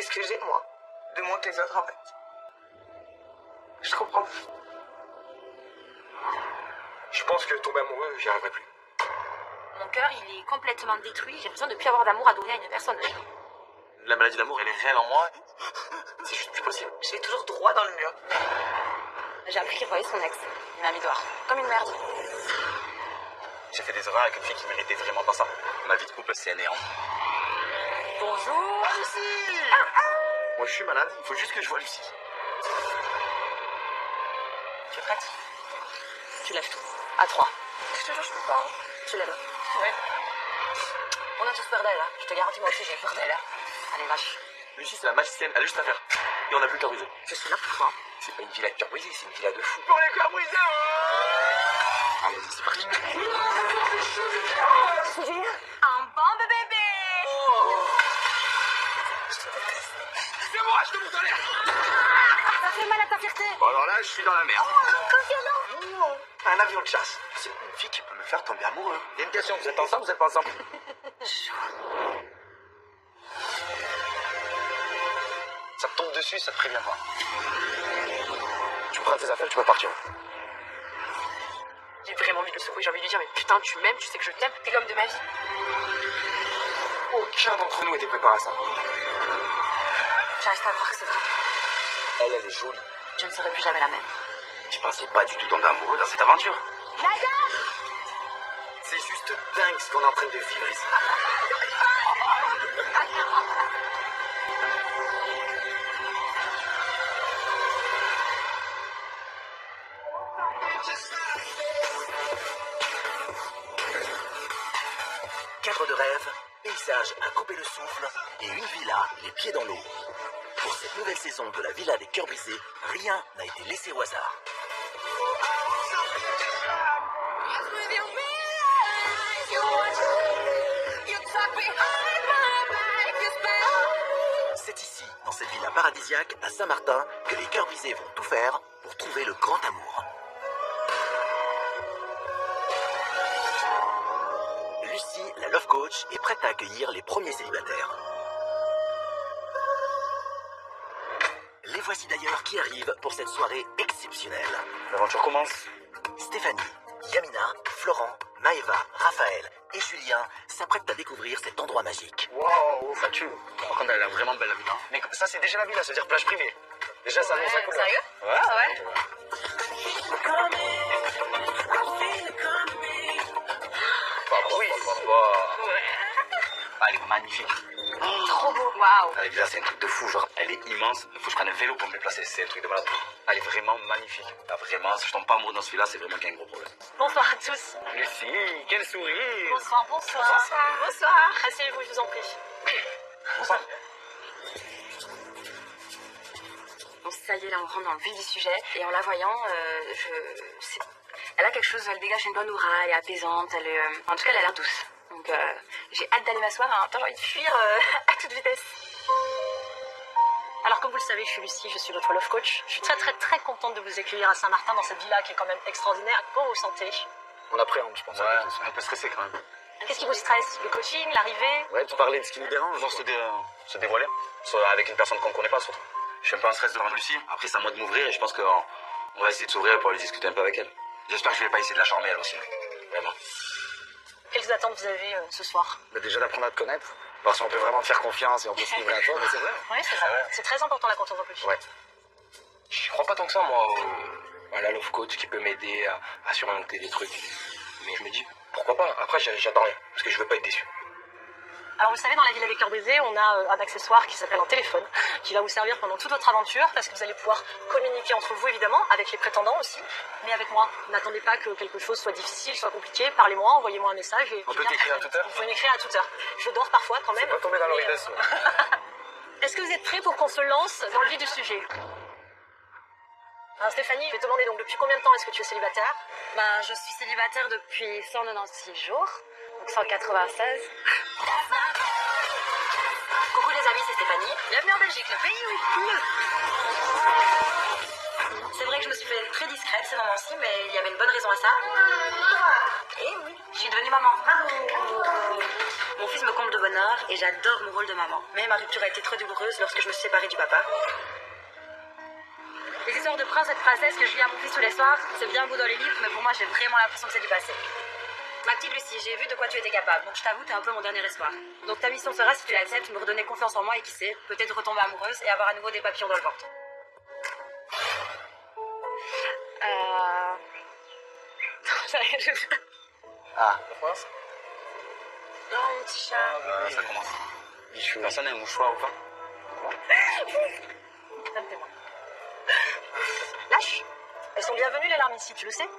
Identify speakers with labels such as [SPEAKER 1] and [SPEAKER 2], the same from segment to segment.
[SPEAKER 1] Qu'est-ce que j'ai, moi, de moins que les autres, en fait? Je comprends pas.
[SPEAKER 2] Je pense que tomber amoureux, j'y arriverai plus.
[SPEAKER 3] Mon cœur, il est complètement détruit. J'ai l'impression de ne plus avoir d'amour à donner à une personne.
[SPEAKER 2] La maladie d'amour, elle est réelle en moi. C'est juste plus possible.
[SPEAKER 1] Je vais toujours droit dans le mur.
[SPEAKER 3] J'ai appris qu'il voyait son ex. Il m'a mis dehors. Comme une merde.
[SPEAKER 2] J'ai fait des erreurs avec une fille qui méritait vraiment pas ça. Ma vie de couple, c'est néant.
[SPEAKER 3] Bonjour.
[SPEAKER 2] Ah, Lucie! Moi, je suis malade. Il faut juste que je voie Lucie.
[SPEAKER 3] Tu es prête? Tu lèves tout. À 3.
[SPEAKER 1] Je te jure, je peux pas.
[SPEAKER 3] Tu lèves. Ouais. On a tous peur d'elle, hein. Je te garantis, moi aussi, j'ai peur d'elle. Allez, lâche.
[SPEAKER 2] Lucie, c'est la magicienne. Elle a juste à faire. Et on n'a plus le cœur brisé.
[SPEAKER 3] Je suis là pour toi.
[SPEAKER 2] C'est pas une villa de cœur brisé, c'est une villa de fou. Pour les cœurs brisés! Allez, c'est parti.
[SPEAKER 3] Un bon bébé.
[SPEAKER 2] C'est moi, je te montre en l'air!
[SPEAKER 3] Ça fait mal à ta fierté.
[SPEAKER 2] Bon, alors là, je suis dans la merde.
[SPEAKER 3] Confiant.
[SPEAKER 2] Un avion de chasse. C'est une fille qui peut me faire tomber amoureux. Il y a une question, vous êtes ensemble ou vous êtes pas ensemble? Ça te tombe dessus, ça te prévient pas. Tu prends tes affaires, tu peux partir.
[SPEAKER 3] J'ai vraiment envie de le secouer. J'ai envie de lui dire, mais putain, tu m'aimes, tu sais que je t'aime. T'es l'homme de ma vie.
[SPEAKER 2] Aucun d'entre nous était préparé à ça.
[SPEAKER 3] J'arrive pas à croire que c'est vrai.
[SPEAKER 2] Elle est jolie.
[SPEAKER 3] Je ne serai plus jamais la même.
[SPEAKER 2] Je pensais pas du tout tomber amoureux dans cette aventure.
[SPEAKER 3] Nadia!
[SPEAKER 2] C'est juste dingue ce qu'on est en train de vivre ici. Cadre de rêve, paysage à couper le souffle et une villa les pieds dans l'eau. Pour cette nouvelle saison de la Villa des Cœurs Brisés, rien n'a été laissé au hasard. C'est ici, dans cette villa paradisiaque à Saint-Martin, que les Cœurs Brisés vont tout faire pour trouver le grand amour. Lucie, la love coach, est prête à accueillir les premiers célibataires. Les voici d'ailleurs qui arrivent pour cette soirée exceptionnelle. L'aventure commence. Stéphanie, Yamina, Florent, Maëva, Raphaël et Julien s'apprêtent à découvrir cet endroit magique. Waouh, ça tue. Par contre, elle a l'air vraiment belle la villa. Mais ça, c'est déjà la villa, c'est-à-dire plage privée. Déjà, ça annonce la couleur.
[SPEAKER 3] Sérieux?
[SPEAKER 2] Ouais.
[SPEAKER 3] Ah ouais?
[SPEAKER 2] Bah oui, Ah, elle est magnifique.
[SPEAKER 3] Trop beau. Waouh.
[SPEAKER 2] La villa, c'est un truc de fou, genre, elle est immense. Il faut que je prenne un vélo pour me déplacer, c'est un truc de malade. Elle est vraiment magnifique. Là, vraiment, si je tombe pas amoureux dans ce villa, c'est vraiment qu'il y a un gros problème.
[SPEAKER 3] Bonsoir à tous.
[SPEAKER 2] Lucie, quel sourire!
[SPEAKER 3] Bonsoir, bonsoir. Bonsoir. Asseyez-vous, je vous en prie.
[SPEAKER 2] Bonsoir.
[SPEAKER 3] Bon, ça y est, là, on rentre dans le vif du sujet. Et en la voyant, elle a quelque chose, elle dégage une bonne aura, elle est apaisante, elle est... En tout cas, elle a l'air douce. Donc, j'ai hâte d'aller m'asseoir, et en même temps, j'ai envie de fuir à toute vitesse. Alors, comme vous le savez, je suis Lucie, je suis votre love coach. Je suis très contente de vous accueillir à Saint-Martin, dans cette villa qui est quand même extraordinaire. Comment vous vous sentez?
[SPEAKER 2] On appréhende, je pense. Ouais, un peu stressé quand même.
[SPEAKER 3] Qu'est-ce qui vous stresse? Le coaching, l'arrivée?
[SPEAKER 2] Ouais, tu parlais de ce qui nous dérange. Non, se dévoiler. Avec une personne qu'on ne connaît pas, surtout. Je suis un peu en stress devant Lucie. Après, c'est à moi de m'ouvrir et je pense qu'on va essayer de s'ouvrir pour aller discuter un peu avec elle. J'espère que je vais pas essayer de la charmer, elle aussi. Vraiment.
[SPEAKER 3] Quelles attentes vous avez ce soir?
[SPEAKER 2] Déjà d'apprendre à te connaître. Voir si on peut vraiment te faire confiance et on peut se livrer à toi, mais c'est vrai.
[SPEAKER 3] Oui, c'est vrai.
[SPEAKER 2] Ouais.
[SPEAKER 3] C'est très important la confiance en plus.
[SPEAKER 2] Ouais. Je crois pas tant que ça, moi, à la love coach qui peut m'aider à surmonter des trucs. Mais je me dis, pourquoi pas? Après, j'attends rien, parce que je veux pas être déçu.
[SPEAKER 3] Alors vous savez, dans la Villa des Cœurs Brisés, on a un accessoire qui s'appelle un téléphone, qui va vous servir pendant toute votre aventure, parce que vous allez pouvoir communiquer entre vous évidemment, avec les prétendants aussi, mais avec moi. N'attendez pas que quelque chose soit difficile, soit compliqué, parlez-moi, envoyez-moi un message. Et
[SPEAKER 2] On peut t'écrire à toute heure?
[SPEAKER 3] Vous pouvez m'écrire à toute heure. Je dors parfois quand même.
[SPEAKER 2] Pas tomber dans l'oreille d'assaut.
[SPEAKER 3] Est-ce que vous êtes prêts pour qu'on se lance dans le vif du sujet? Alors Stéphanie, je vais te demander donc depuis combien de temps est-ce que tu es célibataire?
[SPEAKER 4] Je suis célibataire depuis 196 jours, donc 196.
[SPEAKER 3] Coucou les amis, c'est Stéphanie. Bienvenue en Belgique, le pays où il pleut. C'est vrai que je me suis fait très discrète ces moments-ci, mais il y avait une bonne raison à ça.
[SPEAKER 4] Et oui, je suis devenue maman. Bravo. Mon fils me comble de bonheur et j'adore mon rôle de maman. Mais ma rupture a été très douloureuse lorsque je me suis séparée du papa. Les histoires de prince et de princesse que je lis à mon fils tous les soirs, c'est bien beau dans les livres, mais pour moi j'ai vraiment l'impression que c'est du passé. Ma petite Lucie, j'ai vu de quoi tu étais capable, donc je t'avoue, t'es un peu mon dernier espoir. Donc ta mission sera, si tu l'acceptes, me redonner confiance en moi et qui sait, peut-être retomber amoureuse et avoir à nouveau des papillons dans le ventre.
[SPEAKER 5] Ah, le prince?
[SPEAKER 4] Non, mon petit chat.
[SPEAKER 5] Ça commence. Bichou. Personne n'a un mouchoir ou pas?
[SPEAKER 3] Donne-moi. Lâche. Elles sont bienvenues les larmes ici, tu le sais.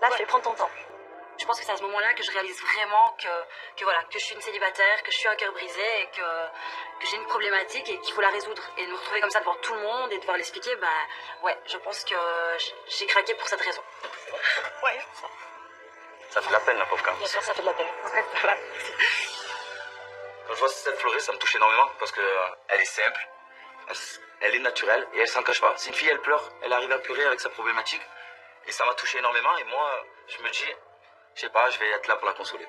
[SPEAKER 3] Lâche, fais prendre ton temps.
[SPEAKER 4] Je pense que c'est à ce moment-là que je réalise vraiment que voilà, que je suis une célibataire, que je suis un cœur brisé et que j'ai une problématique et qu'il faut la résoudre. Et de me retrouver comme ça devant tout le monde et devoir l'expliquer, bah ouais, je pense que j'ai craqué pour cette raison.
[SPEAKER 3] Ouais.
[SPEAKER 5] Ça fait de la peine, la pauvre quand même.
[SPEAKER 3] Bien sûr, ça fait de la peine.
[SPEAKER 5] Quand je vois cette pleurer, ça me touche énormément parce que elle est simple, elle est naturelle et elle s'en cache pas. Si une fille elle pleure, elle arrive à pleurer avec sa problématique et ça m'a touché énormément et moi je me dis, je sais pas, je vais être là pour la consoler.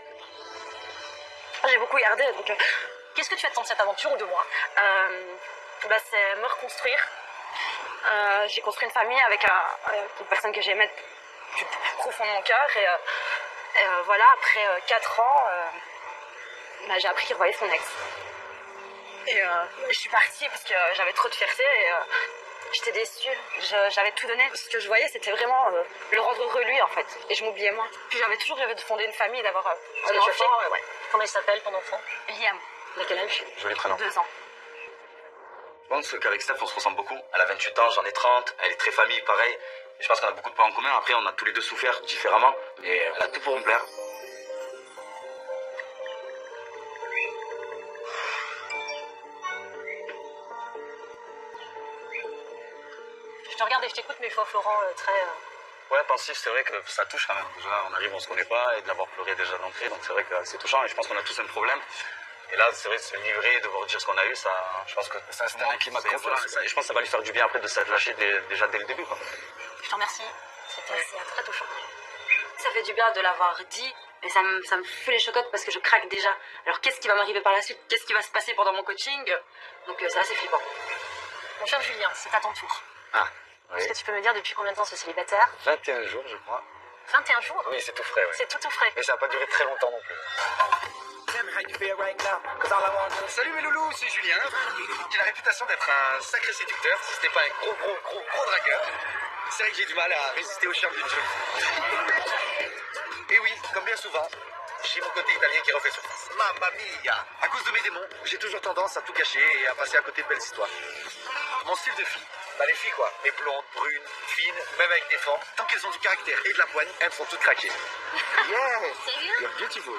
[SPEAKER 3] J'ai beaucoup gardé, donc qu'est-ce que tu attends de cette aventure ou de moi? C'est me reconstruire. J'ai construit une famille avec une personne que j'aimais du plus profond de mon cœur et voilà, après 4 ans, j'ai appris qu'il revoyait son ex. Et je suis partie parce que j'avais trop de fierté et j'étais déçue. J'avais tout donné. Ce que je voyais, c'était vraiment le rendre heureux lui, en fait. Et je m'oubliais moi. Puis j'avais toujours rêvé de fonder une famille et d'avoir un enfant. Ouais. Comment il s'appelle, ton enfant?
[SPEAKER 4] Liam.
[SPEAKER 3] Il a quel âge?
[SPEAKER 5] Joli prénom.
[SPEAKER 4] 2 ans.
[SPEAKER 5] Je pense qu'avec Steph, on se ressemble beaucoup. Elle a 28 ans, j'en ai 30. Elle est très famille, pareil. Et je pense qu'on a beaucoup de points en commun. Après, on a tous les deux souffert différemment. Et elle a tout pour me plaire.
[SPEAKER 3] Je te regarde et je t'écoute, mais je vois Florent très...
[SPEAKER 5] Ouais, pensif, c'est vrai que ça touche quand même. Déjà, on arrive, on se connaît pas, et de l'avoir pleuré déjà d'entrée, donc c'est vrai que c'est touchant, et je pense qu'on a tous un problème. Et là, c'est vrai, de se livrer, devoir dire ce qu'on a eu, ça, je pense que ça installe un climat de confiance. Et je pense que ça va lui faire du bien après de s'être lâché déjà dès le début, quoi.
[SPEAKER 3] Je te remercie. C'était très touchant.
[SPEAKER 4] Ça fait du bien de l'avoir dit, mais ça me fout les chocottes parce que je craque déjà. Alors qu'est-ce qui va m'arriver par la suite? Qu'est-ce qui va se passer pendant mon coaching? Donc c'est assez flippant.
[SPEAKER 3] Mon cher Julien, c'est à ton tour.
[SPEAKER 5] Ah, oui.
[SPEAKER 3] Est-ce que tu peux me dire depuis combien de temps ce célibataire?
[SPEAKER 5] 21 jours, je crois.
[SPEAKER 3] 21 jours?
[SPEAKER 5] Oui, c'est tout frais, oui.
[SPEAKER 3] C'est tout frais.
[SPEAKER 5] Mais ça n'a pas duré très longtemps non plus.
[SPEAKER 6] Salut mes loulous, c'est Julien, qui a la réputation d'être un sacré séducteur, si c'était pas un gros dragueur. C'est vrai que j'ai du mal à résister au charme d'une jolie fille. Et oui, comme bien souvent, j'ai mon côté italien qui refait surface. Mamma mia! À cause de mes démons, j'ai toujours tendance à tout cacher et à passer à côté de belles histoires. Mon style de fille, les filles quoi, les blondes, brunes, fines, même avec des formes, tant qu'elles ont du caractère et de la poigne, elles me font toutes craquer. Yeah! You're beautiful.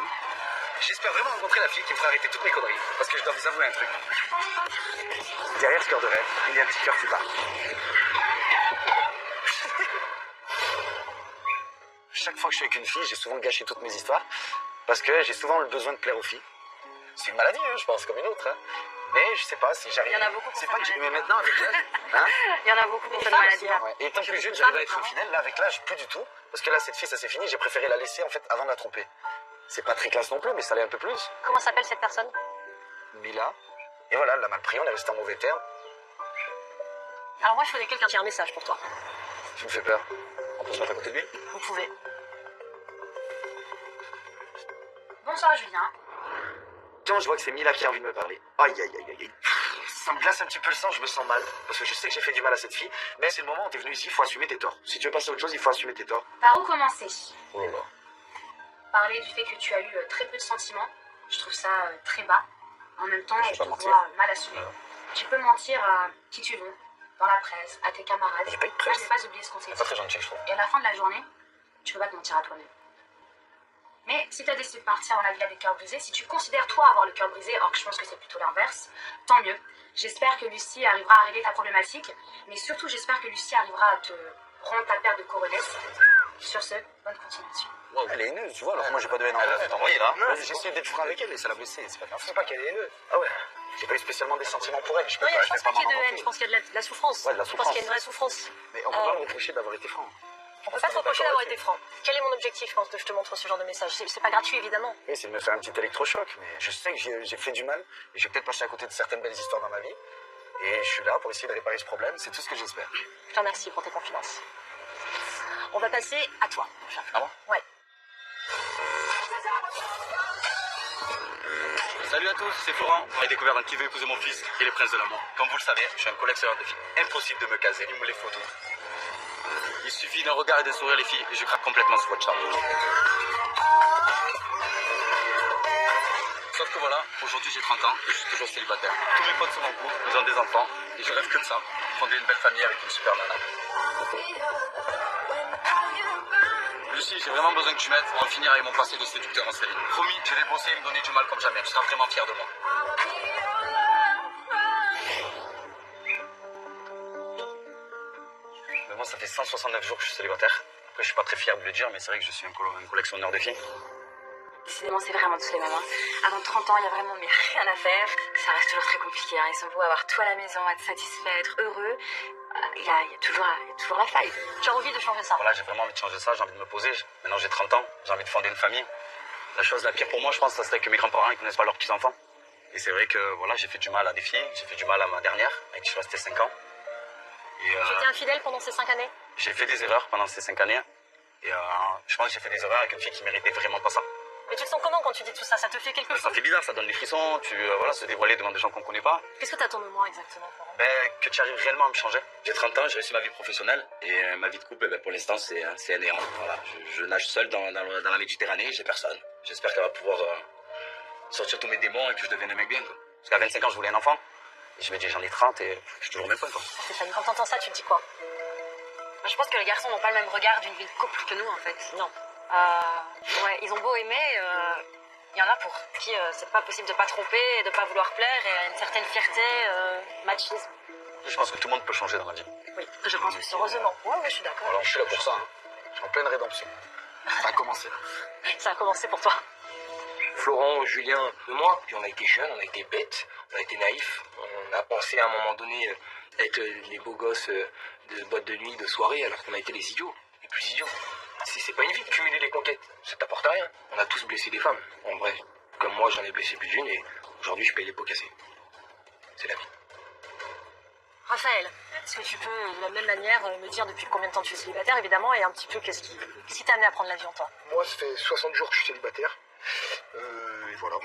[SPEAKER 6] J'espère vraiment rencontrer la fille qui me fera arrêter toutes mes conneries, parce que je dois vous avouer un truc. Derrière ce cœur de rêve, il y a un petit cœur qui bat.
[SPEAKER 5] Chaque fois que je suis avec une fille, j'ai souvent gâché toutes mes histoires, parce que j'ai souvent le besoin de plaire aux filles. C'est une maladie, je pense, comme une autre. Mais je sais pas si j'arrive.
[SPEAKER 4] Il y en a beaucoup qui
[SPEAKER 5] C'est
[SPEAKER 4] ont
[SPEAKER 5] pas
[SPEAKER 4] cette
[SPEAKER 5] que
[SPEAKER 4] maladie.
[SPEAKER 5] Mais maintenant, avec l'âge. Hein?
[SPEAKER 4] Il y en a beaucoup pour
[SPEAKER 3] Les
[SPEAKER 4] cette
[SPEAKER 3] femmes
[SPEAKER 4] maladie.
[SPEAKER 3] aussi, hein.
[SPEAKER 5] Ouais. Et étant plus jeune, j'arrive à être fidèle. Là, avec l'âge, plus du tout. Parce que là, cette fille, ça s'est fini. J'ai préféré la laisser, en fait, avant de la tromper. C'est pas très classe non plus, mais ça l'est un peu plus.
[SPEAKER 3] Comment s'appelle cette personne?
[SPEAKER 5] Mila. Et voilà, elle l'a mal pris, on est resté en mauvais terme.
[SPEAKER 3] Alors moi, je connais quelqu'un qui a un message pour toi.
[SPEAKER 5] Tu me fais peur. On peut se mettre à côté de lui?
[SPEAKER 3] Vous pouvez.
[SPEAKER 4] Bonsoir Julien.
[SPEAKER 5] Quand je vois que c'est Mila qui a envie de me parler. Aïe, aïe, aïe, aïe. Ça me glace un petit peu le sang, je me sens mal. Parce que je sais que j'ai fait du mal à cette fille. Mais c'est le moment où t'es venu ici, il faut assumer tes torts. Si tu veux passer à autre chose, il faut assumer tes torts.
[SPEAKER 7] Par où commencer?
[SPEAKER 5] Oh là là.
[SPEAKER 7] Parler du fait que tu as eu très peu de sentiments, je trouve ça très bas. En même temps,
[SPEAKER 5] Je vais
[SPEAKER 7] je
[SPEAKER 5] pas
[SPEAKER 7] te
[SPEAKER 5] mentir.
[SPEAKER 7] vois mal assumé. Tu peux mentir à qui tu veux, dans la presse, à tes camarades.
[SPEAKER 5] Il y a pas eu de
[SPEAKER 7] Moi,
[SPEAKER 5] presse.
[SPEAKER 7] je n'ai pas oublié ce qu'on s'est
[SPEAKER 5] C'est
[SPEAKER 7] dit.
[SPEAKER 5] pas très gentil, je trouve.
[SPEAKER 7] Et à la fin de la journée, tu peux pas te mentir à toi-même. Mais si tu as décidé de partir dans la villa des cœurs brisés, si tu considères toi avoir le cœur brisé, or que je pense que c'est plutôt l'inverse, tant mieux. J'espère que Lucie arrivera à régler ta problématique, mais surtout j'espère que Lucie arrivera à te rendre ta paire de coronets. Sur ce, bonne continuation.
[SPEAKER 5] Wow. Elle est haineuse, tu vois, alors que moi j'ai pas de haine en elle. Envoyé là. J'ai essayé d'être franc avec elle et ça l'a blessée. C'est pas grave.
[SPEAKER 6] C'est pas qu'elle est haineuse.
[SPEAKER 5] Ah ouais. J'ai pas eu spécialement des sentiments pour elle. Je peux
[SPEAKER 3] Non,
[SPEAKER 5] pas,
[SPEAKER 3] je pense pas qu'il y ait de haine,
[SPEAKER 5] m'inventer.
[SPEAKER 3] je pense qu'il y a de la souffrance.
[SPEAKER 5] Ouais, de la
[SPEAKER 3] Je pense qu'il y a une
[SPEAKER 5] souffrance.
[SPEAKER 3] vraie souffrance.
[SPEAKER 5] Mais on peut pas me reprocher d'avoir été franc.
[SPEAKER 3] On peut pas te reprocher d'avoir été franc. Quel est mon objectif quand je te montre ce genre de message? C'est pas gratuit, évidemment.
[SPEAKER 6] Oui, c'est de me faire un petit électrochoc, mais je sais que j'ai fait du mal et j'ai peut-être passé à côté de certaines belles histoires dans ma vie. Et je suis là pour essayer de réparer ce problème, c'est tout ce que j'espère.
[SPEAKER 3] Je te remercie pour tes confidences. On va passer à toi.
[SPEAKER 5] Ah bon?
[SPEAKER 3] Ouais.
[SPEAKER 5] Salut à tous, c'est Florent. J'ai découvert un qui veut épouser mon fils et les princes de l'amour. Comme vous le savez, je suis un collectionneur de filles. Impossible de me caser, il me les faut toutes. Il suffit d'un regard et d'un sourire les filles et je craque complètement sous votre charme. Sauf que voilà, aujourd'hui j'ai 30 ans et je suis toujours célibataire. Tous mes potes sont en couple, ils ont des enfants et je rêve que de ça. Fonder une belle famille avec une super nana. Lucie, j'ai vraiment besoin que tu m'aides pour en finir avec mon passé de séducteur en série. Promis, je vais bosser et me donner du mal comme jamais. Tu seras vraiment fier de moi. Mais moi, ça fait 169 jours que je suis célibataire. Après, je suis pas très fier de le dire, mais c'est vrai que je suis un collectionneur de filles.
[SPEAKER 4] Décidément, c'est vraiment tous les mêmes. Hein. Avant 30 ans, il y a vraiment rien à faire. Ça reste toujours très compliqué. Hein. Ils sont beaux avoir tout à la maison, être satisfait, être heureux. Il y a toujours la faille.
[SPEAKER 3] Tu as envie de changer ça?
[SPEAKER 5] Voilà, j'ai vraiment envie de changer ça, j'ai envie de me poser. Maintenant, j'ai 30 ans, j'ai envie de fonder une famille. La chose la pire pour moi, je pense, ça serait que mes grands-parents ne connaissent pas leurs petits-enfants. Et c'est vrai que voilà, j'ai fait du mal à des filles, j'ai fait du mal à ma dernière, avec qui je suis resté 5 ans.
[SPEAKER 3] Tu étais infidèle pendant ces 5 années?
[SPEAKER 5] J'ai fait des erreurs pendant ces 5 années. Et je pense que j'ai fait des erreurs avec une fille qui méritait vraiment pas ça.
[SPEAKER 3] Mais tu te sens comment quand tu dis tout ça? Ça te fait quelque chose?
[SPEAKER 5] Ça fait bizarre, ça donne des frissons, voilà, se dévoiler devant des gens qu'on connaît pas.
[SPEAKER 3] Qu'est-ce que t'attends de moi exactement, Florent?
[SPEAKER 5] Que tu arrives réellement à me changer. J'ai 30 ans, j'ai réussi ma vie professionnelle et ma vie de couple, pour l'instant, c'est un néant. Voilà, je nage seul dans la Méditerranée, j'ai personne. J'espère qu'elle va pouvoir sortir tous mes démons et que je devienne un mec bien, quoi. Parce qu'à 25 ans, je voulais un enfant. Et je me dis, j'en ai 30 et je suis toujours au même point, quoi.
[SPEAKER 3] Stéphanie, quand t'entends ça, tu te dis quoi?
[SPEAKER 4] Je pense que les garçons n'ont pas le même regard d'une vie de couple que nous, en fait.
[SPEAKER 3] Non.
[SPEAKER 4] Ouais, ils ont beau aimer, il y en a pour qui c'est pas possible de pas tromper et de pas vouloir plaire et une certaine fierté, machisme.
[SPEAKER 5] Je pense que tout le monde peut changer dans la vie.
[SPEAKER 3] Oui, je pense aussi. Heureusement. Ouais, je suis d'accord.
[SPEAKER 6] Alors je suis là pour ça, hein. Je suis en pleine rédemption. Ça a commencé là.
[SPEAKER 3] Ça a commencé pour toi.
[SPEAKER 8] Florent, Julien et moi, puis on a été jeunes, on a été bêtes, on a été naïfs. On a pensé à un moment donné être les beaux gosses de boîte de nuit, de soirée, alors qu'on a été les idiots, les plus idiots. C'est pas une vie de cumuler les conquêtes, ça t'apporte à rien. On a tous blessé des femmes, en bref. Comme moi, j'en ai blessé plus d'une et aujourd'hui, je paye les pots cassés. C'est la vie.
[SPEAKER 3] Raphaël, est-ce que tu peux de la même manière me dire depuis combien de temps tu es célibataire, évidemment, et un petit peu qu'est-ce qui t'a amené à prendre l'avion, toi?
[SPEAKER 6] Moi, ça fait 60 jours que je suis célibataire. Et voilà.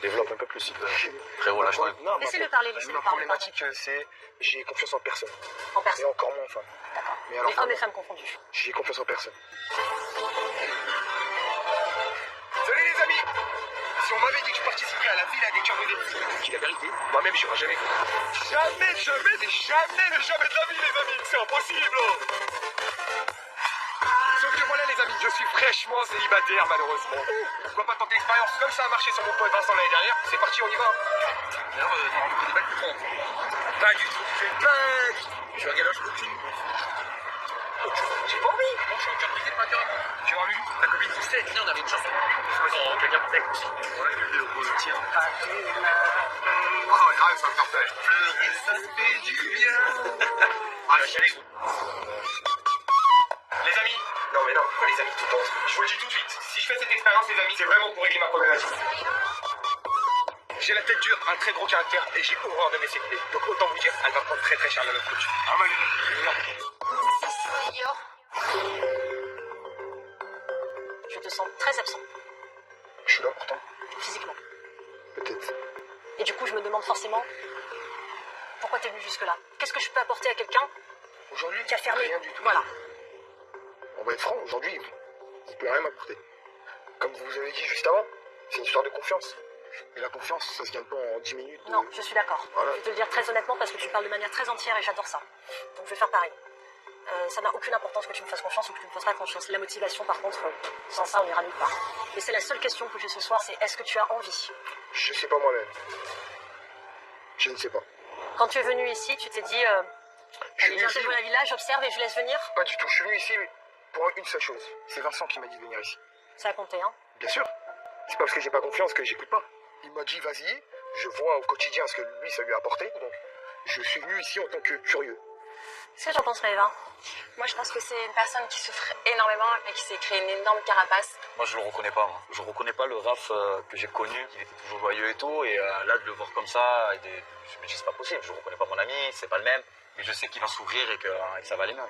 [SPEAKER 5] Développe un peu plus, si tu veux. Frérot, là, je crois.
[SPEAKER 6] Non,
[SPEAKER 3] Laissez-le parler, laissez-le
[SPEAKER 6] ma
[SPEAKER 3] parler.
[SPEAKER 6] problématique, c'est j'ai confiance en personne.
[SPEAKER 3] En
[SPEAKER 6] Et
[SPEAKER 3] personne.
[SPEAKER 6] encore moins en femme.
[SPEAKER 3] D'accord.
[SPEAKER 6] Mais alors,
[SPEAKER 3] Mais hommes et femmes confondus.
[SPEAKER 6] j'ai confiance en personne. Salut les amis! Si on m'avait dit que je participerais à la villa des cœurs brisés, je dis la vérité, moi-même je n'aurais jamais cru. Jamais de la vie les amis, c'est impossible! Sauf que voilà les amis, je suis fraîchement célibataire malheureusement. Pourquoi pas tenter l'expérience? Comme ça a marché sur mon pote Vincent l'année dernière, c'est parti, on y va. D'ailleurs, t'as rencontré des belles putons. Pas du tout, pas du tout. Je suis un galoche, aucune. J'ai pas envie. Bon, je suis en cœur brisé, pas cœur. Tu vois, Lulu, ta copine, tu sais, viens, on avait une chanson. Non, quelqu'un peut t'écouter. Ouais, je retiens pas tes larmes. Oh, grave, ça me fait peur. Pleurer, ça fait du bien. Ah, je suis les amis. Non mais non, pourquoi les amis tout le temps? Je vous le dis tout de suite, si je fais cette expérience les amis, c'est vraiment pour régler ma problématique. J'ai la tête dure, un très gros caractère et j'ai horreur de mes sécurités. Donc autant vous dire, elle va prendre très très cher dans notre coach. Ah mal.
[SPEAKER 3] Je te sens très absent,
[SPEAKER 6] Je suis là pourtant.
[SPEAKER 3] physiquement.
[SPEAKER 6] Peut-être.
[SPEAKER 3] Et du coup, je me demande forcément pourquoi t'es venu jusque-là. Qu'est-ce que je peux apporter à quelqu'un
[SPEAKER 6] Aujourd'hui,
[SPEAKER 3] qui a fermé?
[SPEAKER 6] rien du tout.
[SPEAKER 3] Voilà.
[SPEAKER 6] On va être franc, aujourd'hui, vous pouvez rien m'apporter. Comme vous avez dit juste avant, c'est une histoire de confiance. Et la confiance, ça se gagne pas en 10 minutes.
[SPEAKER 3] Non, je suis d'accord.
[SPEAKER 6] Voilà.
[SPEAKER 3] Je vais te le dire très honnêtement parce que tu parles de manière très entière et j'adore ça. Donc je vais faire pareil. Ça n'a aucune importance que tu me fasses confiance ou que tu me fasses pas confiance. La motivation, par contre, sans ça, on ira nulle part. Et c'est la seule question que j'ai ce soir, c'est est-ce que tu as envie?
[SPEAKER 6] Je sais pas moi-même. Je ne sais pas.
[SPEAKER 3] Quand tu es venu ici, tu t'es dit,
[SPEAKER 6] Je suis
[SPEAKER 3] allez,
[SPEAKER 6] venu ici,
[SPEAKER 3] j'intègre la villa, j'observe et je laisse venir?
[SPEAKER 6] pas du tout. Je suis venu ici pour une seule chose. C'est Vincent qui m'a dit de venir ici.
[SPEAKER 3] Ça a compté, hein?
[SPEAKER 6] Bien sûr. C'est pas parce que j'ai pas confiance que j'écoute pas. Il m'a dit vas-y, je vois au quotidien ce que lui ça lui a apporté. Donc je suis venu ici en tant que curieux.
[SPEAKER 3] Qu'est-ce que tu en penses, Maëva?
[SPEAKER 4] Moi, je pense que c'est une personne qui souffre énormément et qui s'est créé une énorme carapace.
[SPEAKER 5] Moi, je le reconnais pas. Moi. Je reconnais pas le Raph que j'ai connu. Il était toujours joyeux et tout. Et là, de le voir comme ça, je me dis, c'est pas possible. Je reconnais pas mon ami, c'est pas le même. Mais je sais qu'il va s'ouvrir et que ça va aller mieux.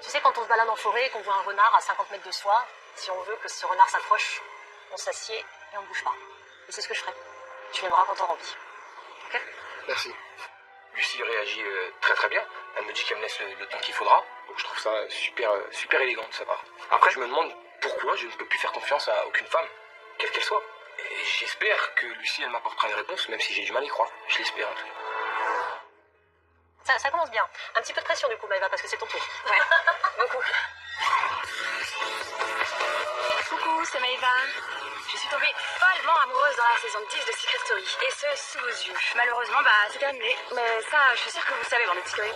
[SPEAKER 3] Tu sais, quand on se balade en forêt et qu'on voit un renard à 50 mètres de soi, si on veut que ce renard s'approche, on s'assied et on ne bouge pas. Et c'est ce que je ferai. Tu viendras quand t'auras envie. Ok?
[SPEAKER 8] Merci. Lucie réagit très très bien. Elle me dit qu'elle me laisse le temps qu'il faudra. Donc je trouve ça super élégant de sa part. Après, je me demande pourquoi je ne peux plus faire confiance à aucune femme, quelle qu'elle soit. Et j'espère que Lucie, elle m'apportera une réponse, même si j'ai du mal à y croire. Je l'espère en tout cas.
[SPEAKER 3] Ça commence bien. Un petit peu de pression du coup, Maëva, parce que c'est ton tour.
[SPEAKER 4] Ouais, beaucoup. Coucou, c'est Maëva. Je suis tombée follement amoureuse dans la saison 10 de Secret Story, et ce, sous vos yeux. Malheureusement, c'est terminé, mais ça, je suis sûre que vous savez, dans le petit carré.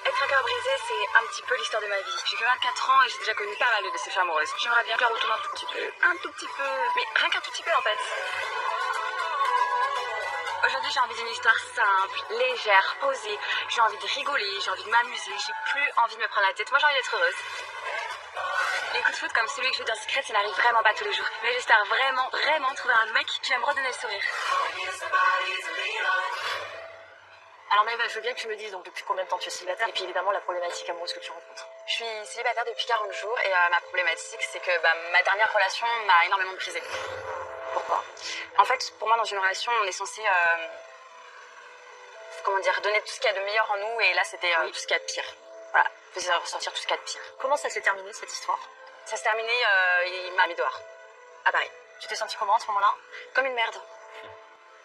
[SPEAKER 4] Être un cœur brisé, c'est un petit peu l'histoire de ma vie. J'ai que 24 ans et j'ai déjà connu pas mal de déceptions amoureuses. J'aimerais bien que la retourne un tout petit peu. Un tout petit peu. Mais rien qu'un tout petit peu, en fait. Aujourd'hui, j'ai envie d'une histoire simple, légère, posée. J'ai envie de rigoler, j'ai envie de m'amuser. J'ai plus envie de me prendre la tête. Moi, j'ai envie d'être heureuse. Les coups de foot comme celui que je vis dans Secret, ça n'arrive vraiment pas tous les jours. Mais j'espère vraiment trouver un mec qui va me redonner le sourire.
[SPEAKER 3] Alors Maëva, je veux bien que tu me dises donc depuis combien de temps tu es célibataire et puis évidemment la problématique amoureuse que tu rencontres.
[SPEAKER 4] Je suis célibataire depuis 40 jours et ma problématique, c'est que ma dernière relation m'a énormément brisée.
[SPEAKER 3] Pourquoi?
[SPEAKER 4] En fait, pour moi, dans une relation, on est censé donner tout ce qu'il y a de meilleur en nous, et là, c'était tout ce qu'il y a de pire. Voilà, vous ressentir tout ce qu'il y a de pire.
[SPEAKER 3] Comment ça s'est terminé cette histoire?
[SPEAKER 4] Ça s'est terminé, il m'a mis dehors, à Paris.
[SPEAKER 3] Tu t'es sentie comment à ce moment-là?
[SPEAKER 4] Comme une merde.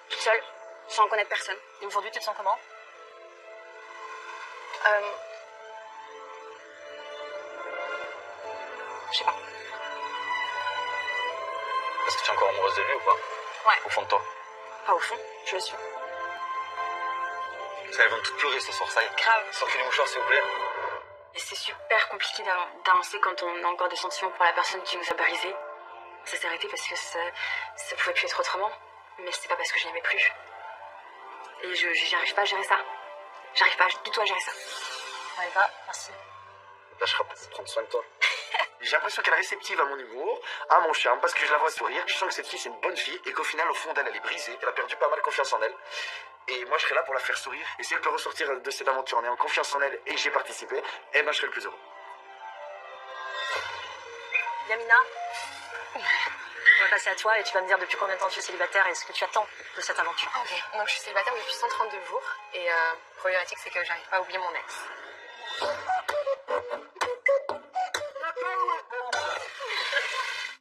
[SPEAKER 4] Toute seule, sans connaître personne.
[SPEAKER 3] Et aujourd'hui, tu te sens comment?
[SPEAKER 4] Je sais pas.
[SPEAKER 5] Est-ce que tu es encore amoureuse de lui ou pas?
[SPEAKER 4] Ouais.
[SPEAKER 5] Au fond de toi?
[SPEAKER 4] Pas au fond, je le suis.
[SPEAKER 5] Ça, elles vont toutes pleurer ce soir, ça y est.
[SPEAKER 4] Grave.
[SPEAKER 5] Sortez les mouchoirs, s'il vous plaît.
[SPEAKER 4] Et c'est super compliqué d'avancer quand on a encore des sentiments pour la personne qui nous a brisés. Ça s'est arrêté parce que ça pouvait plus être autrement. Mais c'est pas parce que je l'aimais plus. Et j'y arrive pas à gérer ça. J'arrive pas du tout à gérer ça.
[SPEAKER 3] Maëva, merci.
[SPEAKER 6] Là, je serai pour prendre soin de toi. J'ai l'impression qu'elle est réceptive à mon humour, à mon charme, parce que je la vois sourire. Je sens que cette fille, c'est une bonne fille et qu'au final, au fond d'elle, elle est brisée. Elle a perdu pas mal confiance en elle. Et moi, je serai là pour la faire sourire. Et si elle peut ressortir de cette aventure en ayant confiance en elle et que j'ai participé, eh ben, je serai le plus heureux.
[SPEAKER 3] Yamina, on va passer à toi et tu vas me dire depuis combien de temps tu es célibataire et ce que tu attends de cette aventure.
[SPEAKER 9] Ok, donc je suis célibataire depuis 132 jours et problématique c'est que j'arrive pas à oublier mon ex.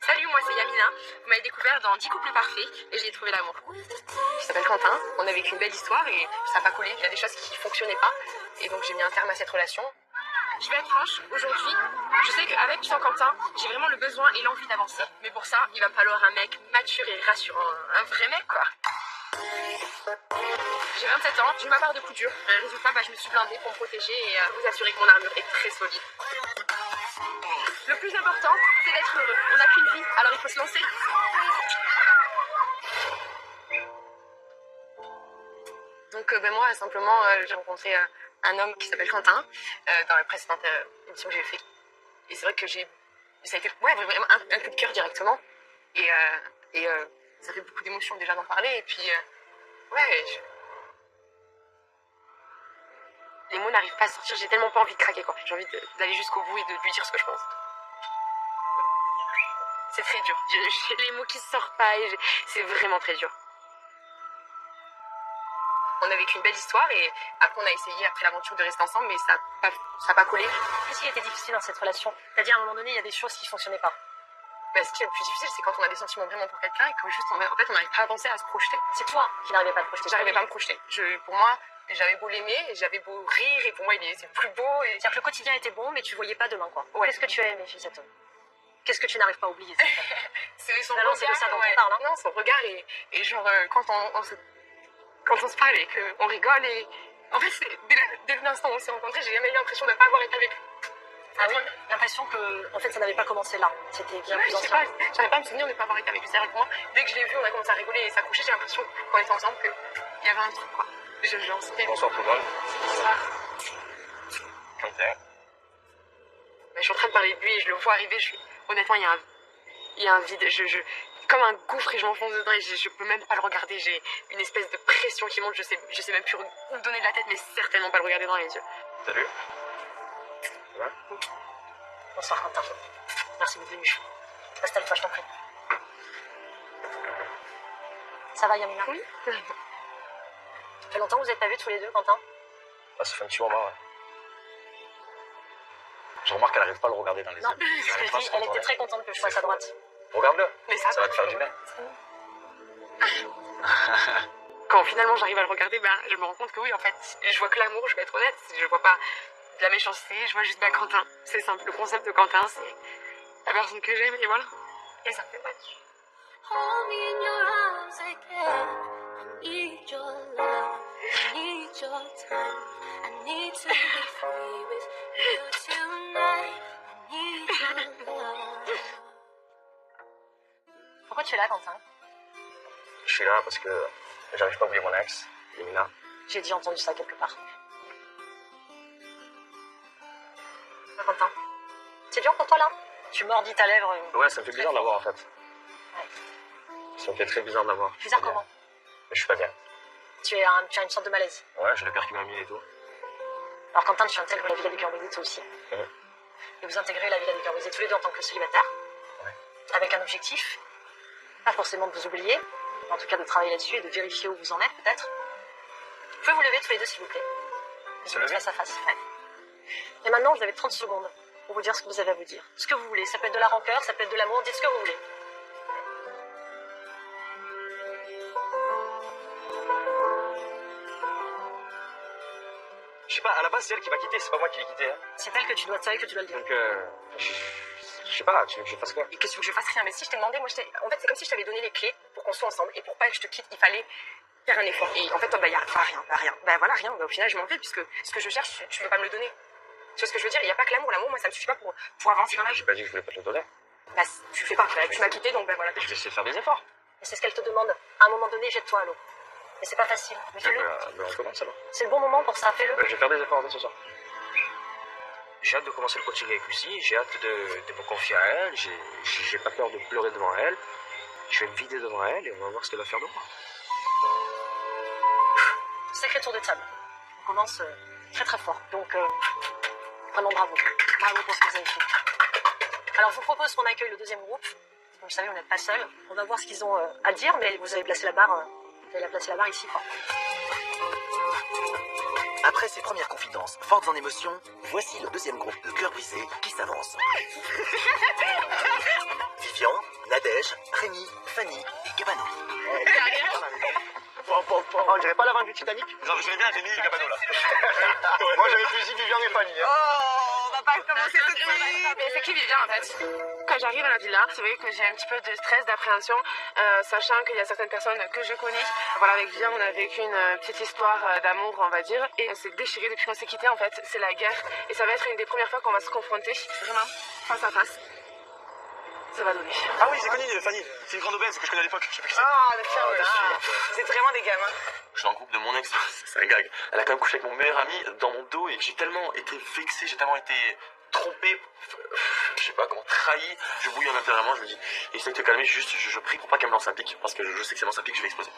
[SPEAKER 9] Salut, moi c'est Yamina. Vous m'avez découvert dans 10 couples parfaits et j'y ai trouvé l'amour. Il s'appelle Quentin, on a vécu une belle histoire et ça n'a pas collé. Il y a des choses qui fonctionnaient pas et donc j'ai mis un terme à cette relation. Je vais être franche, aujourd'hui, je sais qu'avec Quentin, j'ai vraiment le besoin et l'envie d'avancer. Mais pour ça, il va me falloir un mec mature et rassurant, un vrai mec quoi. J'ai 27 ans, j'ai eu ma part de coups durs. Résultat, je me suis blindée pour me protéger et vous assurer que mon armure est très solide. Le plus important, c'est d'être heureux. On n'a qu'une vie, alors il faut se lancer. Donc moi, simplement, j'ai rencontré un homme qui s'appelle Quentin dans la précédente émission que j'ai fait. Et c'est vrai que ça a été vraiment un coup de cœur directement. Et ça fait beaucoup d'émotions déjà d'en parler. Et puis, les mots n'arrivent pas à sortir. J'ai tellement pas envie de craquer, quoi. J'ai envie d'aller jusqu'au bout et de lui dire ce que je pense. C'est très dur. J'ai les mots qui sortent pas et c'est vraiment très dur. On a vécu une belle histoire et après on a essayé après l'aventure de rester ensemble mais ça n'a pas collé.
[SPEAKER 3] Qu'est-ce qui a été difficile dans cette relation? C'est-à-dire à un moment donné, il y a des choses qui ne fonctionnaient pas.
[SPEAKER 9] Ce qui est le plus difficile, c'est quand on a des sentiments vraiment pour quelqu'un et que juste on n'arrive pas à avancer, à se projeter.
[SPEAKER 3] C'est toi qui n'arrivais pas à te projeter.
[SPEAKER 9] J'arrivais pas à me projeter. Pour moi, j'avais beau l'aimer, j'avais beau rire et pour moi c'est plus beau.
[SPEAKER 3] C'est-à-dire que le quotidien était bon mais tu voyais pas demain quoi.
[SPEAKER 9] Ouais.
[SPEAKER 3] Qu'est-ce que tu as aimé chez cet homme? Qu'est-ce que tu n'arrives pas à oublier?
[SPEAKER 9] C'est son
[SPEAKER 3] regard,
[SPEAKER 9] c'est de ça dont on parle. Non, son regard et genre quand on se parle et qu'on rigole et en fait dès l'instant où on s'est rencontrés, j'ai jamais eu l'impression de ne pas avoir été avec lui.
[SPEAKER 3] Ah oui, l'impression que en fait ça n'avait pas commencé là, c'était bien plus
[SPEAKER 9] Je sais
[SPEAKER 3] ancien.
[SPEAKER 9] pas, j'arrive pas à me souvenir de ne pas avoir été avec lui. C'est vrai que moi, dès que je l'ai vu, on a commencé à rigoler et s'accoucher, j'ai l'impression qu'on était ensemble, qu'il y avait un truc quoi. Je lance quelque
[SPEAKER 5] Bonsoir tout le monde.
[SPEAKER 9] Bonsoir.
[SPEAKER 5] Ok.
[SPEAKER 9] Mais je suis en train de parler de lui et je le vois arriver. Honnêtement, il y a un vide. Comme un gouffre et je m'enfonce dedans et je peux même pas le regarder. J'ai une espèce de pression qui monte. Je sais même plus où donner de la tête, mais certainement pas le regarder dans les yeux.
[SPEAKER 5] Salut.
[SPEAKER 3] Bonsoir Quentin. Merci d'être venu. Installe-toi, je t'en prie. Ça va Yamina?
[SPEAKER 9] Oui.
[SPEAKER 3] Ça fait longtemps que vous n'êtes pas vus tous les deux, Quentin?
[SPEAKER 5] Ah, ça fait un petit moment, ouais. Je remarque qu'elle n'arrive pas à le regarder dans les yeux.
[SPEAKER 3] Non, c'est ce que je dis, elle était très contente que je sois à sa droite.
[SPEAKER 5] Regarde-le.
[SPEAKER 9] Mais ça
[SPEAKER 5] va te faire du bien.
[SPEAKER 9] Quand finalement j'arrive à le regarder, je me rends compte que oui, en fait, je vois que l'amour, je vais être honnête. Je vois pas de la méchanceté, je vois juste Quentin. C'est simple, le concept de Quentin, c'est la personne que j'aime et voilà. Et ça me fait mal.
[SPEAKER 10] Hold me in your arms again. I need your love. I need your time. I need to be free with you tonight. I need your love.
[SPEAKER 3] Pourquoi tu es là, Quentin?
[SPEAKER 5] Je suis là parce que j'arrive pas à oublier mon ex, Yamina.
[SPEAKER 3] J'ai déjà entendu ça quelque part. Quentin, c'est dur pour toi là? Tu mordis ta lèvre.
[SPEAKER 5] Ouais, ça me fait bizarre de l'avoir en fait.
[SPEAKER 3] Ouais.
[SPEAKER 5] Ça me fait très bizarre de l'avoir.
[SPEAKER 3] Bizarre comment?
[SPEAKER 5] Mais je suis pas bien.
[SPEAKER 3] Tu as une sorte de malaise.
[SPEAKER 5] Ouais, j'ai le cœur qui m'a mis et tout.
[SPEAKER 3] Alors Quentin, tu intègres la Villa des Cœurs Brisés toi aussi.
[SPEAKER 5] Mhm.
[SPEAKER 3] Et vous intégrez la Villa des Cœurs Brisés tous les deux en tant que célibataires.
[SPEAKER 5] Ouais.
[SPEAKER 3] Avec un objectif. Pas forcément de vous oublier, mais en tout cas de travailler là-dessus et de vérifier où vous en êtes peut-être. Vous pouvez vous lever tous les deux s'il vous plaît.
[SPEAKER 5] Se lever
[SPEAKER 3] face à face. Ouais. Et maintenant vous avez 30 secondes pour vous dire ce que vous avez à vous dire. Ce que vous voulez. Ça peut être de la rancœur, ça peut être de l'amour, dites ce que vous voulez.
[SPEAKER 5] Je sais pas, à la base c'est elle qui va quitter, c'est pas moi qui l'ai quitté. Hein.
[SPEAKER 3] C'est elle que tu dois te savoir que tu dois le dire.
[SPEAKER 5] Donc je sais pas, tu veux que je fasse quoi?
[SPEAKER 9] Et qu'est-ce que tu veux que je fasse? Rien. Mais si je t'ai demandé, en fait, c'est comme si je t'avais donné les clés pour qu'on soit ensemble. Et pour pas que je te quitte, il fallait faire un effort. Et en fait, toi, y a rien. Voilà, rien. Au final, je m'en vais puisque ce que je cherche, tu veux pas me le donner. Tu vois ce que je veux dire? Il y a pas que l'amour. L'amour, moi, ça me suffit pas pour avancer dans la vie.
[SPEAKER 5] J'ai pas dit que je voulais pas te le donner.
[SPEAKER 9] Tu le fais pas. Tu m'as quitté, donc voilà.
[SPEAKER 5] Je vais essayer de faire des efforts.
[SPEAKER 3] Et c'est ce qu'elle te demande. À un moment donné, jette-toi à l'eau. Mais c'est pas facile. Mais fais-le.
[SPEAKER 5] On commence alors.
[SPEAKER 3] C'est le bon moment pour ça, fais-le.
[SPEAKER 5] Je vais faire des efforts ce soir.
[SPEAKER 8] J'ai hâte de commencer le coaching avec Lucie, j'ai hâte de me confier à elle, j'ai pas peur de pleurer devant elle. Je vais me vider devant elle et on va voir ce qu'elle va faire de moi.
[SPEAKER 3] Sacré tour de table. On commence très très fort. Donc, vraiment bravo. Bravo pour ce que vous avez fait. Alors, je vous propose qu'on accueille le deuxième groupe. Comme vous savez, vous n'êtes pas seul. On va voir ce qu'ils ont à dire, mais vous avez placé la barre, ici, quoi.
[SPEAKER 2] Après ces premières confidences fortes en émotion, voici le deuxième groupe de cœurs brisés qui s'avance. Vivian, Nadège, Rémi, Fanny et Gabano.
[SPEAKER 6] On dirait pas la vente du Titanic?
[SPEAKER 5] Non, je vais bien, Rémi et Gabano là.
[SPEAKER 6] Moi j'avais plus dit Vivian et Fanny. Hein.
[SPEAKER 9] Oh, on va pas commencer tout de suite. Mais c'est qui Vivian en fait? Quand j'arrive à la villa, c'est vrai que j'ai un petit peu de stress, d'appréhension, sachant qu'il y a certaines personnes que je connais. Voilà, avec Vivian, on a vécu une petite histoire d'amour, on va dire, et on s'est déchiré depuis qu'on s'est quitté en fait. C'est la guerre, et ça va être une des premières fois qu'on va se confronter, vraiment, face à face. Ça va donner.
[SPEAKER 5] Ah oui, j'ai connu Fanny. C'est une grande obèse que je connais à l'époque. Je sais plus qui c'est.
[SPEAKER 9] Ah, le chien, c'est vraiment des gamins.
[SPEAKER 5] Je suis dans le groupe de mon ex, c'est un gag. Elle a quand même couché avec mon meilleur ami dans mon dos et j'ai tellement été vexé, j'ai tellement été trompé, je sais pas comment, trahi. Je bouille intérieurement, je me dis, essaye de te calmer, juste je prie pour pas qu'elle me lance un pic, parce que je sais que si elle lance un pic, je vais exploser.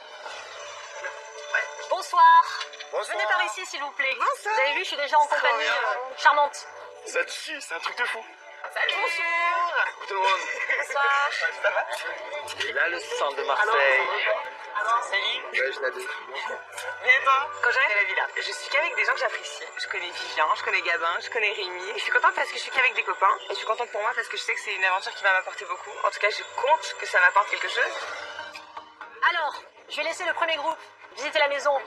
[SPEAKER 3] Bonsoir.
[SPEAKER 6] Bonsoir.
[SPEAKER 3] Venez par ici, s'il vous plaît.
[SPEAKER 9] Bonsoir.
[SPEAKER 3] Vous avez vu, je suis déjà en compagnie charmante.
[SPEAKER 5] Ça dessus, c'est un truc de fou.
[SPEAKER 9] Salut, bonjour.
[SPEAKER 6] Tout le monde.
[SPEAKER 3] Bonsoir.
[SPEAKER 6] Ça va?
[SPEAKER 8] Et là, le centre de Marseille.
[SPEAKER 9] Salut.
[SPEAKER 6] Ouais, je l'ai dit.
[SPEAKER 9] Et toi? Quand j'arrive à la villa, je suis qu'avec des gens que j'apprécie. Je connais Vivian, je connais Gabin, je connais Rémi. Et je suis contente parce que je suis qu'avec des copains. Et je suis contente pour moi parce que je sais que c'est une aventure qui va m'apporter beaucoup. En tout cas, je compte que ça m'apporte quelque chose.
[SPEAKER 3] Alors, je vais laisser le premier groupe visiter la maison,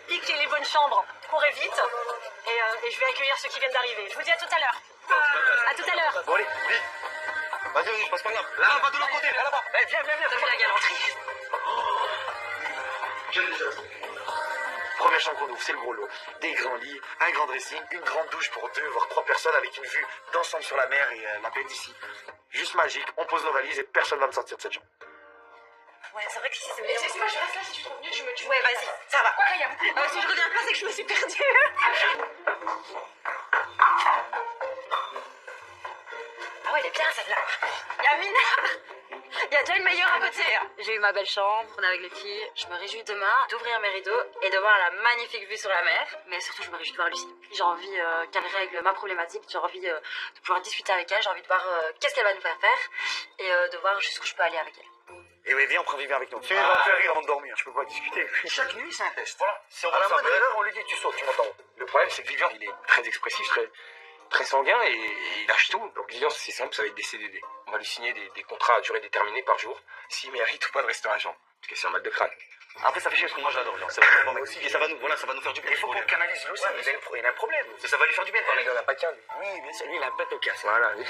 [SPEAKER 3] piquer les bonnes chambres, courez vite. Et je vais accueillir ceux qui viennent d'arriver. Je vous dis à tout à l'heure. À tout à l'heure.
[SPEAKER 6] Bon, allez, vite. Vas-y, passe par là. Là, pas de l'autre côté, là-bas.
[SPEAKER 9] Eh, viens. T'as vu la galanterie?
[SPEAKER 6] Première chambre qu'on ouvre, c'est le gros lot. Des grands lits, un grand dressing, une grande douche pour 2 voire 3 personnes avec une vue d'ensemble sur la mer et la baie d'ici. Juste magique, on pose nos valises et personne va me sortir de cette chambre.
[SPEAKER 4] Ouais, c'est vrai que si c'est meilleur.
[SPEAKER 9] C'est quoi, je reste là si tu trouves mieux, tu me dis.
[SPEAKER 4] Ouais, vas-y, ça va.
[SPEAKER 9] Quoi qu'il y a beaucoup.
[SPEAKER 4] Si je reviens pas, c'est que je me suis perdue. Ah ouais, elle est bien celle-là. Yamina, il y a déjà une meilleure à côté. J'ai eu ma belle chambre, on est avec les filles. Je me réjouis demain d'ouvrir mes rideaux et de voir la magnifique vue sur la mer. Mais surtout, je me réjouis de voir Lucie. J'ai envie qu'elle règle ma problématique. J'ai envie de pouvoir discuter avec elle. J'ai envie de voir qu'est-ce qu'elle va nous faire et de voir jusqu'où je peux aller avec elle.
[SPEAKER 6] Et oui, viens, on prend vivre avec nous.
[SPEAKER 5] Tu vas me faire rire avant de dormir, je peux pas discuter.
[SPEAKER 6] Chaque nuit, c'est un test. Voilà.
[SPEAKER 5] Si on
[SPEAKER 6] À la
[SPEAKER 5] va
[SPEAKER 6] moindre erreur, on lui dit tu sautes, tu m'entends.
[SPEAKER 8] Le problème, c'est que Vivian, il est très expressif, très sanguin et il lâche tout. Donc Vivian, c'est simple, ça va être des CDD. On va lui signer des contrats à durée déterminée par jour, s'il mérite ou pas de rester un agent. Parce que c'est un mal de crâne.
[SPEAKER 5] Après, ça fait chier parce que moi j'adore, genre, c'est vraiment bon mec aussi. Et ça va nous faire du bien.
[SPEAKER 6] Il faut qu'on canalise Lucie, il a un problème.
[SPEAKER 5] Ça va lui faire du bien.
[SPEAKER 6] Mais il en a pas qu'un, lui. Oui, bien sûr, lui, il a un pète au casse.
[SPEAKER 8] Voilà.
[SPEAKER 5] Et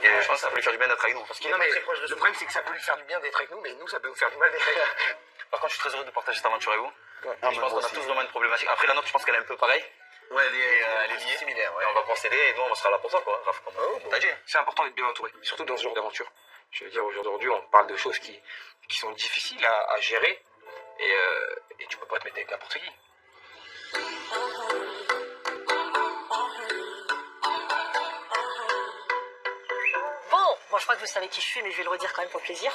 [SPEAKER 5] je pense que ça va lui faire du bien d'être avec nous. Parce qu'il
[SPEAKER 6] Non,
[SPEAKER 5] est
[SPEAKER 6] mais
[SPEAKER 5] très proche de
[SPEAKER 6] le problème, c'est que ça peut lui faire du bien d'être avec nous, mais nous, ça peut nous faire du mal d'être avec nous.
[SPEAKER 5] Par contre, je suis très heureux de partager cette aventure avec vous.
[SPEAKER 6] Ah,
[SPEAKER 5] Je pense qu'on a tous vraiment une problématique. Après, la nôtre, je pense qu'elle est un peu pareille.
[SPEAKER 6] Ouais, elle
[SPEAKER 5] est liée.
[SPEAKER 6] Similaire, ouais.
[SPEAKER 5] Et on va pouvoir s'aider et nous, on sera là pour ça, quoi. Raph, comme t'as dit.
[SPEAKER 8] C'est important d'être bien entouré, surtout dans ce genre d'aventure. Je veux dire, aujourd'hui, on parle de choses qui sont difficiles à gérer et tu peux pas te mettre avec n'importe qui.
[SPEAKER 3] Bon, moi je crois que vous savez qui je suis, mais je vais le redire quand même pour le plaisir.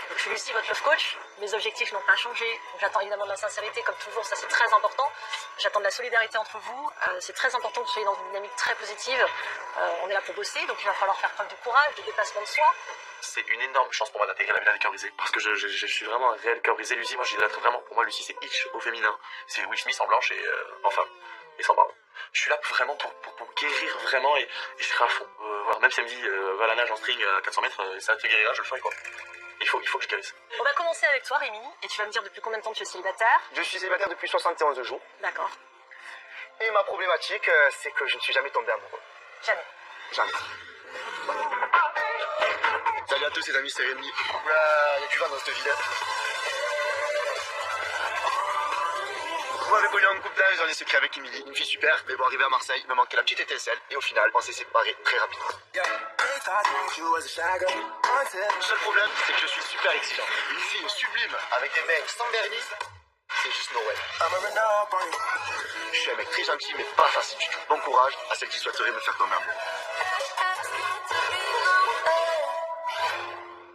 [SPEAKER 3] Donc, je suis Lucie, votre love coach. Mes objectifs n'ont pas changé. J'attends évidemment de la sincérité, comme toujours, ça c'est très important. J'attends de la solidarité entre vous. C'est très important que vous soyez dans une dynamique très positive. On est là pour bosser, donc il va falloir faire preuve de courage, de dépassement de soi.
[SPEAKER 11] C'est une énorme chance pour moi d'intégrer la villa des cœurs brisés. Parce que je suis vraiment un réel cœur brisé. Lucie, moi je dirais vraiment, pour moi Lucie c'est Hitch au féminin. C'est Will Smith en blanche et en femme. Et sans barbe. Je suis là vraiment pour guérir vraiment et je serai à fond. Voilà, même si elle me dit va à la nage en string à 400 mètres, ça te guérira, je le ferai quoi. Il faut que je guérisse.
[SPEAKER 3] On va commencer avec toi, Rémi, et tu vas me dire depuis combien de temps tu es célibataire.
[SPEAKER 6] Je suis célibataire depuis 71 jours.
[SPEAKER 3] D'accord.
[SPEAKER 6] Et ma problématique, c'est que je ne suis jamais tombé amoureux.
[SPEAKER 3] Jamais.
[SPEAKER 6] Jamais. Salut à tous les amis, c'est Rémi. Oula, il y a du vin dans cette ville. Vous m'avez connu en couple là, j'en ai secret avec Émilie, une fille super, mais bon, arrivé à Marseille, il me manquait la petite étincelle, et au final, on s'est séparés très rapidement. Le seul problème, c'est que je suis super exigeant. Une fille sublime, avec des mains sans vernis, c'est juste no way. Je suis un mec très gentil, mais pas facile du tout. Bon courage à celles qui souhaiteraient me faire tomber amoureux.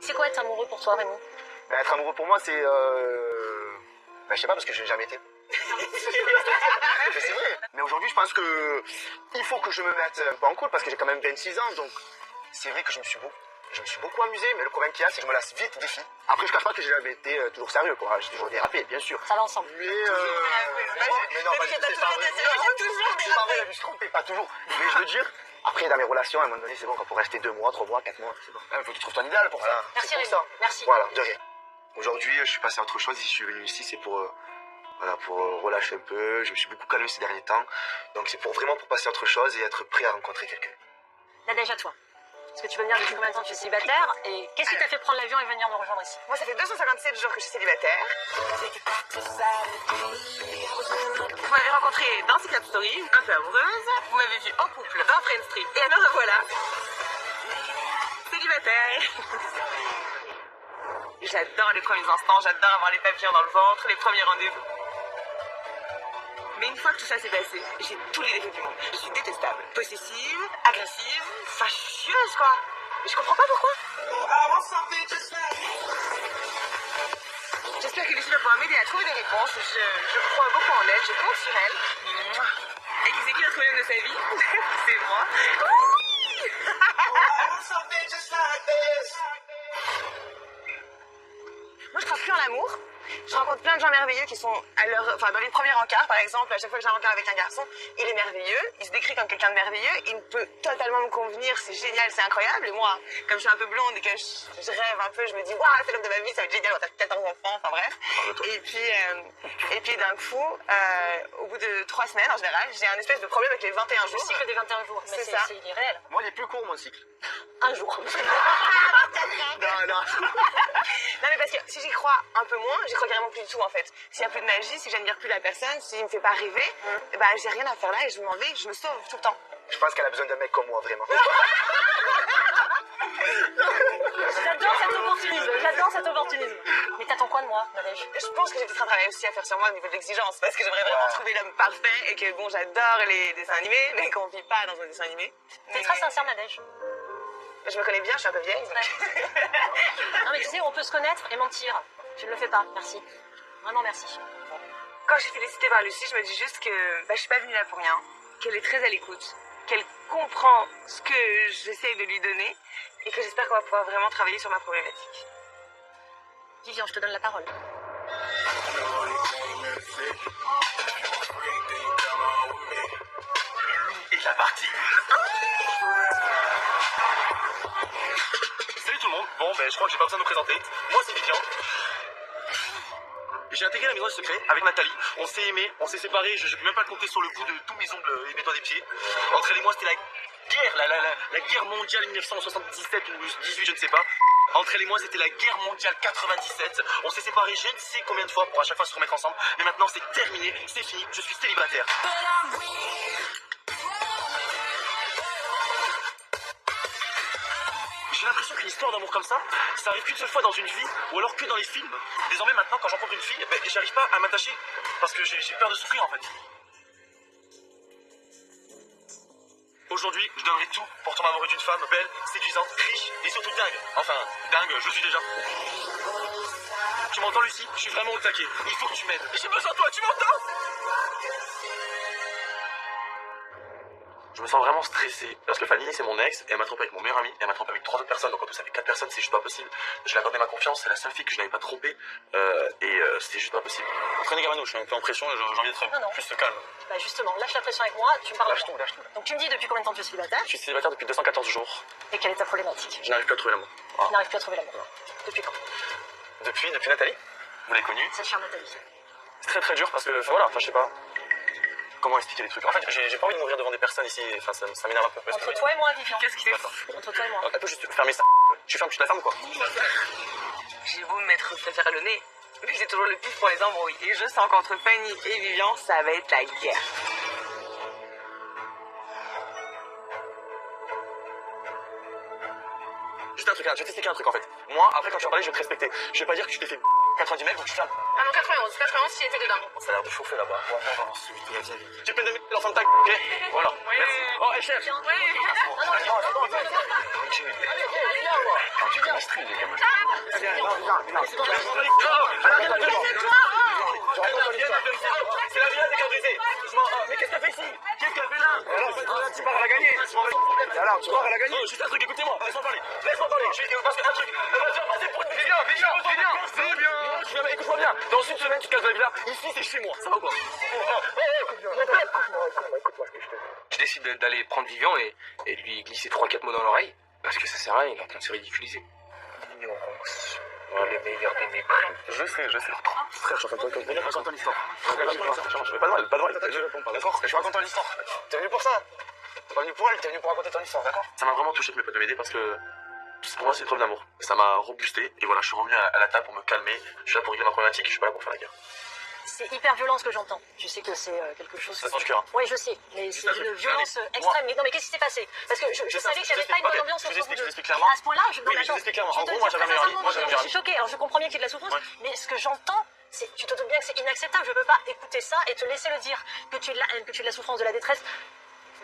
[SPEAKER 3] C'est quoi être amoureux pour toi, Rémi?
[SPEAKER 6] Être amoureux pour moi, c'est... je sais pas, parce que je n'ai jamais été. Mais c'est vrai. Mais aujourd'hui, je pense que il faut que je me mette un peu en couple parce que j'ai quand même 26 ans. Donc, c'est vrai que je me suis beaucoup amusé. Mais le problème qu'il y a, c'est que je me lasse vite des filles. Après, je cache pas que j'ai jamais été toujours sérieux, quoi. J'ai toujours dérapé, bien sûr.
[SPEAKER 3] Ça va ensemble.
[SPEAKER 6] Mais non, c'est pas vrai. C'est pas vrai, je me suis trompé, pas toujours. Mais je veux dire, après, dans mes relations, à un moment donné, c'est bon, quand pour rester 2 mois, 3 mois, 4 mois, c'est bon. Il faut que tu trouves ton idéal pour ça.
[SPEAKER 3] Merci, Rémi.
[SPEAKER 6] Ça.
[SPEAKER 3] Merci.
[SPEAKER 6] Voilà, de rien. Aujourd'hui, je suis passé à autre chose. Si je suis venu ici, c'est pour relâcher un peu. Je me suis beaucoup calmé ces derniers temps. Donc c'est pour passer à autre chose et être prêt à rencontrer quelqu'un.
[SPEAKER 3] Nadège, à toi. Est-ce que tu peux me dire depuis combien de temps tu es célibataire et qu'est-ce qui t'a fait prendre l'avion et venir nous rejoindre ici?
[SPEAKER 1] Moi, ça fait 257 jours que je suis célibataire. Vous m'avez rencontré dans Secret Story, un peu amoureuse. Vous m'avez vu en couple dans Friend Street. Et alors, voilà. Célibataire. J'adore les premiers instants, j'adore avoir les papillons dans le ventre, les premiers rendez-vous. Mais une fois que tout ça s'est passé, j'ai tous les défauts du monde. Je suis détestable, possessive, agressive, fâcheuse quoi. Mais je comprends pas pourquoi. J'espère que Lucie va pouvoir m'aider à trouver des réponses. Je crois beaucoup en elle, je compte sur elle. Et qui c'est qui le problème de sa vie? C'est moi. Moi, je crois plus en l'amour. Je rencontre plein de gens merveilleux qui sont dans les premiers rencarts, par exemple. À chaque fois que j'ai un rencard avec un garçon, il est merveilleux. Il se décrit comme quelqu'un de merveilleux. Il peut totalement me convenir. C'est génial, c'est incroyable. Et moi, comme je suis un peu blonde et que je rêve un peu, je me dis, waouh, c'est l'homme de ma vie, ça va être génial. On va faire 14 enfants, enfin bref. Et puis d'un coup, au bout de 3 semaines, en général, j'ai un espèce de problème avec les 21 jours.
[SPEAKER 3] Le cycle des 21 jours.
[SPEAKER 6] C'est ça.
[SPEAKER 3] C'est irréel.
[SPEAKER 6] Moi, il est plus court, mon cycle.
[SPEAKER 3] Un jour.
[SPEAKER 6] Non.
[SPEAKER 1] Non, mais parce que si j'y crois un peu moins, j'y crois carrément plus du tout en fait. S'il n'y a plus de magie, si j'admire plus la personne, s'il me fait pas rêver, j'ai rien à faire là et je m'en vais, je me sauve tout le temps.
[SPEAKER 6] Je pense qu'elle a besoin d'un mec comme moi, vraiment.
[SPEAKER 3] J'adore cet opportunisme. Mais t'attends quoi de moi, Nadège?
[SPEAKER 1] Je pense que j'ai peut-être un travail aussi à faire sur moi au niveau de l'exigence, parce que j'aimerais vraiment trouver l'homme parfait et que bon, j'adore les dessins animés, mais qu'on vit pas dans un dessin animé.
[SPEAKER 3] T'es très sincère, Nadège.
[SPEAKER 1] Je me connais bien, je suis un peu vieille. Donc...
[SPEAKER 3] Non mais tu sais, on peut se connaître et mentir. Tu ne le fais pas, merci. Vraiment merci.
[SPEAKER 1] Quand j'ai félicité par Lucie, je me dis juste que je suis pas venue là pour rien, qu'elle est très à l'écoute, qu'elle comprend ce que j'essaye de lui donner et que j'espère qu'on va pouvoir vraiment travailler sur ma problématique.
[SPEAKER 3] Vivian, je te donne la parole.
[SPEAKER 11] Et la partie. Salut tout le monde. Bon, je crois que j'ai pas besoin de me présenter. Moi, c'est Vivian. J'ai intégré la maison des secrets avec Nathalie. On s'est aimés, on s'est séparés. Je peux même pas le compter sur le bout de tous mes ongles et mes doigts des pieds. Entre elle et moi, c'était la guerre, la guerre mondiale 1977 ou 18, je ne sais pas. Entre elle et moi, c'était la guerre mondiale 97. On s'est séparés je ne sais combien de fois pour à chaque fois se remettre ensemble. Mais maintenant, c'est terminé, c'est fini, je suis célibataire. J'ai l'impression qu'une histoire d'amour comme ça arrive qu'une seule fois dans une vie, ou alors que dans les films. Désormais, maintenant, quand j'encontre une fille, j'arrive pas à m'attacher, parce que j'ai peur de souffrir, en fait. Aujourd'hui, je donnerai tout pour tomber amoureux d'une femme belle, séduisante, riche et surtout dingue. Enfin, dingue, je suis déjà. Tu m'entends, Lucie? Je suis vraiment au taquet. Il faut que tu m'aides. J'ai besoin de toi, tu m'entends? Je me sens vraiment stressé parce que Fanny c'est mon ex, elle m'a trompé avec mon meilleur ami, elle m'a trompé avec 3 autres personnes, donc en tout ça fait 4 personnes, c'est juste pas possible. Je lui ai accordé ma confiance, c'est la seule fille que je n'avais pas trompée et c'était juste pas possible. Entraînez Gamano, je suis un peu en pression, j'ai envie d'être plus calme.
[SPEAKER 3] Bah justement, lâche la pression avec moi, tu me parles.
[SPEAKER 11] Lâche tout.
[SPEAKER 3] Donc tu me dis depuis combien de temps tu es célibataire?
[SPEAKER 11] Je suis célibataire depuis 214 jours.
[SPEAKER 3] Et quelle est ta problématique?
[SPEAKER 11] Je n'arrive plus à trouver l'amour.
[SPEAKER 3] Tu n'arrives plus à trouver l'amour. Depuis quand?
[SPEAKER 11] Depuis Nathalie. Vous l'avez connue?
[SPEAKER 3] Cette chère Nathalie.
[SPEAKER 11] C'est très très dur parce que, je sais pas. Comment expliquer les trucs? En fait, j'ai pas envie de mourir devant des personnes ici, enfin, ça m'énerve un peu.
[SPEAKER 3] Entre toi et moi, Vivian.
[SPEAKER 1] Qu'est-ce qui est
[SPEAKER 3] Entre toi et moi.
[SPEAKER 11] Elle peut juste fermer ça. Tu fermes, tu te la fermes ou quoi?
[SPEAKER 1] J'ai beau me mettre faire le nez, mais j'ai toujours le pif pour les embrouilles. Et je sens qu'entre Fanny et Vivian, ça va être la guerre.
[SPEAKER 11] Juste un truc, je vais t'expliquer un truc en fait. Moi, après quand tu vas parler, je vais te respecter. Je vais pas dire que tu t'es fait 90 mecs, donc tu fermes.
[SPEAKER 9] Ah non, 91, tu étais dedans.
[SPEAKER 11] Ça a l'air de chauffer là-bas. Ouais, on va voir ce week-end, viens. Tu peux donner l'enfant de ta ok? Voilà, merci. Oh, elle cherche. C'est la villa des cœurs brisés. Mais qu'est-ce qu'elle fait ici? Qu'est-ce qu'elle fait là? Alors, tu pars à la gagner. Alors, tu pars à la gagner. Juste un truc, écoutez-moi. Laisse-moi parler. Parce que un truc. Tu vas passer pour une Vivian. Écoute-moi bien. Dans une semaine, tu te casses de la villa. Ici, c'est chez moi. Ça va ou pas?
[SPEAKER 8] Je décide d'aller prendre Vivian et lui glisser 3-4 mots dans l'oreille. Parce que ça sert à rien, il est en train de se ridiculiser.
[SPEAKER 11] Ignorance. Le meilleur des mépris. Je sais. Frère, je suis en train de te raconter l'histoire. Je fais pas de mal. D'accord? Je raconte ton histoire. T'es venu pour ça? T'es pas venu pour elle, t'es venu pour raconter ton histoire, d'accord? Ça m'a vraiment touché que mes potes m'aider parce que pour moi c'est une preuve d'amour. Ça m'a robusté et voilà, je suis revenu à la table pour me calmer. Je suis là pour régler ma problématique, je suis pas là pour faire la guerre.
[SPEAKER 3] C'est hyper violent ce que j'entends. Tu sais que c'est quelque chose.
[SPEAKER 11] Ça sent du cœur. Hein.
[SPEAKER 3] Oui, je sais, mais c'est une violence extrême. Mais non, mais qu'est-ce qui s'est passé? Parce que je savais qu'il n'y avait pas une bonne ambiance entre vous deux. À ce point-là, je
[SPEAKER 11] explique clairement. En gros, moi j'avais un meilleur ami.
[SPEAKER 3] Je suis choquée. Alors je comprends bien qu'il y ait de la souffrance, mais ce que j'entends, c'est, tu te doutes bien que c'est inacceptable. Je peux pas écouter ça et te laisser le dire que tu es de la haine, que tu es de la souffrance, de la détresse,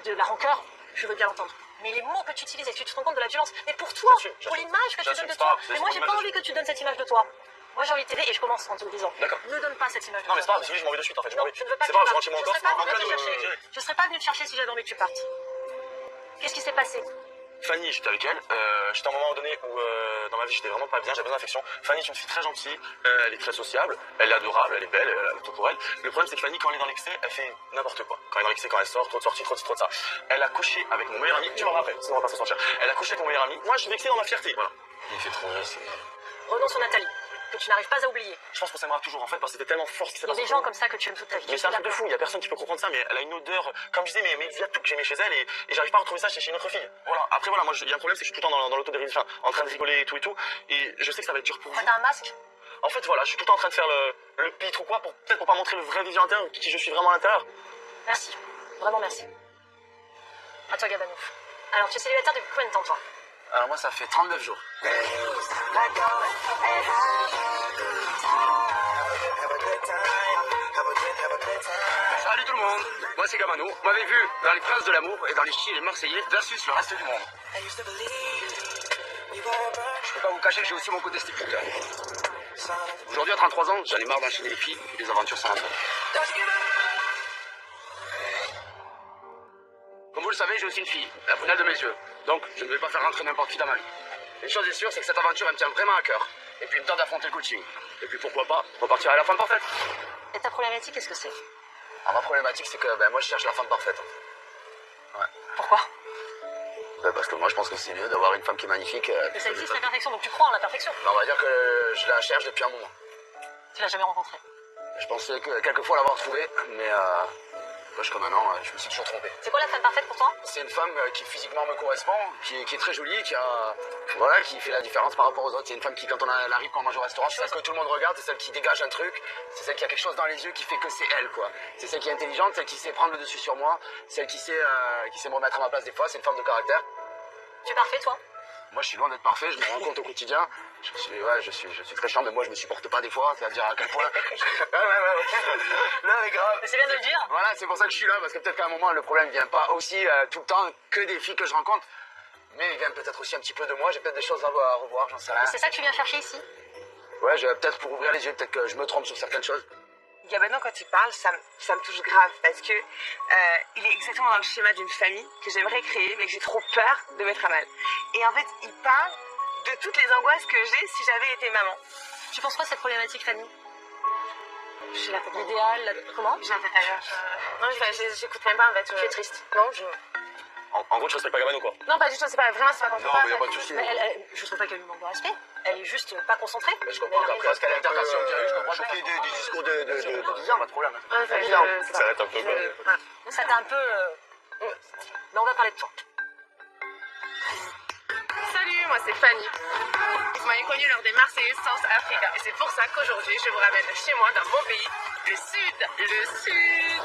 [SPEAKER 3] de la rancœur. Je veux bien l'entendre. Mais les mots que tu utilises et que tu te rends compte de la violence, mais pour toi, pour l'image que tu donnes de toi. Mais moi, j'ai pas envie que tu donnes cette image de toi. Moi, j'ai envie de t'aider et je commence en te le disant.
[SPEAKER 11] D'accord.
[SPEAKER 3] Ne donne pas cette image de
[SPEAKER 11] toi. Non, mais c'est pas grave, je m'en vais de suite en fait.
[SPEAKER 3] Non, je ne veux pas que tu partes. Je serais pas venue te chercher si j'avais envie que tu partes. Qu'est-ce qui s'est passé?
[SPEAKER 11] Fanny, j'étais avec elle. J'étais à un moment donné où dans ma vie j'étais vraiment pas bien, j'avais besoin d'affection. Fanny est une fille très gentille, elle est très sociable, elle est adorable, elle est belle, elle a tout pour elle. Le problème c'est que Fanny, quand elle est dans l'excès, elle fait n'importe quoi. Quand elle est dans l'excès, quand elle sort, trop de sorties, trop de ça. Elle a couché avec mon meilleur ami, tu m'en rappelles, sinon on va pas se sentir. Elle a couché avec mon meilleur ami. Moi je suis vexé dans ma fierté, voilà. Il fait trop rire, c'est.
[SPEAKER 3] Renonce sur Nathalie, que tu n'arrives pas à oublier.
[SPEAKER 11] Je pense qu'on s'aimera toujours en fait parce que c'était tellement fort ce qui s'est passé.
[SPEAKER 3] Il y a des gens comme ça que tu aimes toute ta vie.
[SPEAKER 11] Mais c'est un truc de fou, il y a personne qui peut comprendre ça, mais elle a une odeur, comme je disais, mais il y a tout que j'aimais chez elle et j'arrive pas à retrouver ça chez une autre fille. Voilà, après voilà, moi il y a un problème, c'est que je suis tout le temps dans l'autodérision, en train de rigoler et tout, et je sais que ça va être dur pour vous.
[SPEAKER 3] T'as un masque?
[SPEAKER 11] En fait voilà, je suis tout le temps en train de faire le pitre ou quoi, peut-être pour pas montrer le vrai Vivian intérieur, qui je suis vraiment à l'intérieur.
[SPEAKER 3] Merci, vraiment merci. À toi Gabanou. Alors tu es célibataire depuis combien de temps toi?
[SPEAKER 5] Alors moi, ça fait 39 jours.
[SPEAKER 8] Salut tout le monde, moi c'est Gamano. Vous m'avez vu dans Les Princes de l'amour et dans Les Ch'tis et les Marseillais versus le reste du monde. Je peux pas vous cacher que j'ai aussi mon côté stipulateur. Aujourd'hui à 33 ans, j'en ai marre d'enchaîner les filles et les aventures sans rapport. Comme vous le savez, j'ai aussi une fille, la prunelle de mes yeux. Donc je ne vais pas faire rentrer n'importe qui dans ma vie. Une chose est sûre, c'est que cette aventure elle me tient vraiment à cœur. Et puis il me tente d'affronter le coaching. Et puis pourquoi pas repartir à la femme parfaite.
[SPEAKER 3] Et ta problématique, qu'est-ce que c'est?
[SPEAKER 5] Alors ma problématique, c'est que moi je cherche la femme parfaite. Ouais.
[SPEAKER 3] Pourquoi?
[SPEAKER 5] Parce que moi je pense que c'est mieux d'avoir une femme qui est magnifique.
[SPEAKER 3] Mais ça existe la perfection, donc tu crois en la perfection?
[SPEAKER 5] On va dire que je la cherche depuis un moment.
[SPEAKER 3] Tu l'as jamais rencontrée?
[SPEAKER 5] Je pensais que quelquefois l'avoir trouvée, mais jusqu'à maintenant, je me suis toujours trompé.
[SPEAKER 3] C'est quoi la femme parfaite pour toi?
[SPEAKER 5] C'est une femme qui physiquement me correspond, qui est très jolie, qui fait la différence par rapport aux autres. C'est une femme qui, quand on arrive, quand on mange au restaurant, c'est celle que tout le monde regarde, c'est celle qui dégage un truc, c'est celle qui a quelque chose dans les yeux qui fait que c'est elle, quoi. C'est celle qui est intelligente, celle qui sait prendre le dessus sur moi, celle qui sait me remettre à ma place des fois. C'est une femme de caractère.
[SPEAKER 3] Tu es parfait, toi?
[SPEAKER 5] Moi, je suis loin d'être parfait, je me rends compte au quotidien. Je suis très chiant, mais moi, je me supporte pas des fois, c'est-à-dire à quel point. Non, mais grave.
[SPEAKER 3] Mais c'est bien de le dire.
[SPEAKER 5] Voilà, c'est pour ça que je suis là, parce que peut-être qu'à un moment, le problème vient pas aussi tout le temps que des filles que je rencontre, mais il vient peut-être aussi un petit peu de moi. J'ai peut-être des choses à revoir, j'en sais rien.
[SPEAKER 3] C'est ça que tu viens chercher ici?
[SPEAKER 5] Ouais, peut-être pour ouvrir les yeux, peut-être que je me trompe sur certaines choses.
[SPEAKER 1] Gabanon, quand il parle, ça me touche grave parce que il est exactement dans le schéma d'une famille que j'aimerais créer, mais que j'ai trop peur de mettre à mal. Et en fait, il parle de toutes les angoisses que j'ai si j'avais été maman.
[SPEAKER 3] Tu penses quoi de cette problématique, Fanny?
[SPEAKER 1] J'ai la tête
[SPEAKER 3] L'idéal, comment?
[SPEAKER 1] J'ai la tête ailleurs. Non, j'écoute même pas en fait.
[SPEAKER 3] Tu es triste?
[SPEAKER 1] Non,
[SPEAKER 11] En gros, tu respectes pas Gamano, quoi.
[SPEAKER 1] Non, pas du tout, c'est pas vraiment, c'est pas comme
[SPEAKER 11] Non,
[SPEAKER 1] ça.
[SPEAKER 11] mais y a pas de souci.
[SPEAKER 3] Mais je trouve pas qu'elle lui manque de respect. Elle est juste pas concentrée.
[SPEAKER 5] Mais je comprends qu'après, parce qu'à l'intercation qu'il y a eu, je comprends choqué du discours de 10 ans, pas de problème.
[SPEAKER 11] Ça arrête un peu, quoi.
[SPEAKER 3] Ça t'a un peu... Mais on va parler de toi.
[SPEAKER 9] Salut, moi c'est Fanny. Vous m'avez connue lors des Marseillais South Africa. Et c'est pour ça qu'aujourd'hui, je vous ramène chez moi, dans mon pays, le Sud. Le Sud.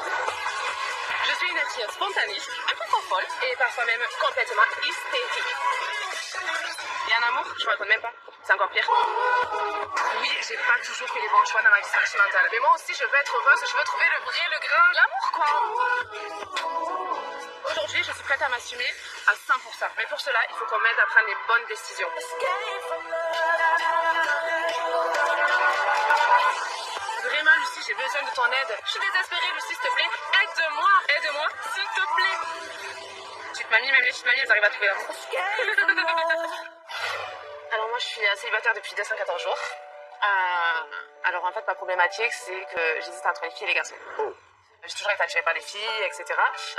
[SPEAKER 9] Je suis une nature spontanée, un peu trop folle et parfois même complètement hystérique. Et en amour, je ne raconte même pas. C'est encore pire. Oui, j'ai pas toujours fait les bons choix dans ma vie sentimentale. Mais moi aussi, je veux être heureuse, je veux trouver le vrai, le grand, l'amour, quoi. Aujourd'hui, je suis prête à m'assumer à 100%. Mais pour cela, il faut qu'on m'aide à prendre les bonnes décisions. Vraiment, Lucie, j'ai besoin de ton aide. Je suis désespérée, Lucie, s'il te plaît. Aide-moi, aide-moi, s'il te plaît. Petite mamie, même les petites mamies, elles arrivent à trouver l'amour.
[SPEAKER 1] Alors moi, je suis célibataire depuis 214 jours. Alors en fait, ma problématique, c'est que j'hésite entre les filles et les garçons. J'ai toujours été attirée par les filles, etc.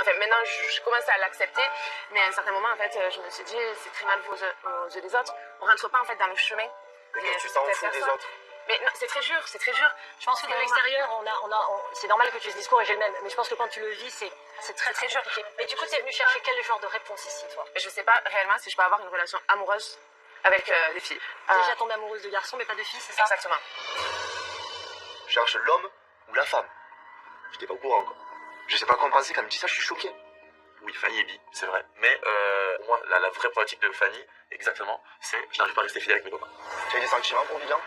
[SPEAKER 1] Enfin, maintenant, j'ai commencé à l'accepter, mais à un certain moment, en fait, je me suis dit, c'est très mal aux yeux des autres. On rentre pas, en fait, dans le chemin.
[SPEAKER 11] Mais tu t'en fous des autres.
[SPEAKER 1] Mais non, c'est très dur, c'est très dur.
[SPEAKER 3] Je pense que de l'extérieur, c'est normal que tu aies ce discours et j'ai le même. Mais je pense que quand tu le vis, c'est très très dur. Mais du coup, tu es venu chercher quel genre de réponse ici, toi?
[SPEAKER 1] Mais je sais pas réellement si je peux avoir une relation amoureuse avec des filles.
[SPEAKER 3] Déjà tomber amoureuse de garçons, mais pas de filles, c'est ça?
[SPEAKER 1] Exactement.
[SPEAKER 11] Je cherche l'homme ou la femme. J'étais pas au courant, quoi. Je sais pas quoi en penser, quand elle me dit ça, je suis choqué. Oui, Fanny est bi, c'est vrai. Mais pour moi, la vraie problématique de Fanny, exactement, c'est je n'arrive pas à rester fidèle avec mes copains. Tu as des sentiments pour Vivian?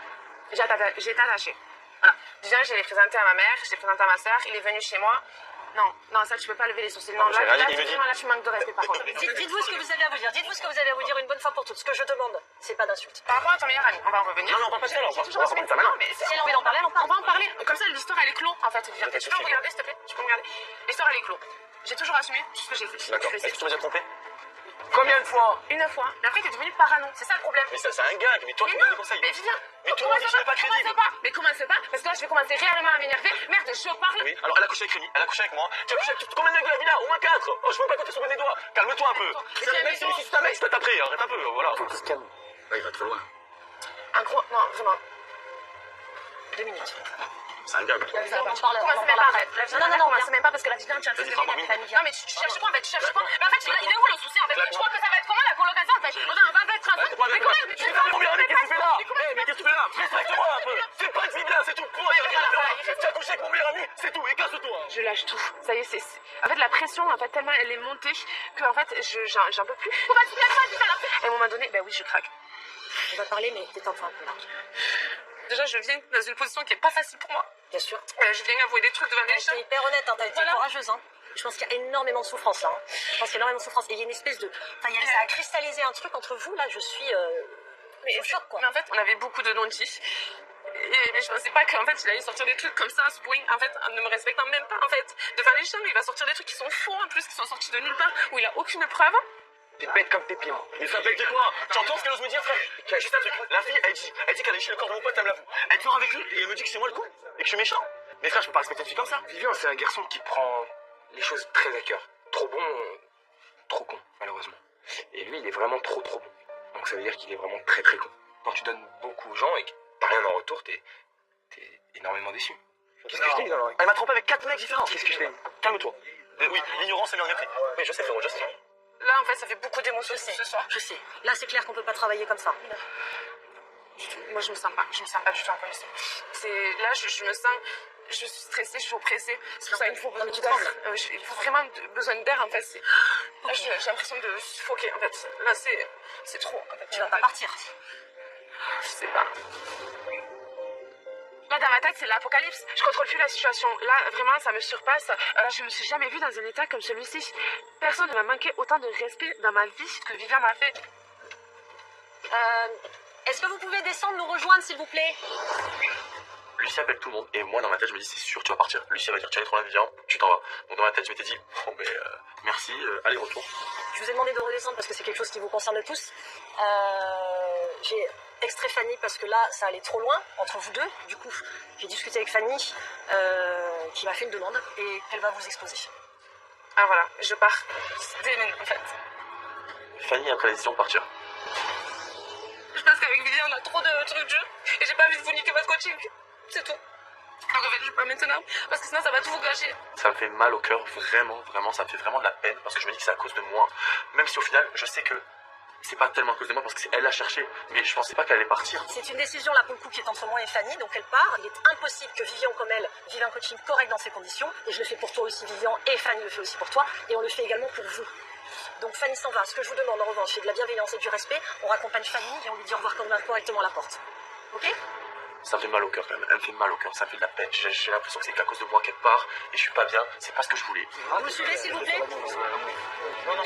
[SPEAKER 1] J'ai été attachée. Voilà. Déjà, je l'ai présenté à ma mère, je l'ai présenté à ma soeur, il est venu chez moi. Non, ça, tu peux pas lever les sourcils. Non, là, tu manques de respect, par contre.
[SPEAKER 3] Dites-vous ce que vous avez à vous dire. Dites-vous ce que vous avez à vous dire une bonne fois pour toutes. Ce que je demande, c'est pas d'insulte.
[SPEAKER 1] Par rapport à ton meilleur ami, on va en revenir.
[SPEAKER 11] Non, on va pas passer là, on va revenir ça
[SPEAKER 1] Non,
[SPEAKER 11] maintenant.
[SPEAKER 1] mais
[SPEAKER 3] Si elle a envie d'en parler, elle en parle.
[SPEAKER 1] on va en parler. Comme ça, l'histoire, elle est clos, en fait. Tu peux me regarder, s'il te plaît? Tu peux me regarder? L'histoire, elle est clos. J'ai toujours assumé tout ce que j'ai fait.
[SPEAKER 11] D'accord. Est-ce que tu m'as déjà trompé?
[SPEAKER 5] Combien de fois?
[SPEAKER 1] Une fois. Mais après, t'es devenu parano. C'est ça le problème.
[SPEAKER 11] Mais ça, c'est un gag, mais toi qui me donnes des conseils.
[SPEAKER 1] Mais viens.
[SPEAKER 11] Mais toi, je n'ai pas crédible.
[SPEAKER 1] Mais commence pas, parce que là, je vais commencer réellement à m'énerver. Merde, je parle.
[SPEAKER 11] Oui, alors elle a couché avec Rémi, elle a couché avec moi. Tu as couché avec combien de mecs de la villa? Au moins 4. Oh, je peux pas compter sur mes doigts. Calme-toi un peu. Même si c'est un mec, c'est après, arrête un peu, voilà.
[SPEAKER 5] Faut qu'il se calme. Là, il va trop loin.
[SPEAKER 1] Un gros. Non, vraiment.
[SPEAKER 3] 2 minutes.
[SPEAKER 11] C'est un gag.
[SPEAKER 3] On parle
[SPEAKER 1] Commence même pas, en
[SPEAKER 3] après.
[SPEAKER 1] fait. Non, commence même pas, parce que là, tu viens, tu as
[SPEAKER 11] Vas-y,
[SPEAKER 1] fait
[SPEAKER 11] prends-moi.
[SPEAKER 1] Non, mais tu cherches quoi, en fait? Tu cherches quoi? Mais en fait, il est où le souci, en fait? Je crois que ça va être comment la colocation, en fait? On va être un peu. Mais comment?
[SPEAKER 11] Mais qu'est-ce que tu fais là? Mais qu'est-ce que tu fais là? Respecte-moi un peu. C'est pas que Vivian, c'est tout. Tu as coucher avec mon meilleur ami, c'est tout, et casse-toi.
[SPEAKER 9] Je lâche tout. Ça y est, En fait, la pression, en fait, tellement elle est montée que, en fait, j'en peux plus. Et à un moment donné, ben oui, je craque.
[SPEAKER 3] On va parler, mais détends-toi un peu là.
[SPEAKER 9] Déjà, je viens dans une position qui est pas facile pour moi.
[SPEAKER 3] Bien sûr.
[SPEAKER 9] Je viens avouer des trucs devant des gens.
[SPEAKER 3] T'es hyper honnête, hein, t'as été
[SPEAKER 9] Voilà.
[SPEAKER 3] courageuse. Hein. Je pense qu'il y a énormément de souffrance là. Hein. Je pense qu'il y a énormément de souffrance. Et il y a une espèce de. Enfin, ça a cristallisé un truc entre vous là, je suis.
[SPEAKER 9] Mais
[SPEAKER 3] au choc quoi.
[SPEAKER 9] Mais en fait, on avait beaucoup de non-dits. Mais je pensais pas qu'en fait, il allait sortir des trucs comme ça à ce point, en fait, en ne me respectant même pas, en fait. Devant les gens, il va sortir des trucs qui sont faux en plus, qui sont sortis de nulle part, où il a aucune preuve.
[SPEAKER 11] T'es bête comme tes pieds, moi. Mais ça bête de quoi? Tu entends ce qu'elle ose me dire, frère? Juste un truc. La fille, elle dit qu'elle est chez le corps de mon pote, elle me l'avoue. Elle sort avec lui et elle me dit que c'est moi le con et que je suis méchant. Mais frère, je peux pas respecter une fille comme ça.
[SPEAKER 8] Vivian, c'est un garçon qui prend les choses très à cœur. Trop bon, trop con, malheureusement. Et lui, il est vraiment trop bon. Donc ça veut dire qu'il est vraiment très con. Quand tu donnes beaucoup aux gens et que t'as rien en retour, t'es énormément déçu.
[SPEAKER 11] Qu'est-ce que je t'ai dit dans l'oreille? Elle m'a trompé avec 4 mecs différents. Qu'est-ce que je t'ai dit? Calme-toi. Oui, l'ignorance est bien repris. Oui, je sais, frérot, je sais.
[SPEAKER 9] Là, en fait, ça fait beaucoup d'émotions ce soir.
[SPEAKER 3] Je sais. Là, c'est clair qu'on peut pas travailler comme ça.
[SPEAKER 9] Moi, je me sens pas du tout en condition. Là, je me sens, je suis stressée, je suis oppressée. C'est pour ça qu'il me faut besoin d'air. Il faut vraiment besoin d'air, en fait. Là, j'ai l'impression de suffoquer, en fait. Là, c'est trop, en fait.
[SPEAKER 3] Tu vas pas partir.
[SPEAKER 9] Je sais pas. Là, dans ma tête, c'est l'apocalypse. Je contrôle plus la situation. Là, vraiment, ça me surpasse. Je me suis jamais vue dans un état comme celui-ci. Personne ne m'a manqué autant de respect dans ma vie que Vivian m'a fait.
[SPEAKER 3] Est-ce que vous pouvez descendre nous rejoindre, s'il vous plaît?
[SPEAKER 11] Lucie appelle tout le monde et moi dans ma tête je me dis c'est sûr tu vas partir. Lucie va dire tiens les trop Vivian, tu t'en vas. Donc dans ma tête je m'étais dit bon ben merci, allez retour.
[SPEAKER 3] Je vous ai demandé de redescendre parce que c'est quelque chose qui vous concerne tous. J'ai extrait Fanny parce que là ça allait trop loin entre vous deux. Du coup j'ai discuté avec Fanny qui m'a fait une demande et elle va vous exposer.
[SPEAKER 9] Ah voilà, je pars. Dès maintenant, en fait.
[SPEAKER 11] Fanny a pris la décision de partir.
[SPEAKER 9] Je pense qu'avec Vivian on a trop de trucs de jeu et j'ai pas envie de vous niquer votre coaching. C'est tout. Donc en fait, je vais pas maintenant, parce que sinon ça va tout vous gâcher.
[SPEAKER 11] Ça me fait mal au cœur, vraiment, ça me fait vraiment de la peine, parce que je me dis que c'est à cause de moi. Même si au final, je sais que c'est pas tellement à cause de moi, parce que c'est elle l'a cherché, mais je pensais pas qu'elle allait partir.
[SPEAKER 3] C'est une décision là pour le coup qui est entre moi et Fanny, donc elle part. Il est impossible que Vivian comme elle vive un coaching correct dans ces conditions, et je le fais pour toi aussi Vivian, et Fanny le fait aussi pour toi, et on le fait également pour vous. Donc Fanny s'en va. Ce que je vous demande en revanche, c'est de la bienveillance et du respect. On raccompagne Fanny et on lui dit au revoir correctement à la porte. Ok?
[SPEAKER 11] Ça me fait mal au cœur quand même, elle me fait mal au cœur, ça me fait de la peine. J'ai l'impression que c'est à cause de moi qu'elle part, et je suis pas bien, c'est pas ce que je voulais.
[SPEAKER 3] Vous me suivez s'il vous plaît?
[SPEAKER 11] Non.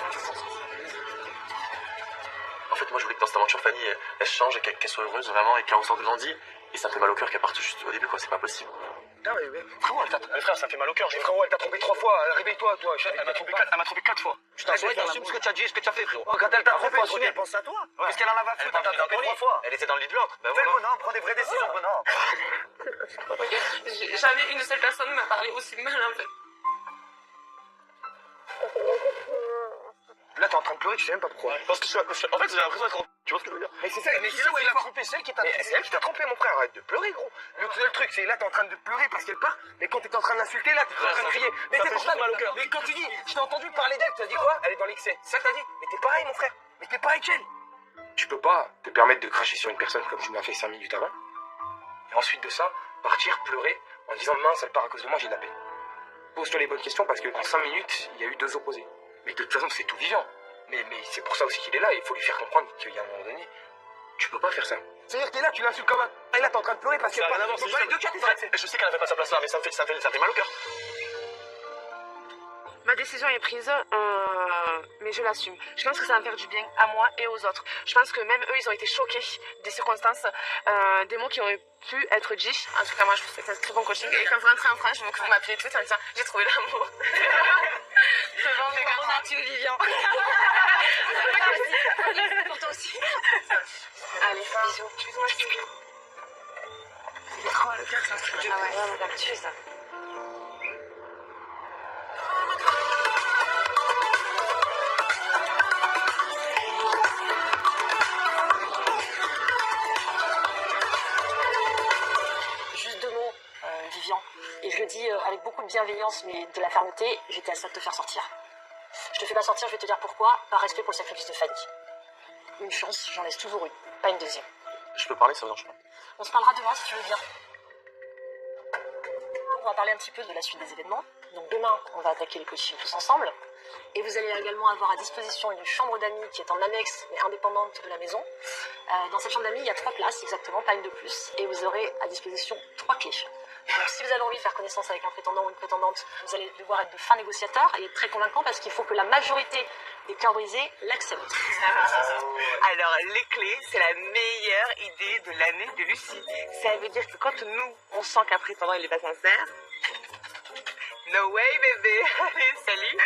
[SPEAKER 11] En fait, moi je voulais que dans cette aventure, Fanny, elle change et qu'elle soit heureuse vraiment et qu'elle ressorte grandie. Et ça me fait mal au cœur qu'elle parte juste au début, quoi, c'est pas possible.
[SPEAKER 6] Non, mais frérot, frère, ça me fait mal au cœur. Frérot, elle t'a trompé 3 fois. Réveille-toi, toi.
[SPEAKER 11] Elle m'a trompé 4 fois.
[SPEAKER 6] Putain, assume ce que tu as dit et ce que tu as fait, frérot. Quand elle t'a trompé, elle pense à toi. Qu'est-ce qu'elle en avait à foutre? Elle t'a trompé 3 fois.
[SPEAKER 11] Elle était dans le lit de l'autre. Ben
[SPEAKER 6] Fais le
[SPEAKER 11] voilà.
[SPEAKER 6] bonhomme, prends des vraies décisions, bonhomme.
[SPEAKER 9] Jamais une seule personne m'a parlé aussi mal en fait.
[SPEAKER 6] Là, t'es en train de pleurer, tu sais même pas pourquoi.
[SPEAKER 11] Parce que en fait, j'ai l'impression d'être. Tu vois ce que je veux dire?
[SPEAKER 6] Mais c'est ça, mais c'est là où elle a trompé, celle qui t'a trompé. C'est elle qui t'a trompé, mon frère. Arrête de pleurer, gros. Le seul truc, c'est là, t'es en train de pleurer parce qu'elle part, mais quand t'es en train de l'insulter, là, t'es en train de crier. Mais c'est pour ça,
[SPEAKER 11] mal au cœur.
[SPEAKER 6] mais quand tu dis, je t'ai entendu parler d'elle, tu as dit quoi? Elle est dans l'excès. C'est ça que t'as dit? Mais t'es pareil, mon frère. Mais t'es pareil qu'elle.
[SPEAKER 8] Tu peux pas te permettre de cracher sur une personne comme tu m'as fait 5 minutes avant. Et ensuite de ça, partir pleurer en disant mince, elle part à cause de moi, j'ai de la peine. Pose-toi les bonnes questions parce que en 5 minutes, il y a eu 2 opposés. Mais de toute façon, c'est tout vivant. Mais c'est pour ça aussi qu'il est là, il faut lui faire comprendre qu'il y a un moment donné, tu peux pas faire ça.
[SPEAKER 6] C'est-à-dire que là, tu l'insultes comme un. Et là, t'es en train de pleurer parce qu'elle
[SPEAKER 11] Ça a
[SPEAKER 6] part.
[SPEAKER 11] rien à voir,
[SPEAKER 6] Donc,
[SPEAKER 11] c'est
[SPEAKER 6] les deux cas, t'es
[SPEAKER 11] je sais qu'elle avait pas sa place là, mais ça me fait mal au cœur.
[SPEAKER 9] Ma décision est prise, mais je l'assume. Je pense que ça va me faire du bien à moi et aux autres. Je pense que même eux, ils ont été choqués des circonstances, des mots qui auraient pu être dits. En tout cas, moi, je trouve que c'est un très bon coaching. Et quand vous rentrez en France, je veux que vous m'appeliez toutes en disant j'ai trouvé l'amour. C'est bon, mais comment ça tu Vivian?
[SPEAKER 3] Pour toi aussi.
[SPEAKER 9] Allez, bisous. Bisous, moi, c'est trop le cœur, ça se fait.
[SPEAKER 3] Ah ouais, non, mais tu ça. Juste 2 mots, Vivian. Et je le dis avec beaucoup de bienveillance, mais de la fermeté, j'étais à ça de te faire sortir. Je te fais pas sortir, je vais te dire pourquoi, par respect pour le sacrifice de Fanny. Une chance, j'en laisse toujours une, pas une deuxième.
[SPEAKER 11] Je peux parler, ça me dérange pas.
[SPEAKER 3] On se parlera demain si tu veux bien. on va parler un petit peu de la suite des événements. Donc demain, on va attaquer les coachings tous ensemble. Et vous allez également avoir à disposition une chambre d'amis qui est en annexe, mais indépendante de la maison. Dans cette chambre d'amis, il y a 3 places exactement, pas une de plus. Et vous aurez à disposition 3 clés. Donc si vous avez envie de faire connaissance avec un prétendant ou une prétendante, vous allez devoir être de fins négociateurs et être très convaincant parce qu'il faut que la majorité des cœurs brisés l'acceptent.
[SPEAKER 1] Alors, les clés, c'est la meilleure idée de l'année de Lucie. Ça veut dire que quand nous, on sent qu'un prétendant, il est pas sincère, no way, bébé. Allez, salut.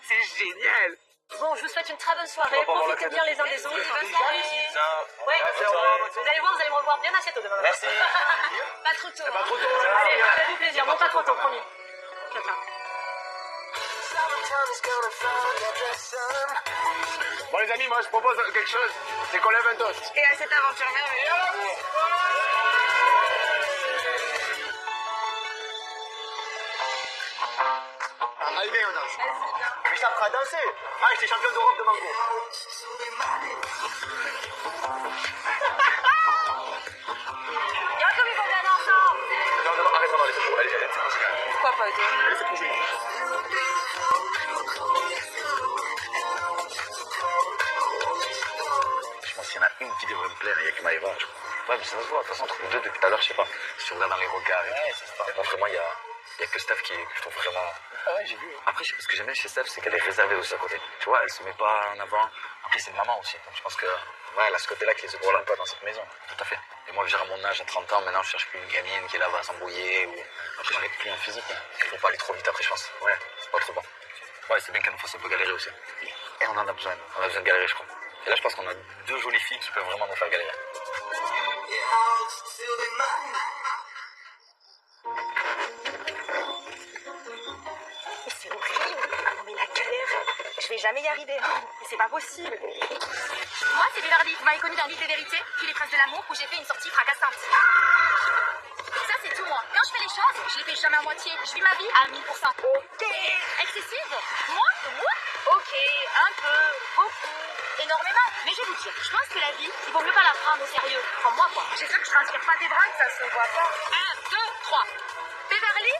[SPEAKER 1] C'est génial.
[SPEAKER 3] Bon, je vous souhaite une très bonne soirée. Profitez bien les uns des autres. Ouais. Vous allez voir, vous allez me revoir bien assez tôt demain.
[SPEAKER 11] Merci.
[SPEAKER 3] Pas trop tôt.
[SPEAKER 11] Pas trop tôt.
[SPEAKER 3] Allez, faites-vous plaisir. Bon, pas trop tôt, promis. Ciao, ciao.
[SPEAKER 11] Bon les amis, moi je propose quelque chose, c'est qu'on lève un toast.
[SPEAKER 1] Et à cette aventure merveilleuse.
[SPEAKER 6] Allez, viens, on danse. Mais ça fera danser. Ah, j'étais champion d'Europe de mango.
[SPEAKER 4] Y'a comme il faut bien ensemble.
[SPEAKER 11] Non, arrête, non, laissez pour. Allez, c'est pour ça.
[SPEAKER 4] Pourquoi pas, toi?
[SPEAKER 11] Allez, c'est pour jouer.
[SPEAKER 5] Je pense qu'il y en a une qui devrait me plaire, il y a que Maëva, je crois. Ouais, mais ça se voit, de toute façon, entre nous deux, depuis tout à l'heure, je sais pas, si tu regardes dans les regards et tout. Bon, vraiment, il y a que Steph que je trouve vraiment...
[SPEAKER 6] Ah ouais, j'ai vu.
[SPEAKER 5] Après, ce que j'aime bien chez Steph, c'est qu'elle est réservée aussi à côté. Tu vois, elle se met pas en avant. Après, c'est une maman aussi, donc je pense que... Ouais, elle a ce côté-là qui les autres n'ont pas dans cette maison. Tout à fait. Et moi, à mon âge, à 30 ans, maintenant, je cherche plus une gamine qui est là, va s'embrouiller ou... Après, j'arrête plus en physique. Faut pas aller trop vite après, je pense. Ouais, c'est pas trop bon. Ouais, c'est bien qu'elle nous fasse un peu galérer aussi. Et on en a besoin. On a besoin de galérer, je crois. Et là, je pense qu'on a 2 jolies filles qui peuvent vraiment nous faire galérer.
[SPEAKER 4] C'est horrible. Non mais la galère. Je vais jamais y arriver. Mais c'est pas possible. Moi, c'est Beverly. Vous m'avez connu dans L'île des vérités, puis Les Princes de l'amour, où j'ai fait une sortie fracassante. Ça, c'est tout moi. Quand je fais les choses, je les fais jamais à moitié. Je vis ma vie à 1000%. Ok. Excessive. Moi, ok. Un peu. Beaucoup. Énormément. Mais je vais vous dire, je pense que la vie, il vaut mieux pas la prendre au sérieux. Comme moi, quoi. J'espère que je transpire pas des bras, que ça se voit pas. 1, 2, 3. Beverly,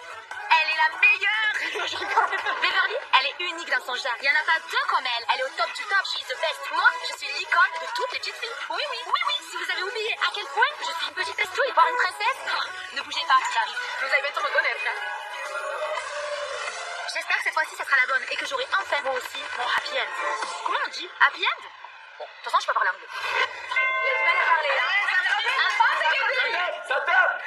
[SPEAKER 4] elle est la meilleure. Beverly, elle est unique dans son genre. Il n'y en a pas 2 comme elle. Elle est au top du top. She's the best. Moi, je suis l'icône de toutes les petites filles. Oui, oui, oui, oui. Si vous avez oublié à quel point je suis une petite estouille, voire une princesse, ne bougez pas, j'arrive. Vous allez bientôt me connaître. J'espère que cette fois-ci, ça sera la bonne et que j'aurai enfin, moi aussi, mon happy end. Comment on dit? Happy end? Bon, de toute façon, je peux parler anglais. Il y a du mal à parler, hein?
[SPEAKER 11] Ça tape.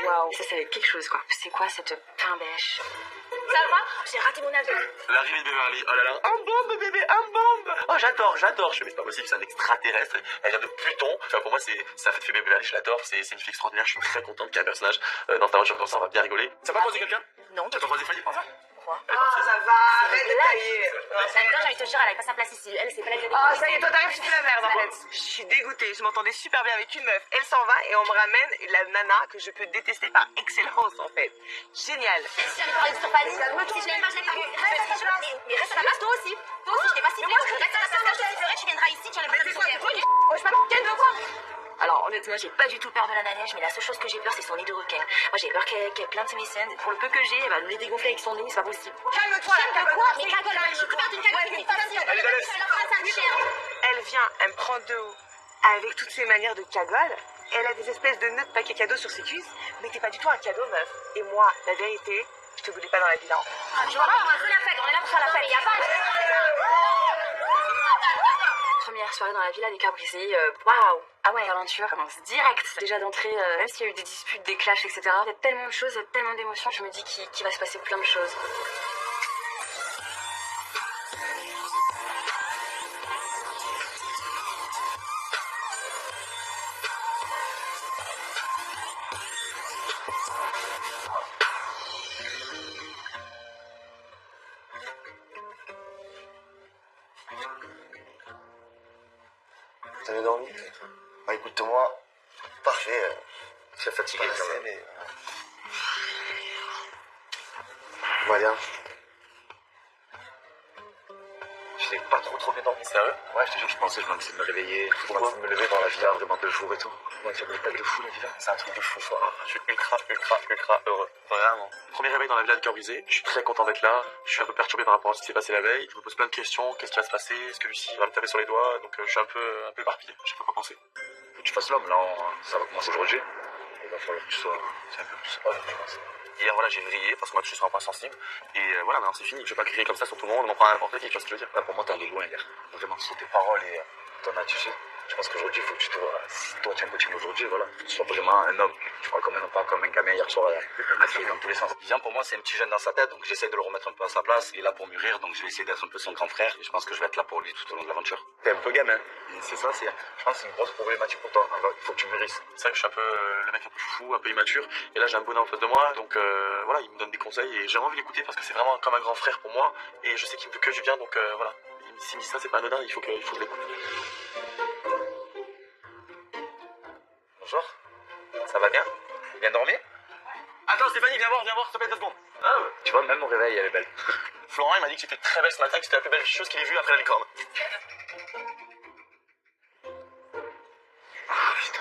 [SPEAKER 4] Waouh, ça c'est quelque chose quoi. C'est quoi cette pain bêche? Ça va? J'ai raté mon avion.
[SPEAKER 11] L'arrivée de Beverly, oh là là, un bombe bébé, un bombe. Oh j'adore. Je fais mais c'est pas possible, c'est un extraterrestre. Elle vient de Pluton. Enfin pour moi ça fait Beverly, je l'adore. C'est une fille extraordinaire. Je suis très contente qu'il y ait un personnage dans ta voiture comme ça, on va bien rigoler. Ça va croiser quelqu'un?
[SPEAKER 4] Non.
[SPEAKER 11] Tu as croisé Fanny par ça?
[SPEAKER 4] Pourquoi?
[SPEAKER 1] Oh, ça va, arrête de tailler.
[SPEAKER 4] En même temps, j'ai envie de te dire, elle a pas sa place ici. Elle, c'est pas la vie.
[SPEAKER 1] Oh, ça y est, toi t'arrives, je suis la merde en fait. Je suis dégoûtée, je m'entendais super bien avec une meuf. Elle s'en va et on me ramène la nana que je peux détester par excellence en fait. Génial.
[SPEAKER 4] Si j'avais parlé de Stéphanie, si je l'avais pas, je l'ai pas vu. Mais reste à ta place, toi aussi. Toi aussi, je t'ai pas cité. Reste à ta place, je te ferai, tu viendras ici, tu enlèves pas de sourire. Oh, je m'appelle Ken, de quoi? Alors honnêtement, j'ai pas du tout peur de la neige, mais la seule chose que j'ai peur, c'est son nid de requin. Moi, j'ai peur qu'elle plante mes scènes. Pour le peu que j'ai, elle va nous les dégonfler avec son nez, c'est pas possible.
[SPEAKER 1] Calme-toi,
[SPEAKER 4] Calme-toi, mais cagole, je peux faire d'une cagole.
[SPEAKER 1] Elle vient, elle me prend de haut avec toutes ses manières de cagole. Elle a des espèces de nœuds de paquets cadeaux sur ses cuisses, mais t'es pas du tout un cadeau, meuf. Et moi, la vérité, je te voulais pas dans la villa.
[SPEAKER 4] Je vois pas, on va faire la fête, on est là pour faire la fête. Y a pas. Première soirée dans la villa des cœurs brisés, waouh! Ah ouais, l'aventure commence direct. Déjà d'entrée, même s'il y a eu des disputes, des clashs, etc., il y a tellement de choses, il y a tellement d'émotions, je me dis qu'il va se passer plein de choses.
[SPEAKER 6] T'as bien dormi? Bah écoute-moi, parfait.
[SPEAKER 11] Je suis fatigué quand même.
[SPEAKER 6] Mais... Voilà.
[SPEAKER 11] Je n'ai pas trop bien dormi.
[SPEAKER 5] Sérieux?
[SPEAKER 2] Ouais, je te jure, je pensais, je m'en essayé de me réveiller. Je pensais de me lever dans la villa, vraiment de jour et tout. Ouais, tu as des têtes de fou, la villa.
[SPEAKER 5] C'est un truc de fou, ça. Je suis ultra heureux. Vraiment.
[SPEAKER 11] Premier réveil dans la villa de cœur brisé, je suis très content d'être là, je suis un peu perturbé par rapport à ce qui s'est passé la veille, je me pose plein de questions, qu'est-ce qui va se passer, est-ce que Lucie va me taper sur les doigts, donc je suis un peu éparpillé, je sais pas quoi penser.
[SPEAKER 2] Faut que tu fasses l'homme, là, ça va commencer aujourd'hui. Il va falloir que tu sois un peu plus homme, je pense.
[SPEAKER 5] Hier, voilà, j'ai vrillé parce que moi, je suis sur un point sensible. Et voilà, maintenant, c'est fini. Je vais pas crier comme ça sur tout le monde, on m'en prend n'importe qui, tu vois ce que je veux dire.
[SPEAKER 2] Ouais, pour moi, t'es allé loin hier. Vraiment, sur tes paroles et ton attitude. Je pense qu'aujourd'hui, il faut que tu te vois. Si toi, tu es un coaching aujourd'hui, voilà, faut que tu sois vraiment un homme. Tu parles comme un homme, pas comme un gamin hier soir, à crier dans tous les sens.
[SPEAKER 5] Vivian, pour moi, c'est un petit jeune dans sa tête, donc j'essaie de le remettre un peu à sa place. Il est là pour mûrir, donc je vais essayer d'être un peu son grand frère. Et je pense que je vais être là pour lui tout au long de l'aventure.
[SPEAKER 2] T'es un peu gamin. Et c'est ça, je pense que c'est une grosse problématique pour toi. Alors, il faut que tu mûrisses.
[SPEAKER 11] C'est vrai que je suis un peu le mec un peu fou, un peu immature, et là j'ai un bonhomme en face de moi, donc voilà, il me donne des conseils et j'ai envie d'écouter parce que c'est vraiment comme un grand frère pour moi, et je sais qu'il me veut que du bien, donc voilà. S'il me dit ça, c'est pas anodin, il faut que je l'écoute.
[SPEAKER 2] Bonjour. Ça va bien? Bien dormi?
[SPEAKER 5] Attends, Stéphanie, viens voir, s'il te plaît, 2 secondes.
[SPEAKER 2] Ah ouais. Tu vois, même mon réveil, elle est belle.
[SPEAKER 5] Florent, il m'a dit que c'était très belle ce matin, que c'était la plus belle chose qu'il ait vue après la licorne.
[SPEAKER 2] Ah putain.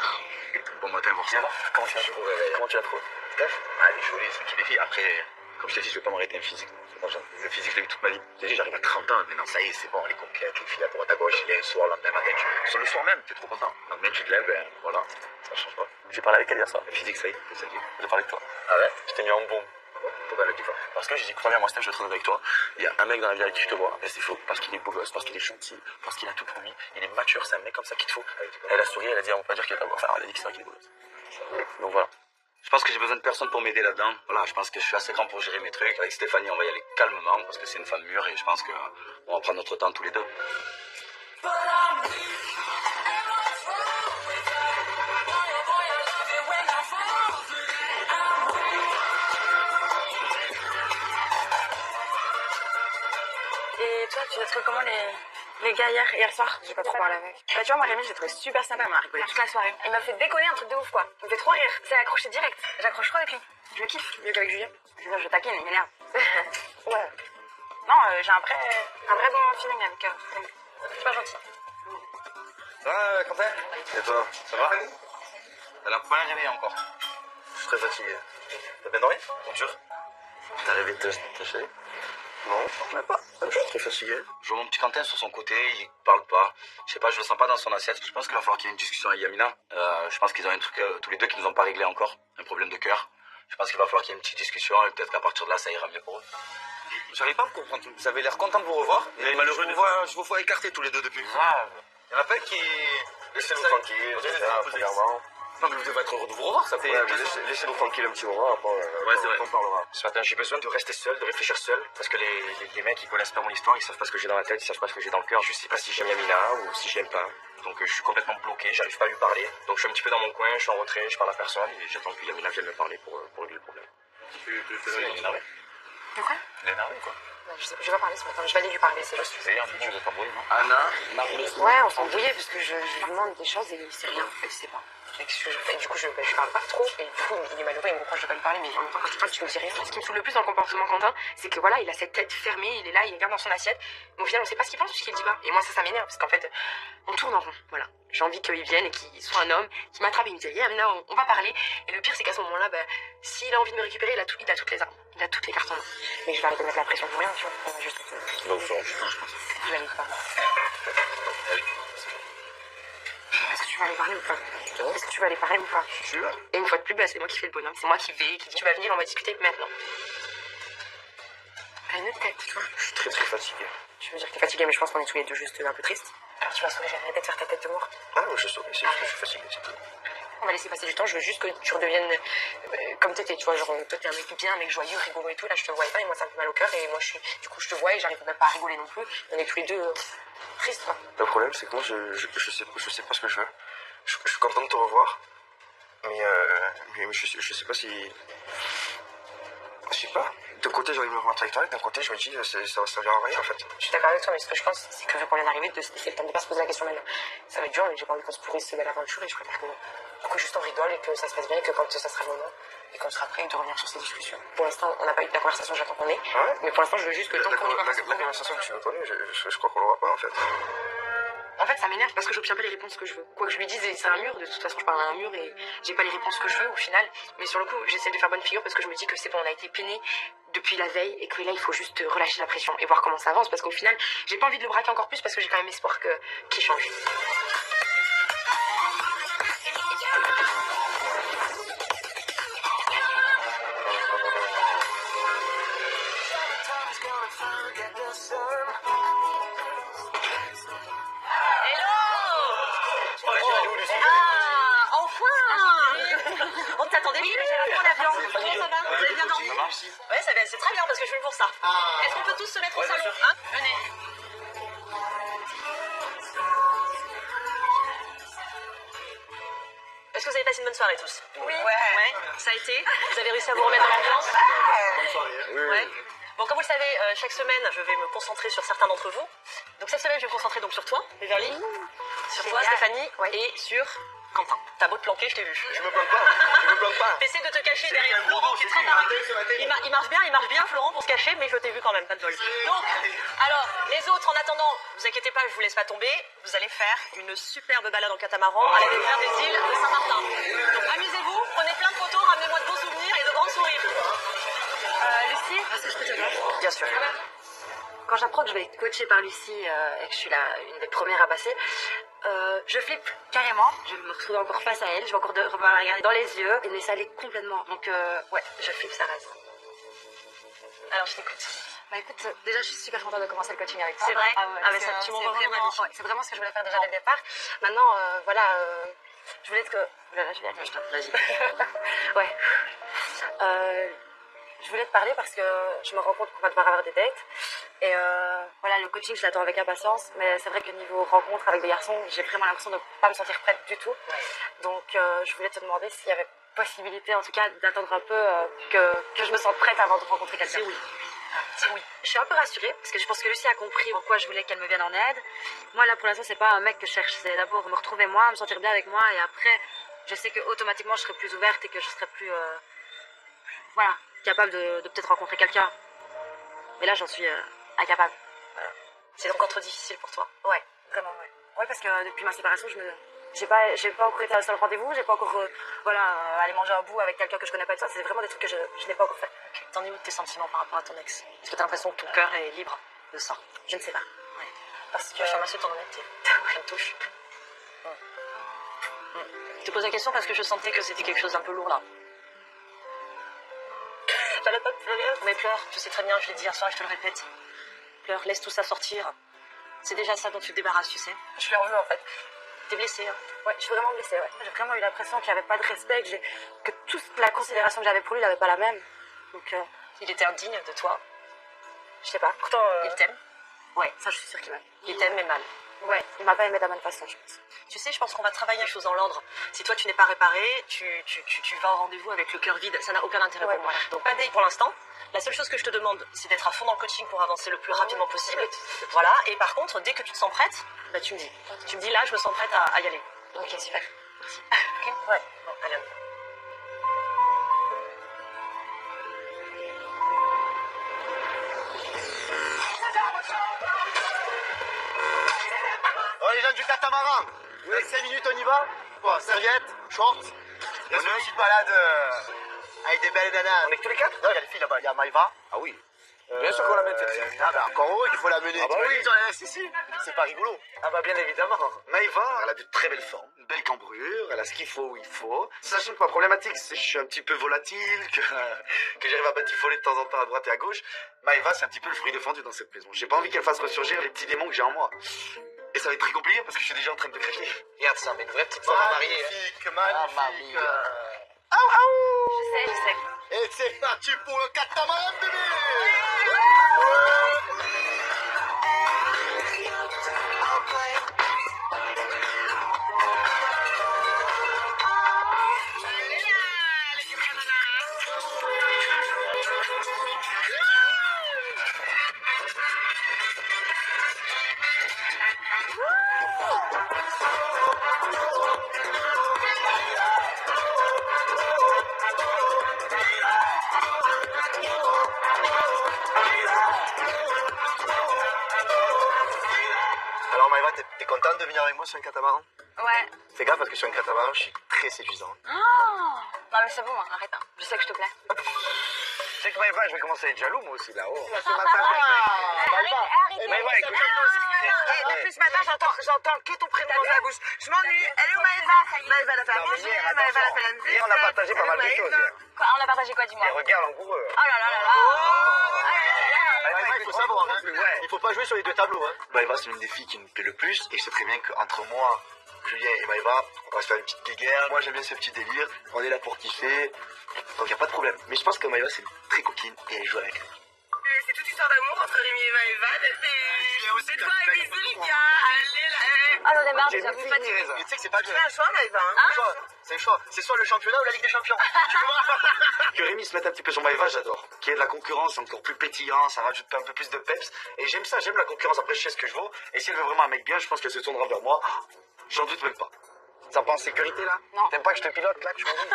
[SPEAKER 2] Bon matin, voir ça.
[SPEAKER 5] Comment tu l'as
[SPEAKER 2] Je vous réveille.
[SPEAKER 5] Comment tu l'as trouvé?
[SPEAKER 2] Steph? Ah, elle est jolie, c'est qui les filles. Après, comme je t'ai dit, je vais pas m'arrêter un physique. Moi, le physique, je l'ai eu toute ma vie. Je t'ai dit, j'arrive à 30 ans, maintenant ça y est, c'est bon, les conquêtes, les filles à droite à gauche, il y a un soir, le lendemain matin, sur le soir même, t'es trop content. Le lendemain, tu te lèves, ben voilà, ça change pas.
[SPEAKER 5] J'ai parlé avec elle hier soir.
[SPEAKER 2] Le physique, ça y est, c'est ça qui est.
[SPEAKER 5] J'ai parlé avec toi.
[SPEAKER 2] Ah ouais?
[SPEAKER 5] Je t'ai mis en bombe.
[SPEAKER 2] Pourquoi elle a dit quoi?
[SPEAKER 5] Parce que j'ai dit, crois bien, moi, Steph, je vais être honnête avec toi. Il y a un mec dans la vie avec qui je te vois, et c'est faux. Parce qu'il est beau gosse, parce qu'il est gentil, parce qu'il a tout pour lui. Il est mature, c'est un mec comme ça qu'il te faut. Elle a souri, elle a dit, on peut pas dire qu'il est pas beau. Enfin, elle a dit que c'est vrai qu'il est beau gosse. Donc voilà. Je pense que j'ai besoin de personne pour m'aider là-dedans. Voilà, je pense que je suis assez grand pour gérer mes trucs. Avec Stéphanie, on va y aller calmement parce que c'est une femme mûre et je pense qu'on va prendre notre temps tous les deux.
[SPEAKER 3] Et toi, tu as trouvé comment les gars hier soir? J'ai pas trop parlé avec. Bah tu vois, moi Rémi, j'ai trouvé super sympa, on a rigolé toute la soirée. Il m'a fait déconner un truc de ouf quoi. Il me fait trop rire. C'est accroché direct. J'accroche trop avec lui. Je le kiffe, mieux qu'avec Julien. Julien, je taquine, il m'énerve. Ouais. Non, j'ai un vrai bon feeling avec Rémi. Super gentil.
[SPEAKER 2] Ça va, Quentin? Et toi? Ça va?
[SPEAKER 5] Elle a pas réveillé encore.
[SPEAKER 2] Je suis très fatigué.
[SPEAKER 5] T'as bien dormi?
[SPEAKER 2] Bon dur. T'as rêvé de te chérie? Non, même pas. Je suis très fatigué.
[SPEAKER 5] Je vois mon petit Quentin sur son côté, il parle pas. Je sais pas, je le sens pas dans son assiette. Je pense qu'il va falloir qu'il y ait une discussion avec Yamina. Je pense qu'ils ont un truc tous les deux qui nous ont pas réglé encore. Un problème de cœur. Je pense qu'il va falloir qu'il y ait une petite discussion et peut-être qu'à partir de là, ça ira mieux pour eux.
[SPEAKER 2] J'arrive pas à vous comprendre. Vous avez l'air content de vous revoir.
[SPEAKER 5] Mais malheureux,
[SPEAKER 2] je vous vois écartés tous les deux depuis.
[SPEAKER 5] Grave.
[SPEAKER 2] Il y en a pas qui... Laissez-nous tranquille, premièrement.
[SPEAKER 5] Non, mais vous devez être heureux de vous revoir, ça fait.
[SPEAKER 2] Laissez-nous tranquille un petit moment, après
[SPEAKER 5] Ouais, c'est vrai.
[SPEAKER 2] on parlera. Ce matin, j'ai besoin de rester seul, de réfléchir seul, parce que les mecs, ils connaissent pas mon histoire, ils savent pas ce que j'ai dans la tête, ils savent pas ce que j'ai dans le cœur, je sais pas si j'aime Yamina ou si je l'aime pas. Donc je suis complètement bloqué, j'arrive pas à lui parler. Donc je suis un petit peu dans mon coin, je suis en retrait, je parle à personne, et j'attends que Yamina vienne me parler pour régler le problème.
[SPEAKER 5] Il est énervé.
[SPEAKER 3] De quoi?
[SPEAKER 5] Il est énervé, quoi.
[SPEAKER 3] Non, je sais pas, je vais pas parler ce matin, je vais aller lui parler, c'est juste.
[SPEAKER 5] C'est hier, tu veux pas embrouiller, non? Anna, Marie.
[SPEAKER 3] Ouais, on s'est embrouillé parce que je lui demande des choses et il sait rien, il sait pas. Et du coup, je parle pas trop, et du coup, il est malheureux, il me reproche de pas lui parler, mais en même temps, quand tu parles, tu me dis rien. Ce qui me saoule le plus dans le comportement Quentin, c'est que voilà, il a cette tête fermée, il est là, il regarde dans son assiette, mais au final, on sait pas ce qu'il pense puisqu'il dit pas. Et moi, ça m'énerve, parce qu'en fait, on tourne en rond, voilà. J'ai envie qu'il vienne et qu'il soit un homme, qu'il m'attrape et il me dit, yeah, maintenant, on va parler. Et le pire, c'est qu'à ce moment-là, bah, s'il a envie de me récupérer, il a toutes les armes, il a toutes les cartes en main. Mais je vais arrêter de mettre la pression pour rien, tu vois. On va juste.
[SPEAKER 2] Il va vous faire du temps, je pense.
[SPEAKER 3] Je vais aller lui parler. Est-ce que tu vas aller parler ou pas? Est-ce que tu vas aller parler ou pas?
[SPEAKER 2] Je suis là.
[SPEAKER 3] Et une fois de plus, bah, c'est moi qui fais le bonhomme. C'est moi qui vais, qui dit tu vas venir, on va discuter maintenant. T'as une autre tête, tu vois.
[SPEAKER 2] Je suis très très fatigué.
[SPEAKER 3] Je veux dire que t'es fatigué, mais je pense qu'on est tous les deux juste un peu tristes. Alors tu vas sauver, j'ai arrêté de faire ta tête de mort.
[SPEAKER 2] Ah ouais, je sais, c'est juste que je suis fatigué, c'est tout.
[SPEAKER 3] On va laisser passer du temps, je veux juste que tu redeviennes comme t'étais, tu vois. Genre, toi t'es un mec bien, un mec joyeux, rigolo et tout. Là, je te vois pas et moi ça me fait mal au cœur. Et moi, du coup, je te vois et j'arrive même pas à rigoler non plus. On est tous les deux tristes, quoi.
[SPEAKER 2] Le problème, c'est que moi, je sais pas ce que je veux. Je suis content de te revoir. Mais je sais pas si... Je sais pas. D'un côté, j'ai envie de me remettre avec toi, et d'un côté, je me dis, ça va servir à rien, en fait.
[SPEAKER 3] Je suis d'accord avec toi, mais ce que je pense, c'est que vu qu'on vient d'arriver, c'est le temps de pas se poser la question maintenant. Ça va être dur, mais j'ai pas envie qu'on se pourrisse cette belle aventure, et je préfère que juste on rigole et que ça se passe bien, et que quand ça sera le moment, et qu'on sera prêt de revenir sur ces discussions. Pour l'instant, on n'a pas eu de la conversation, j'attends qu'on ait.
[SPEAKER 2] Ah ouais?
[SPEAKER 3] Mais pour l'instant, je veux juste que tant qu'on y va.
[SPEAKER 2] La conversation que tu veux qu'on ait, je crois qu'on l'aura pas, en fait.
[SPEAKER 9] En fait, ça m'énerve parce que j'obtiens pas les réponses que je veux. Quoi que je lui dise, c'est un mur. De toute façon, je parle à un mur et j'ai pas les réponses que je veux au final. Mais sur le coup, j'essaie de faire bonne figure parce que je me dis que c'est bon, on a été peiné depuis la veille et que là, il faut juste relâcher la pression et voir comment ça avance parce qu'au final, j'ai pas envie de le braquer encore plus parce que j'ai quand même espoir qu'il change. On t'attendait plus, j'ai raté mon avion. Comment ça va? Vous avez bien dormi? Ouais, c'est très bien parce que je suis venue pour ça. Est-ce qu'on peut tous se mettre au salon, hein? Venez. Est-ce que vous avez passé une bonne soirée tous? Oui. Ouais. Ça a été? Vous avez réussi à vous remettre dans l'ambiance?
[SPEAKER 11] Bonne soirée. Oui.
[SPEAKER 3] Ouais. Bon, comme vous le savez, chaque semaine, je vais me concentrer sur certains d'entre vous. Donc cette semaine, je vais me concentrer donc sur toi, Beverly, sur toi, Stéphanie, et sur Quentin. T'as beau te planquer, je t'ai vu.
[SPEAKER 11] Je me plains pas.
[SPEAKER 3] T'essaies de te cacher derrière Florent qui est très baraqué. Il marche bien Florent pour se cacher, mais je t'ai vu quand même, pas de bol. Donc, alors, les autres, en attendant, vous inquiétez pas, je vous laisse pas tomber. Vous allez faire une superbe balade en catamaran à la découverte des îles de Saint-Martin. Donc amusez-vous, prenez plein de photos, ramenez-moi de bons souvenirs et de grands sourires.
[SPEAKER 4] Lucie, est-ce que je peux te dire?
[SPEAKER 3] Bien sûr.
[SPEAKER 4] Quand j'apprends que je vais être coachée par Lucie et que je suis une des premières à passer, je flippe carrément. Je vais me retrouver encore face à elle, je vais encore devoir la regarder dans les yeux et me laisser aller complètement. Donc ouais, je flippe, ça reste.
[SPEAKER 3] Alors je t'écoute.
[SPEAKER 4] Bah écoute, déjà je suis super contente de commencer le coaching avec toi.
[SPEAKER 3] C'est vrai?
[SPEAKER 4] Mais ça, tu m'envoies vraiment. Ouais, c'est vraiment ce que je voulais faire déjà dès le départ. Maintenant, voilà, je voulais que. Là, je vais aller.
[SPEAKER 3] Vas-y.
[SPEAKER 4] Ouais. Je voulais te parler parce que je me rends compte qu'on va devoir avoir des dates. Et voilà, le coaching, je l'attends avec impatience. Mais c'est vrai que niveau rencontre avec des garçons, j'ai vraiment l'impression de ne pas me sentir prête du tout. Ouais. Donc je voulais te demander s'il y avait possibilité, en tout cas, d'attendre un peu que je me sente prête avant de rencontrer quelqu'un.
[SPEAKER 3] C'est oui.
[SPEAKER 4] C'est oui. Je suis un peu rassurée parce que je pense que Lucie a compris pourquoi je voulais qu'elle me vienne en aide. Moi, là, pour l'instant, c'est pas un mec que je cherche. C'est d'abord me retrouver moi, me sentir bien avec moi. Et après, je sais que automatiquement, je serai plus ouverte et que je serai plus... voilà, capable de peut-être rencontrer quelqu'un. Mais là, j'en suis incapable. Voilà.
[SPEAKER 3] C'est donc trop difficile pour toi?
[SPEAKER 4] Ouais, vraiment, ouais. Ouais, parce que depuis ma séparation, j'ai pas encore été à un seul rendez-vous, j'ai pas encore aller manger un bout avec quelqu'un que je connais pas et tout ça. C'est vraiment des trucs que je n'ai pas encore fait.
[SPEAKER 3] Okay. T'en es où de tes sentiments par rapport à ton ex? Est-ce que t'as l'impression que ton cœur est libre de ça?
[SPEAKER 4] Je ne sais pas.
[SPEAKER 3] Ouais.
[SPEAKER 4] Parce que...
[SPEAKER 3] Je te remercie de ton honnêteté. Ça me touche. Je te pose la question parce que je sentais que c'était quelque chose d'un peu lourd là.
[SPEAKER 4] J'allais pas te pleurer.
[SPEAKER 3] Mais pleure, je sais très bien, je l'ai dit hier soir et je te le répète. Pleure, laisse tout ça sortir. C'est déjà ça dont tu te débarrasses, tu sais.
[SPEAKER 4] Je suis en jeu en fait.
[SPEAKER 3] T'es blessée, hein?
[SPEAKER 4] Ouais, je suis vraiment blessée, ouais. J'ai vraiment eu l'impression qu'il n'y avait pas de respect, que toute la considération que j'avais pour lui, il n'avait pas la même. Donc,
[SPEAKER 3] il était indigne de toi.
[SPEAKER 4] Je sais pas, pourtant...
[SPEAKER 3] Il t'aime?
[SPEAKER 4] Ouais, ça je suis sûre qu'il m'aime.
[SPEAKER 3] Il t'aime mais mal.
[SPEAKER 4] Ouais, il m'a pas aimé de la bonne façon, je pense.
[SPEAKER 3] Tu sais, je pense qu'on va travailler les choses dans l'ordre. Si toi tu n'es pas réparé, tu vas au rendez-vous avec le cœur vide, ça n'a aucun intérêt pour moi.
[SPEAKER 4] Voilà.
[SPEAKER 3] Donc pas date pour l'instant. La seule chose que je te demande, c'est d'être à fond dans le coaching pour avancer le plus rapidement possible. Voilà, et par contre, dès que tu te sens prête, bah tu me dis. Tu me dis là, je me sens prête à y aller.
[SPEAKER 4] Ok, super.
[SPEAKER 3] Merci. Ok. Ouais, bon, allez, on y va.
[SPEAKER 6] Oh les gens du catamaran, oui. 5 minutes on y va. Bon, serviette, short. Il y a une petite balade avec des belles nanas.
[SPEAKER 11] On est que tous les quatre?
[SPEAKER 6] Non, il y a les filles là-bas, il y a Maïva.
[SPEAKER 11] Ah oui. Bien sûr qu'on la met celle-ci.
[SPEAKER 6] Ah bah encore heureux qu'il faut la mener.
[SPEAKER 11] Ah bah oui.
[SPEAKER 6] Si. C'est pas rigolo.
[SPEAKER 11] Ah bah bien évidemment.
[SPEAKER 6] Maïva, elle a de très belles formes, une belle cambrure, elle a ce qu'il faut où il faut. Sachant que ma problématique, c'est que je suis un petit peu volatile, que j'arrive à batifoler de temps en temps à droite et à gauche. Maïva, c'est un petit peu le fruit défendu dans cette maison. J'ai pas envie qu'elle fasse ressurgir les petits démons que j'ai en moi. Et ça va être très compliqué parce que je suis déjà en train de craquer.
[SPEAKER 11] Regarde ça, mais une vraie petite femme à marier.
[SPEAKER 6] Magnifique.
[SPEAKER 4] Je sais.
[SPEAKER 6] Et c'est parti pour le catamaran, bébé. t'es contente de venir avec moi sur un catamaran?
[SPEAKER 4] Ouais.
[SPEAKER 6] Fais gaffe parce que sur un catamaran, je suis très séduisant.
[SPEAKER 4] Oh non mais c'est bon, hein, arrête. Hein. Je sais que je te plais.
[SPEAKER 6] Tu sais que Maëva, je vais commencer à être jaloux moi aussi là-haut.
[SPEAKER 1] Depuis ce matin, j'entends que ton prénom dans la bouche. Je m'ennuie. Elle est où Maëva? Maëva, elle a fait à manger, Maëva, elle a fait la musique.
[SPEAKER 6] Hier, on a partagé pas mal de choses.
[SPEAKER 4] Quoi, on a partagé quoi, dis-moi?
[SPEAKER 6] Des regards langoureux.
[SPEAKER 4] Oh là là là là.
[SPEAKER 6] Maëva, il faut savoir, hein. Il faut pas jouer sur les deux tableaux. Hein. Maëva, c'est l'une des filles qui me plaît le plus. Et je sais très bien qu'entre moi, Julien et Maëva, on va se faire une petite guéguerre. Moi, j'aime bien ce petit délire. On est là pour kiffer. Donc, y a pas de problème. Mais je pense que Maëva, c'est une très coquine et elle joue avec elle.
[SPEAKER 1] C'est toute histoire d'amour entre Rémi et Maëva. C'est toi et bisous, les gars. Allez, là.
[SPEAKER 4] Ah, j'en ai marre,
[SPEAKER 6] J'ai
[SPEAKER 4] déjà,
[SPEAKER 6] une
[SPEAKER 4] vous
[SPEAKER 6] petite
[SPEAKER 4] faites.
[SPEAKER 6] idée, ça. Mais tu sais que c'est pas
[SPEAKER 1] Tu
[SPEAKER 6] dur.
[SPEAKER 1] fais un choix, Maëva.
[SPEAKER 6] C'est le choix. C'est soit le championnat ou la Ligue des Champions. Tu vois? Que Rémi se mette un petit peu sur Maëva, j'adore. Qu'il y ait de la concurrence encore plus pétillant, ça rajoute un peu plus de peps. Et j'aime ça, j'aime la concurrence. Après, je sais ce que je vaux. Et si elle veut vraiment un mec bien, je pense qu'elle se tournera vers moi. J'en doute même pas. Ça pas en sécurité là?
[SPEAKER 4] Non.
[SPEAKER 6] T'aimes pas que je te pilote là, que je conduis?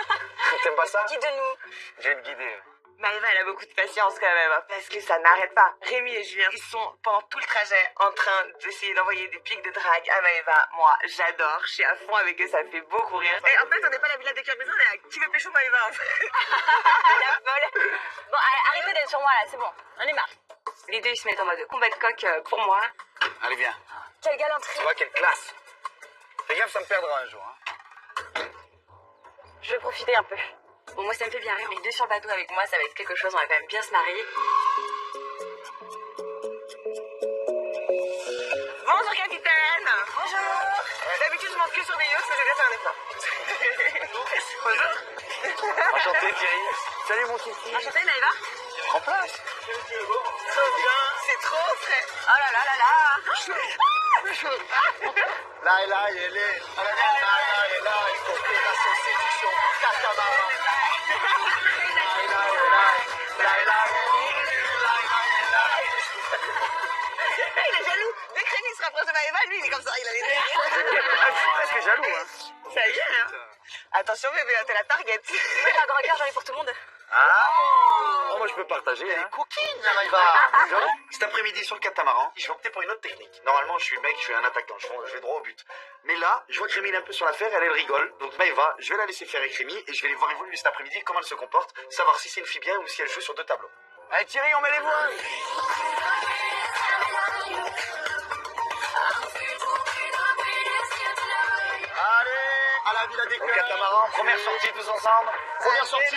[SPEAKER 6] T'aimes pas ça?
[SPEAKER 1] Guide-nous.
[SPEAKER 6] Je vais te guider.
[SPEAKER 1] Maëva, elle a beaucoup de patience quand même, hein, parce que ça n'arrête pas. Rémi et Julien, ils sont pendant tout le trajet en train d'essayer d'envoyer des pics de drague à Maëva. Moi, j'adore, je suis à fond avec eux, ça me fait beaucoup rire. Et en fait, on n'est pas à la villa des cœurs brisés, on est à qui veut pécho Maëva en fait.
[SPEAKER 4] La folle. Bon, arrêtez d'être sur moi là, c'est bon. On est marre. Les deux, ils se mettent en mode combat de coq pour moi.
[SPEAKER 6] Allez, viens.
[SPEAKER 4] Quelle galanterie.
[SPEAKER 6] Tu vois quelle classe. Fais gaffe, ça me perdra un jour. Hein.
[SPEAKER 4] Je vais profiter un peu. Bon, moi, ça me fait bien rire, mais les deux sur le bateau avec moi, ça va être quelque chose, on va quand même bien se marrer.
[SPEAKER 1] Bonjour capitaine. Bonjour. D'habitude, je monte que sur des yachts, mais je vais bien faire un effort. Bonjour.
[SPEAKER 6] Enchanté, Thierry. Salut, mon kiki.
[SPEAKER 1] Enchantée, Maëva.
[SPEAKER 6] Prends place.
[SPEAKER 1] Trop bien, c'est trop frais.
[SPEAKER 4] Oh là là là là.
[SPEAKER 6] Là, elle est. Là, elle est là. Il faut faire la séduction. Catamaran.
[SPEAKER 1] Il est jaloux. Dès que Rémi se rapproche de Maëva, lui, il est comme ça, il a les nerfs.
[SPEAKER 6] Je suis presque jaloux, hein.
[SPEAKER 1] Ça y est, hein. Attention, bébé, t'es la target.
[SPEAKER 4] Mais la drogueur, j'en ai pour tout le monde.
[SPEAKER 6] Ah. Oh, moi, je peux partager, hein. Coquine, la Maëva. Cet après-midi, sur le catamaran, je vais opter pour une autre technique. Normalement, je suis mec, je suis un attaquant, je vais droit au but. Mais là, je vois que Rémi est un peu sur l'affaire, elle rigole. Donc, Maëva, je vais la laisser faire avec Rémi et je vais les voir évoluer cet après-midi, comment elle se comporte, savoir si c'est une fille bien ou si elle joue sur deux tableaux. Allez, Thierry, on met les voix. Allez, à la Villa des Cœurs. Au catamaran, première sortie tous ensemble. Première sortie.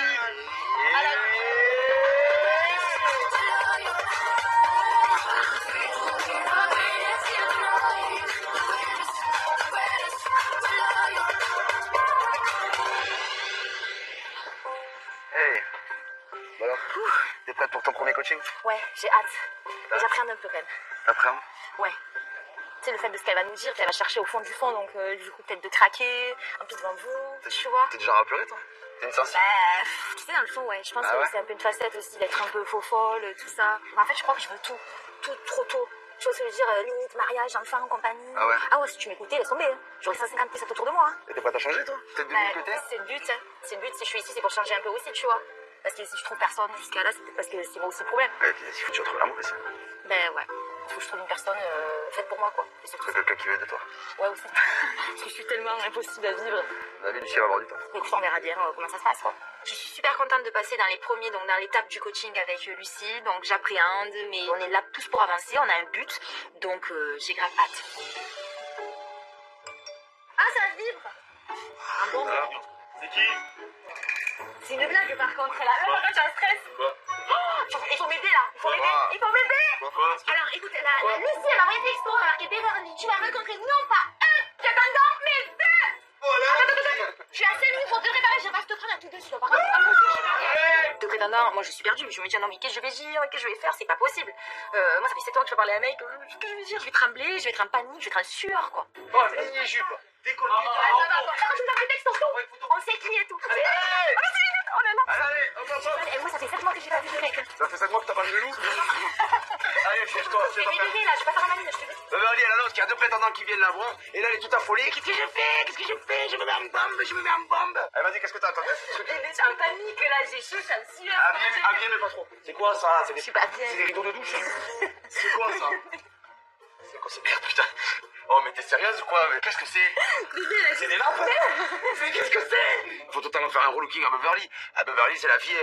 [SPEAKER 6] Hey. Bon alors, t'es prête pour ton premier coaching?
[SPEAKER 4] Ouais, j'ai hâte. Mais j'appréhende un peu quand même.
[SPEAKER 6] T'appréhendes?
[SPEAKER 4] Ouais. Tu sais, le fait de ce qu'elle va nous dire, qu'elle va chercher au fond du fond, donc du coup, peut-être de craquer, un peu devant vous, tu vois.
[SPEAKER 6] T'es déjà à pleurer, toi? T'es une sensible?
[SPEAKER 4] Bah, tu sais, dans le fond, ouais. Je pense
[SPEAKER 6] Ah
[SPEAKER 4] que
[SPEAKER 6] ouais
[SPEAKER 4] c'est un peu une facette aussi d'être un peu faux folle, tout ça. Mais en fait, je crois que je veux tout. Tout trop tôt. Tu vois ce que je veux dire, limite, mariage, enfant, compagnie.
[SPEAKER 6] Ah ouais?
[SPEAKER 4] Ah ouais, si tu m'écoutais, laisse tomber. Hein. J'aurais 150 plus autour de moi. Hein.
[SPEAKER 6] Et t'es prête à changer, toi? T'es devenu
[SPEAKER 4] Bah,
[SPEAKER 6] côté?
[SPEAKER 4] c'est le but. Hein. C'est le but. Si je suis ici, c'est pour changer un peu aussi, tu vois. Parce que si je trouve personne jusqu'à là, c'est peut-être parce que c'est moi aussi le problème.
[SPEAKER 6] Ouais, puis il faut que tu retrouves l'amour ici.
[SPEAKER 4] Ben ouais. Faut que je trouve une personne faite pour moi, quoi. Et surtout
[SPEAKER 6] C'est quelqu'un qui veut de toi.
[SPEAKER 4] Ouais, aussi. Parce que je suis tellement impossible à vivre.
[SPEAKER 6] La vie, Lucie va avoir du temps.
[SPEAKER 4] Écoute, on verra bien comment ça se passe, quoi. Je suis super contente de passer dans les premiers, donc dans l'étape du coaching avec Lucie. Donc j'appréhende, mais on est là tous pour avancer, on a un but. Donc j'ai grave hâte. Ah, ça vibre! Ah bon?
[SPEAKER 11] C'est qui?
[SPEAKER 4] C'est une blague par contre, là. Par contre, j'ai un stress.
[SPEAKER 11] Quoi?
[SPEAKER 4] Oh, il faut m'aider là. Il faut m'aider. Il faut m'aider.
[SPEAKER 11] Quoi?
[SPEAKER 4] Alors écoute, la Lucie, elle m'a envoyé un texto, elle a marqué Beverly. Tu vas rencontrer non pas un prétendant, mais deux. Attends. Je suis à 5 minutes pour te préparer, je vais pas te prendre à tout de suite. Par contre, c'est pas possible. Deux prétendants, moi je suis perdue. Je me dis, non, mais qu'est-ce que je vais dire? Qu'est-ce que je vais faire? C'est pas possible. Moi, ça fait 7 ans que je parler à un mec. Qu'est-ce que je vais dire? Je vais trembler, je vais être en panique, je vais être en sueur, quoi.
[SPEAKER 6] Oh, mini-jupe. Décolle.
[SPEAKER 4] Je vous ai fait texto. On s'écrit et tout. Oh là là.
[SPEAKER 6] Allez, hop.
[SPEAKER 4] Et moi, ça fait 7 mois que j'ai pas vu le mec.
[SPEAKER 6] Ça fait 7 mois que t'as pas vu le loup? Allez, cherche-toi.
[SPEAKER 4] Je vais délirer là, je vais pas faire la maline, je te dis.
[SPEAKER 6] Allez, la nôtre, il y a deux prétendants qui viennent la voir. Et là, elle est toute affolée. Qu'est-ce que je fais? Je me mets en bombe. Allez, vas-y, qu'est-ce que t'as? Attends,
[SPEAKER 4] Je suis en panique là, j'ai chaud, je suis en sueur.
[SPEAKER 6] Viens, mais pas trop. C'est quoi ça? C'est
[SPEAKER 4] Je suis pas bien.
[SPEAKER 6] des rideaux de douche? C'est quoi ça? C'est quoi cette merde, putain? Oh, mais t'es sérieuse ou quoi? Mais qu'est-ce que c'est? C'est des lampes. Mais qu'est-ce que c'est? Faut totalement faire un relooking à Beverly. À Beverly, c'est la fille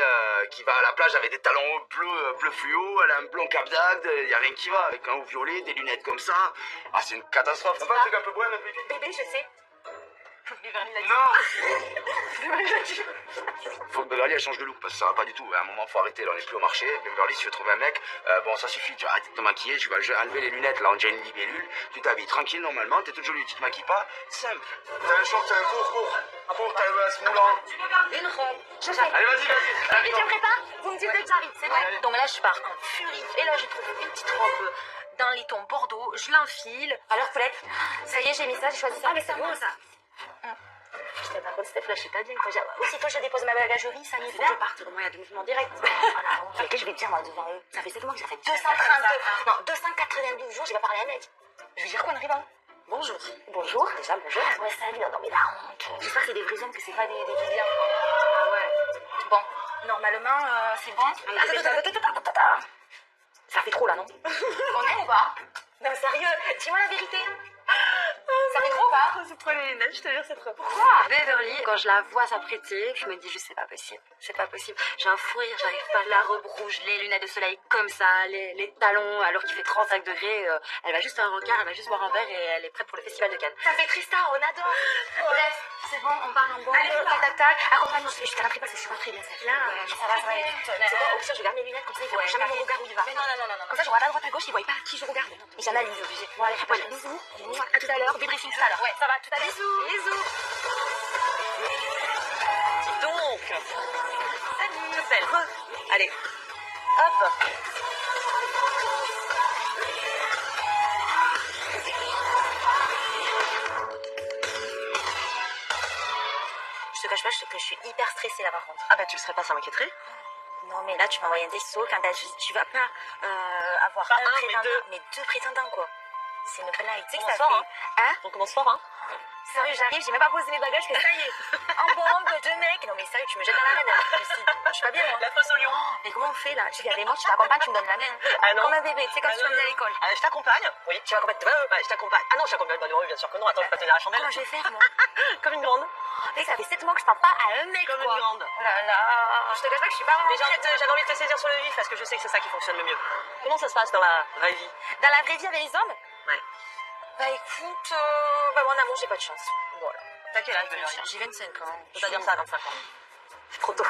[SPEAKER 6] qui va à la plage avec des talons bleu fluo, elle a un blond Cap d'Agde, y a rien qui va, avec un haut violet, des lunettes comme ça. Ah, c'est une catastrophe. C'est pas un truc un peu bohème, notre baby?
[SPEAKER 7] Bébé, je sais. Beverly l'a dit.
[SPEAKER 6] Non. Faut que Beverly elle change de look parce que ça va pas du tout. À un moment faut arrêter, là on est plus au marché. Beverly si tu veux trouver un mec, bon ça suffit, tu vas arrêter de te maquiller, tu vas enlever les lunettes, là on dirait une libellule, tu t'habilles tranquille normalement, t'es toute jolie, tu te maquilles pas, simple. T'as un short, t'as un court, t'as le masque moulant.
[SPEAKER 7] Une robe. Je sais.
[SPEAKER 6] Allez vas-y.
[SPEAKER 7] Mais tu me pas? Vous me dites dès que j'arrive, c'est vrai. Donc là, je pars en furie. Et là, j'ai trouvé une petite robe d'un laiton bordeaux. Je l'enfile. Alors, Paulette, ça y est, j'ai mis ça, j'ai choisi ça. Ah, mais c'est bon, ça. Putain, par contre, Steph, là, je sais pas bien quoi. Aussitôt, je dépose ma bagagerie, ça y est, faut que je parte. Moi, il y a des mouvements directs. Voilà, qu'est-ce que je vais te dire, moi, devant eux? Ça fait 7 mois que ça fait 292 jours, j'ai pas parlé à un mec. Je veux dire qu'on arrive, hein? Bonjour. Bonjour, déjà, bonjour. Ouais, salut, non, mais la honte. J'espère que c'est des vrais hommes, que c'est pas des vilains, quoi. Ah ouais. Bon, normalement, c'est bon. Attends. Ça fait trop, là, non? On est ou pas? Non, sérieux, dis-moi la vérité. Ça fait trop ou pas?
[SPEAKER 3] C'est trop les lunettes, je te jure, c'est trop.
[SPEAKER 7] Pourquoi?
[SPEAKER 4] Beverly, quand je la vois s'apprêter, je me dis juste c'est pas possible. C'est pas possible. J'ai un fou rire, j'arrive pas. La robe rouge, les lunettes de soleil comme ça, les talons alors qu'il fait 35 degrés. Elle va juste faire un rencard, elle va juste boire un verre et elle est prête pour le festival de Cannes.
[SPEAKER 7] Ça fait Tristan, on adore. Bref, c'est bon, on part en bon. Allez, tac. Accompagne-moi, je t'en prie parce que je suis pas très bien celle-là. Ça va aller vite. C'est bon, au pire, je garde mes lunettes comme ça, il voit jamais mon regard où il va.
[SPEAKER 4] Mais non.
[SPEAKER 7] Comme ça, je regarde à droite à gauche, il voit pas à qui je regarde. Et j'analyse. Bon, allez, bisous. À tout à l'heure, débriefing tout à l'heure. Ouais, ça va, tout à l'heure. Bisous.
[SPEAKER 3] Dis donc. Salut. Toute belle. Allez. Hop.
[SPEAKER 7] Je te cache pas que je suis hyper stressée là par contre.
[SPEAKER 3] Ah bah tu serais pas, ça m'inquiéterait.
[SPEAKER 7] Non mais là tu m'as envoyé un texto quand t'as dit tu vas pas avoir
[SPEAKER 3] Pas
[SPEAKER 7] un
[SPEAKER 3] un, mais
[SPEAKER 7] prétendant,
[SPEAKER 3] deux.
[SPEAKER 7] mais deux prétendants quoi. C'est une blague. Tu sais que
[SPEAKER 3] On
[SPEAKER 7] ça
[SPEAKER 3] commence fort,
[SPEAKER 7] fait... Hein?
[SPEAKER 3] On commence fort, hein.
[SPEAKER 7] Sérieux, j'arrive, j'ai même pas posé mes bagages que ça y est. En bombe, deux mecs. Non mais sérieux, tu me jettes dans l'arène. Je suis pas bien moi.
[SPEAKER 3] La fosse au lion.
[SPEAKER 7] Mais comment on fait là? Tu viens avec moi, tu m'accompagnes, tu me donnes la main.
[SPEAKER 3] Ah non.
[SPEAKER 7] Comme un bébé, tu sais quand tu m'amènes à l'école.
[SPEAKER 3] Je t'accompagne. Oui. Tu m'accompagnes. Je t'accompagne. Ah non, je t'accompagne. Bah non, oui, bien sûr que non. Attends, je vais pas tenir la chandelle.
[SPEAKER 7] Comment je vais faire moi?
[SPEAKER 3] Comme une grande.
[SPEAKER 7] Et ça fait 7 mois que je parle pas à un mec
[SPEAKER 3] Comme
[SPEAKER 7] quoi.
[SPEAKER 3] une grande.
[SPEAKER 7] Oh là là. Je te cache pas que je suis pas vraiment
[SPEAKER 3] Mais
[SPEAKER 7] prête.
[SPEAKER 3] j'avais envie de te saisir sur le vif parce que je sais que c'est ça qui fonctionne le mieux. Comment ça se passe dans la vraie vie?
[SPEAKER 7] Dans la vraie vie avec les hommes?
[SPEAKER 3] Ouais.
[SPEAKER 7] Bah écoute, bah moi en amour j'ai pas de chance. Voilà.
[SPEAKER 3] T'as quel âge, Beverly?
[SPEAKER 7] J'ai 25 ans.
[SPEAKER 3] Faut pas dire ça à 25 ans. C'est trop tôt.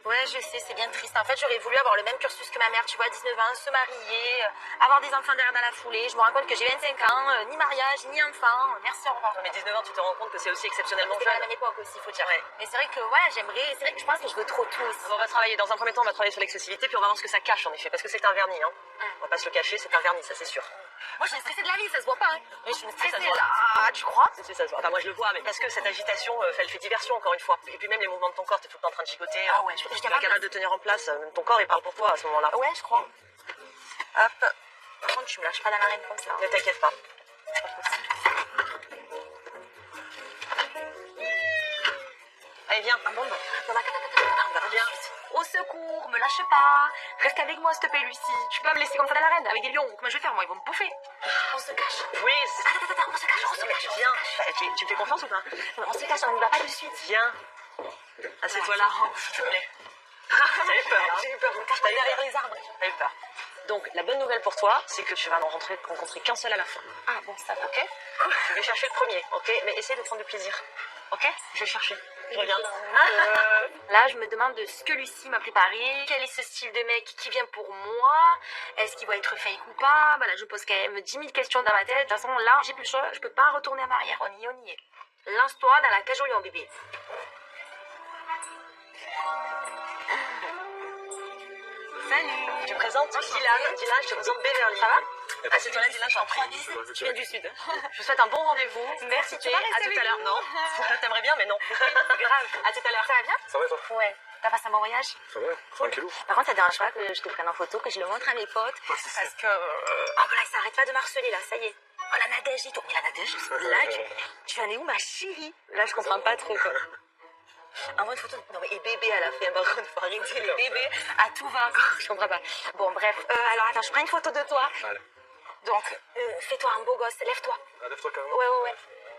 [SPEAKER 7] Ouais, je sais, c'est bien triste. En fait, j'aurais voulu avoir le même cursus que ma mère, tu vois, 19 ans, se marier, avoir des enfants derrière dans la foulée. Je me rends compte que j'ai 25 ans, ni mariage, ni enfant. Merci, au revoir.
[SPEAKER 3] Mais 19 ans, tu te rends compte que c'est aussi exceptionnellement
[SPEAKER 7] C'est à la
[SPEAKER 3] jeune.
[SPEAKER 7] même époque aussi, faut dire.
[SPEAKER 3] Ouais.
[SPEAKER 7] Mais c'est vrai que, voilà, j'aimerais, c'est vrai que je pense que je veux trop tout aussi.
[SPEAKER 3] On va travailler, dans un premier temps, on va travailler sur l'excessivité, puis on va voir ce que ça cache en effet, parce que c'est un vernis, hein. On va pas se le cacher, c'est un vernis, ça c'est sûr.
[SPEAKER 7] Moi, je suis stressée de la vie, ça se voit pas, hein. Mais je suis
[SPEAKER 3] Ça se
[SPEAKER 7] stressée
[SPEAKER 3] voit.
[SPEAKER 7] là. Ah, tu crois?
[SPEAKER 3] Ça se voit. Enfin, moi je le vois, mais parce que cette agitation, elle fait diversion encore une fois. Et puis même les mouvements de ton corps, t'es tout le temps en train de gigoter.
[SPEAKER 7] Ah ouais, je
[SPEAKER 3] t'es
[SPEAKER 7] tiens
[SPEAKER 3] pas
[SPEAKER 7] pas
[SPEAKER 3] capable de tenir en place, même ton corps il parle pour toi à ce moment-là.
[SPEAKER 7] Ouais, je crois. Hop. Par contre, tu me lâches pas dans l'arène comme ça.
[SPEAKER 3] Ne t'inquiète pas. Allez, viens.
[SPEAKER 7] Ah bon, bah. Non, mais attends. Viens. Au secours, me lâche pas. Reste avec moi, s'il te plaît, Lucie. Tu peux pas me laisser comme ça dans l'arène avec des lions. Comment je vais faire, moi? Ils vont me bouffer. On se cache.
[SPEAKER 3] Oui.
[SPEAKER 7] Attends, on se cache.
[SPEAKER 3] Non, mais tu viens. Tu me fais confiance ou pas?
[SPEAKER 7] On se cache, on y va pas tout de suite.
[SPEAKER 3] Viens. Assieds-toi là, s'il te plaît. T'as eu peur, hein?
[SPEAKER 7] J'ai eu peur, je me cache pas derrière les arbres.
[SPEAKER 3] T'as eu peur. Donc, la bonne nouvelle pour toi, c'est que tu vas n'en rencontrer qu'un seul à la fin.
[SPEAKER 7] Ah bon, ça va.
[SPEAKER 3] Ok? Je vais chercher le premier, ok? Mais essaye de prendre du plaisir. Ok? Je vais le chercher. Je reviens.
[SPEAKER 7] Là, je me demande de ce que Lucie m'a préparé. Quel est ce style de mec qui vient pour moi? Est-ce qu'il va être fake ou pas? Bah là, je pose quand même 10 000 questions dans ma tête. De toute façon, là, j'ai plus le choix. Je peux pas retourner en arrière. On y est. Lance-toi dans la cage au lion, bébé.
[SPEAKER 3] Salut. Je te présente Dylan. Dylan, je te présente Beverly.
[SPEAKER 7] Ça va?
[SPEAKER 3] Assieds-toi là, Dylan, je t'en prie. Tu viens du Sud. Je vous souhaite un bon rendez-vous.
[SPEAKER 7] Merci, tu
[SPEAKER 3] Et
[SPEAKER 7] vas
[SPEAKER 3] à
[SPEAKER 7] rester
[SPEAKER 3] tout
[SPEAKER 7] avec
[SPEAKER 3] à l'heure.
[SPEAKER 7] nous.
[SPEAKER 3] Non. T'aimerais bien, mais non.
[SPEAKER 7] Grave.
[SPEAKER 3] À tout à l'heure.
[SPEAKER 7] Ça va bien?
[SPEAKER 11] Ça va toi?
[SPEAKER 7] Ouais. T'as passé un bon voyage?
[SPEAKER 11] Ça va? Tranquillou.
[SPEAKER 7] Par contre, ça te dérange pas que je te prenne en photo, que je le montre à mes potes? Parce que... Oh, voilà, ça arrête pas de m'harceler, là, ça y est. Oh, la nadège, dis-toi. Mais la nadège, c'est une blague. Tu en es où, ma chérie? Là, je comprends pas trop, quoi. Envoie une photo. Non, mais et bébé à la fin, par contre, faut arrêter les bébés à tout va. Je comprends pas. Bon, bref. Alors, attends, je prends une photo de toi.
[SPEAKER 11] Allez.
[SPEAKER 4] Donc, fais-toi un beau gosse, lève-toi.
[SPEAKER 11] Ah, lève-toi carrément.
[SPEAKER 4] Ouais.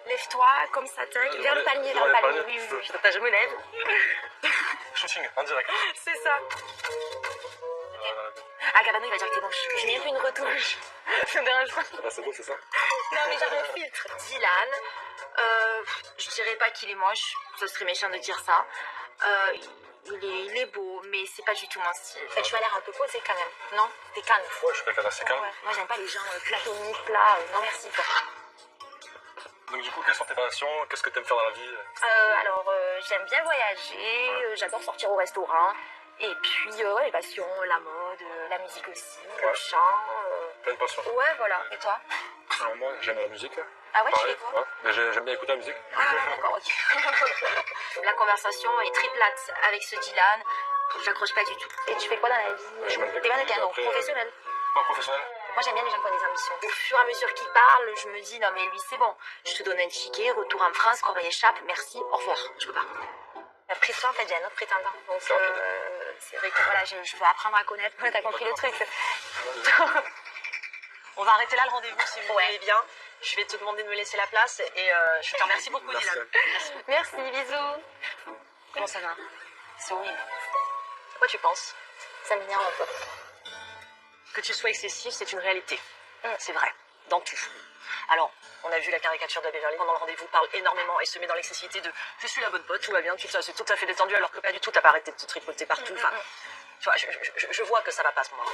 [SPEAKER 4] Lève-toi, comme ça, tac, vers le panier, vers le panier. Oui. Attends, je me lève.
[SPEAKER 11] Shooting, en direct.
[SPEAKER 4] C'est ça. Ah, Gabano, il va dire que t'es moche. Je mets un peu une retouche. Ça me dérange pas.
[SPEAKER 11] Ah, c'est beau, c'est ça.
[SPEAKER 4] Non, mais j'ai un filtre. Dylan, je dirais pas qu'il est moche. Ce serait méchant de dire ça. Il est beau, mais c'est pas du tout mon style. En fait, tu as l'air un peu posé quand même. Non? T'es calme.
[SPEAKER 11] Ouais, je suis quelqu'un d'assez calme.
[SPEAKER 4] Ouais. Moi, j'aime pas les gens platoniques, plats. Non, merci, quoi.
[SPEAKER 11] Donc, du coup, quelles sont tes passions? Qu'est-ce que t'aimes faire dans la vie?
[SPEAKER 4] Alors, j'aime bien voyager. J'adore sortir au restaurant. Et puis, les passions, la mode, la musique aussi, le chant.
[SPEAKER 11] Plein de passions.
[SPEAKER 4] Ouais, voilà. Et toi?
[SPEAKER 11] Alors, moi, j'aime la musique.
[SPEAKER 4] Ah ouais, tu
[SPEAKER 11] Pareil,
[SPEAKER 4] fais quoi?
[SPEAKER 11] ouais. Mais j'aime bien écouter la musique.
[SPEAKER 4] Ah, d'accord, ok. La conversation est très plate avec ce Dylan. J'accroche pas du tout. Et tu fais quoi dans la vie?
[SPEAKER 11] Je suis mannequin.
[SPEAKER 4] T'es mannequin, donc
[SPEAKER 11] Après,
[SPEAKER 4] professionnel.
[SPEAKER 11] Pas professionnel.
[SPEAKER 4] Moi, j'aime bien les gens qui ont des ambitions. Au fur et à mesure qu'ils parlent, je me dis, non, mais lui, c'est bon. Je te donne un ticket, retour en France, corbeille échappe, merci, au revoir. Je peux pas. Après toi, en fait, j'ai un autre prétendant. Donc, c'est vrai que voilà, je veux apprendre à connaître. T'as compris le truc.
[SPEAKER 3] On va arrêter là le rendez-vous si vous voulez bien. Je vais te demander de me laisser la place et je te remercie beaucoup, Dylan.
[SPEAKER 4] Merci, bisous.
[SPEAKER 3] Comment ça va?
[SPEAKER 4] C'est horrible.
[SPEAKER 3] À quoi tu penses?
[SPEAKER 4] Ça m'énerve un peu.
[SPEAKER 3] Que tu sois excessif, c'est une réalité. C'est vrai, dans tout. Alors, on a vu la caricature de Beverly pendant le rendez-vous, parle énormément et se met dans l'excessivité de « je suis la bonne pote, tout va bien, tout ça, c'est tout à fait détendu » alors que pas du tout, t'as pas arrêté de te tripoter partout. Enfin, tu vois, je vois que ça va pas à ce moment-là.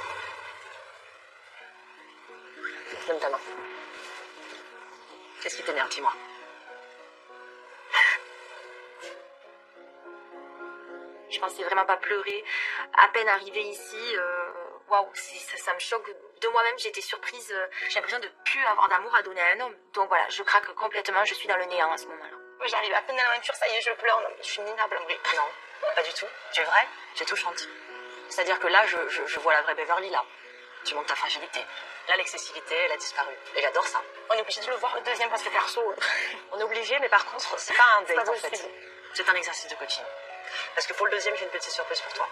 [SPEAKER 3] Donne ta main. Qu'est-ce qui t'énerve, dis-moi?
[SPEAKER 4] Je pensais vraiment pas pleurer. À peine arrivée ici, waouh, ça me choque. De moi-même, j'étais surprise. J'ai l'impression de plus avoir d'amour à donner à un homme. Donc voilà, je craque complètement, je suis dans le néant à ce moment-là.
[SPEAKER 1] Moi, j'arrive à peine à l'aventure, ça y est, je pleure. Non, mais je suis minable.
[SPEAKER 3] Oui, non, pas du tout. Tu es vrai? Tu es touchante. C'est-à-dire que là, je vois la vraie Beverly, là. Tu montres ta fragilité. Là, l'excessivité, elle a disparu. Et j'adore ça.
[SPEAKER 1] On est obligé de le voir le deuxième parce que perso.
[SPEAKER 3] On est obligé, mais par contre, c'est pas un date,
[SPEAKER 1] pas
[SPEAKER 3] en fait.
[SPEAKER 1] possible.
[SPEAKER 3] C'est un exercice de coaching. Parce que pour le deuxième, j'ai une petite surprise pour toi.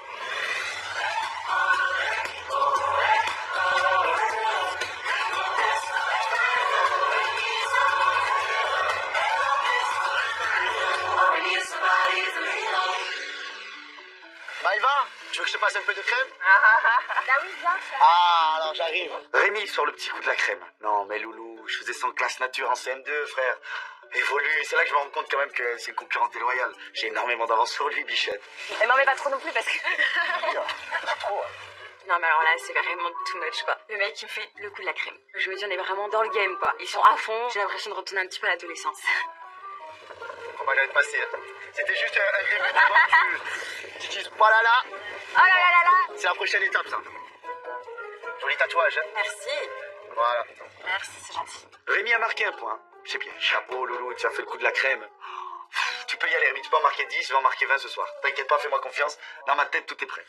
[SPEAKER 6] Maïva, tu veux que je te passe un peu de crème?
[SPEAKER 4] Ah oui, bien.
[SPEAKER 6] Ah, alors j'arrive. Rémi sur le petit coup de la crème. Non, mais Loulou, je faisais 100 classe nature en CM2, frère. Évolue, c'est là que je me rends compte quand même que c'est une concurrence déloyale. J'ai énormément d'avance sur lui, bichette.
[SPEAKER 4] Et m'en mets pas trop non plus parce que...
[SPEAKER 6] Pas trop, hein.
[SPEAKER 4] Non mais alors là c'est vraiment too much quoi. Le mec il me fait le coup de la crème. Je me dis on est vraiment dans le game quoi. Ils sont à fond, j'ai l'impression de retourner un petit peu à l'adolescence.
[SPEAKER 6] On va de passer. C'était juste un début de vente. Tu utilises pas là là.
[SPEAKER 4] Oh là là là là.
[SPEAKER 6] C'est la prochaine étape ça. Joli tatouage, hein.
[SPEAKER 4] Merci.
[SPEAKER 6] Voilà.
[SPEAKER 4] Merci, c'est gentil.
[SPEAKER 6] Rémi a marqué un point. C'est bien. Chapeau, Loulou, tu as fait le coup de la crème. Tu peux y aller, Rémi. Tu peux en marquer 10, je vais en marquer 20 ce soir. T'inquiète pas, fais-moi confiance. Dans ma tête, tout est prêt.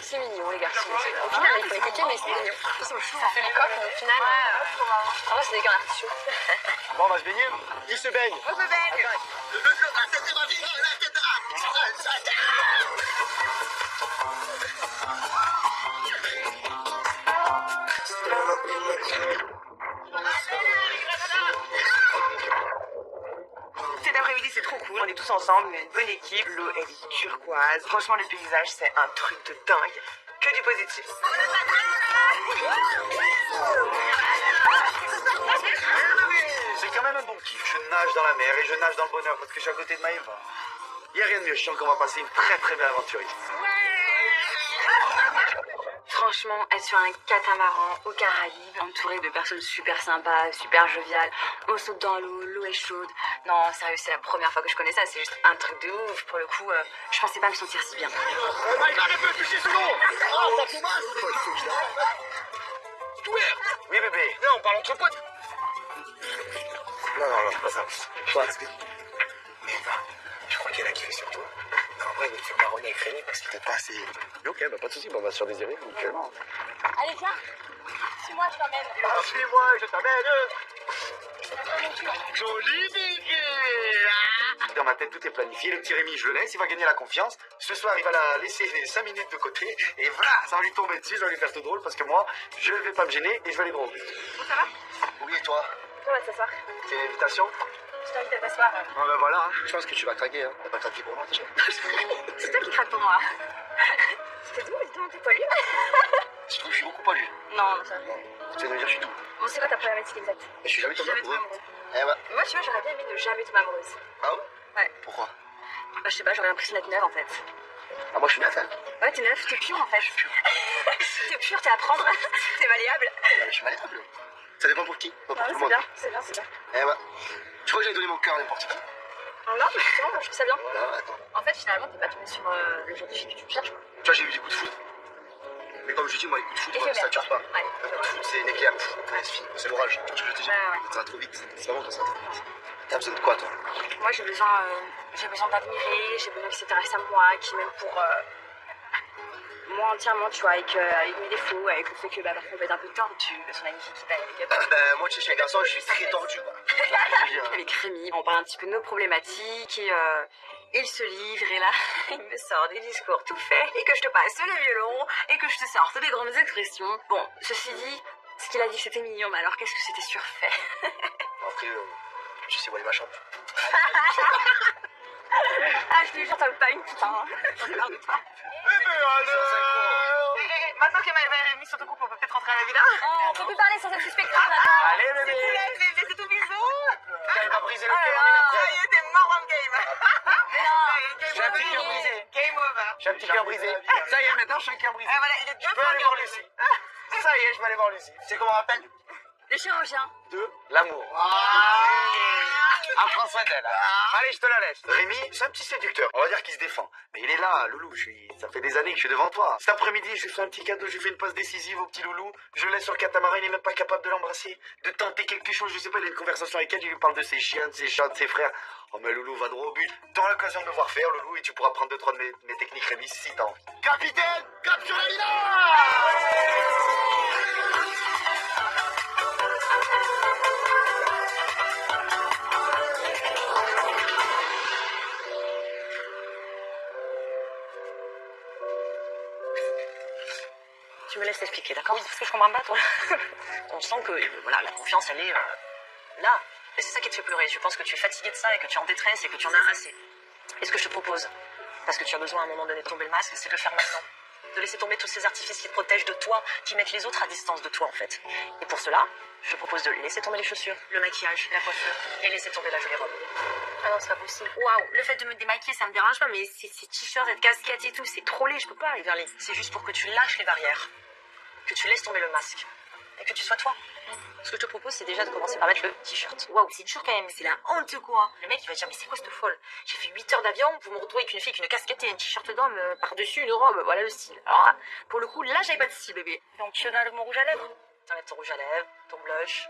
[SPEAKER 4] C'est mignon les garçons. Au final il faut les têter mais c'est mignon. Ils sont chauds.
[SPEAKER 1] Ça fait les coques, mais au final.
[SPEAKER 4] En vrai c'est des gars artichauts.
[SPEAKER 6] Bon, on va se baigner. Il se baigne.
[SPEAKER 1] On se baigne. Cet après-midi, c'est trop cool. On est tous ensemble, on est une bonne équipe. L'eau, elle est turquoise. Franchement, le paysage, c'est un truc de dingue. Que du positif.
[SPEAKER 6] C'est quand même un bon kiff. Je nage dans la mer et je nage dans le bonheur parce que je suis à côté de Maëva. Il n'y a rien de mieux. Je sens qu'on va passer une très très belle aventure ici.
[SPEAKER 4] Franchement, être sur un catamaran aux Caraïbes, entouré de personnes super sympas, super joviales, on saute dans l'eau, l'eau est chaude. Non, sérieux, c'est la première fois que je connais ça, c'est juste un truc de ouf. Pour le coup, je pensais pas me sentir si bien.
[SPEAKER 6] Maëva, arrête de toucher sous l'eau. Oh, ça commence. Oui, bébé.
[SPEAKER 11] Non, on parle entre potes. Non, pas ça.
[SPEAKER 6] Je crois qu'elle a kiffé sur toi. Non, en vrai, il fait marronner avec Rémi parce qu'il était pas assez.
[SPEAKER 11] Ok, bah pas de soucis, on va se faire désirer, mutuellement.
[SPEAKER 4] Allez, viens. Suis-moi, je t'emmène.
[SPEAKER 6] Suis-moi, je t'amène. Joli bébé. Dans ma tête, tout est planifié. Le petit Rémi, je le laisse, il va gagner la confiance. Ce soir, il va la laisser les 5 minutes de côté. Et voilà, ça va lui tomber dessus, ça va lui faire tout drôle parce que moi, je ne vais pas me gêner et je vais aller droit au but.
[SPEAKER 7] Ça va?
[SPEAKER 6] Oui, et toi?
[SPEAKER 7] On va s'asseoir.
[SPEAKER 6] C'est une invitation?
[SPEAKER 7] Je t'invite à t'asseoir.
[SPEAKER 6] Bon, ben voilà, hein. Je pense que tu vas craquer. Hein. T'as pas craqué pour moi déjà.
[SPEAKER 7] C'est toi qui craques pour moi. C'était d'où? Dis-donc, t'es poilu?
[SPEAKER 6] Je trouve que je suis beaucoup poilu.
[SPEAKER 7] Non, ça va.
[SPEAKER 6] Tu vas me dire, je suis tout.
[SPEAKER 7] Bon, c'est quoi ta problématique exacte?
[SPEAKER 6] Mais je suis jamais tombé
[SPEAKER 7] Jamais
[SPEAKER 6] amoureux.
[SPEAKER 7] tombée amoureuse.
[SPEAKER 6] Eh bah.
[SPEAKER 7] Moi, tu vois, j'aurais bien aimé ne jamais tomber amoureuse.
[SPEAKER 6] Ah ouais?
[SPEAKER 7] Ouais.
[SPEAKER 6] Pourquoi?
[SPEAKER 7] Bah, je sais pas, j'aurais l'impression d'être neuve en fait.
[SPEAKER 6] Ah, moi je suis neuf, hein.
[SPEAKER 7] Ouais, t'es neuf, t'es pur en fait. T'es pur, t'es à prendre, t'es malléable.
[SPEAKER 6] Je suis malléable. Ça dépend pour qui, pas pour
[SPEAKER 7] Ah
[SPEAKER 6] tout
[SPEAKER 7] ouais,
[SPEAKER 6] le monde.
[SPEAKER 7] c'est bien, c'est bien.
[SPEAKER 6] Eh bah. Tu crois que j'allais donner mon cœur à n'importe qui?
[SPEAKER 7] Non, mais justement, moi, je trouve ça bien.
[SPEAKER 6] Voilà, attends.
[SPEAKER 7] En fait, finalement, t'es pas tombé sur le genre de fille que tu cherches.
[SPEAKER 6] Tu vois, j'ai eu des coups de foot. Mais comme je dis, moi, les coups de foot, moi, ça tue pas.
[SPEAKER 7] Ouais.
[SPEAKER 6] Un coup de foot, c'est une éclair. Ouais, c'est fini. C'est l'orage. Tu vois ce que je te dis?
[SPEAKER 7] Ouais, ouais.
[SPEAKER 6] Ça va trop vite. C'est vraiment quand ça va trop vite. T'as besoin de quoi, toi?
[SPEAKER 7] Moi, j'ai besoin d'admirer, j'ai besoin qu'il s'intéresse à moi, qu'il m'aime pour moi entièrement, tu vois, avec mes défauts, avec le fait que bah, parfois on peut être un peu tordu, que son amitié qui t'aille avec
[SPEAKER 6] Ben, moi, tu sais, chez les garçons, je suis très tordu, quoi.
[SPEAKER 7] avec Rémi, on parle un petit peu de nos problématiques et il se livre et là, il me sort des discours tout faits et que je te passe le violon et que je te sorte des grandes expressions. Bon, ceci dit, ce qu'il a dit c'était mignon, mais alors qu'est-ce que c'était surfait?
[SPEAKER 6] Après, je sais où aller ma chambre.
[SPEAKER 7] Ah, je te jure, t'as pas une putain.
[SPEAKER 1] Maintenant que Maëva et Rémi sont au couple, on peut peut-être rentrer à la villa.
[SPEAKER 7] Oh, on peut plus parler sans être suspecté maintenant.
[SPEAKER 6] Allez, bébé.
[SPEAKER 1] C'est tout bisous.
[SPEAKER 6] Elle m'a brisé le
[SPEAKER 7] Ah
[SPEAKER 6] cœur.
[SPEAKER 7] là là.
[SPEAKER 1] Ça y est, t'es mort dans le game.
[SPEAKER 6] J'ai un petit cœur brisé.
[SPEAKER 1] Game over.
[SPEAKER 6] J'ai un petit cœur brisé. Ça y est, maintenant, je suis un cœur brisé.
[SPEAKER 1] Ah, voilà, il est
[SPEAKER 6] Je peux aller voir Lucie. Ça y est, je vais aller voir Lucie. C'est comment on m'appelle?
[SPEAKER 7] Le chirurgien.
[SPEAKER 6] De l'amour. Prends soin d'elle. Allez, je te la laisse. Rémi, c'est un petit séducteur. On va dire qu'il se défend. Mais il est là, Loulou. Ça fait des années que je suis devant toi. Cet après-midi, je lui fais un petit cadeau. Je lui fais une passe décisive au petit Loulou. Je le laisse sur le catamaran. Il n'est même pas capable de l'embrasser, de tenter quelque chose. Je sais pas, il a une conversation avec elle. Il lui parle de ses chiens, de ses chats, de ses frères. Oh, mais Loulou va droit au but. T'auras l'occasion de me voir faire, Loulou, et tu pourras prendre 2-3 de mes techniques, Rémi, si t'as envie. Capitaine, cap sur la villa!
[SPEAKER 3] Tu me laisses t'expliquer, d'accord? Oui, parce que je comprends pas, toi. On sent que voilà, la confiance, elle est là. Et c'est ça qui te fait pleurer. Je pense que tu es fatigué de ça et que tu es en détresse et que tu en as assez. Et ce que je te propose, parce que tu as besoin à un moment donné de tomber le masque, c'est de le faire maintenant. De laisser tomber tous ces artifices qui te protègent de toi, qui mettent les autres à distance de toi, en fait. Et pour cela, je te propose de laisser tomber les chaussures, le maquillage, la coiffure, et laisser tomber la jolie robe.
[SPEAKER 7] Ah non, c'est pas possible. Waouh, le fait de me démaquiller, ça me dérange pas, mais ces t-shirts, cette casquette et tout, c'est trop laid, je peux pas.
[SPEAKER 3] Verly, c'est juste pour que tu lâches les barrières, que tu laisses tomber le masque, et que tu sois toi. Ce que je te propose, c'est déjà de commencer par mettre le t-shirt.
[SPEAKER 7] Waouh, c'est dur quand même, c'est la honte quoi.
[SPEAKER 3] Le mec, il va dire, mais c'est quoi cette folle? J'ai fait 8 heures d'avion pour me retrouver avec une fille avec une casquette et un t-shirt d'homme par-dessus une robe. Voilà le style. Alors là, pour le coup, là, j'avais pas de style, bébé.
[SPEAKER 7] Donc tu enlèves mon rouge à lèvres?
[SPEAKER 3] T'enlèves ton rouge à lèvres, ton blush.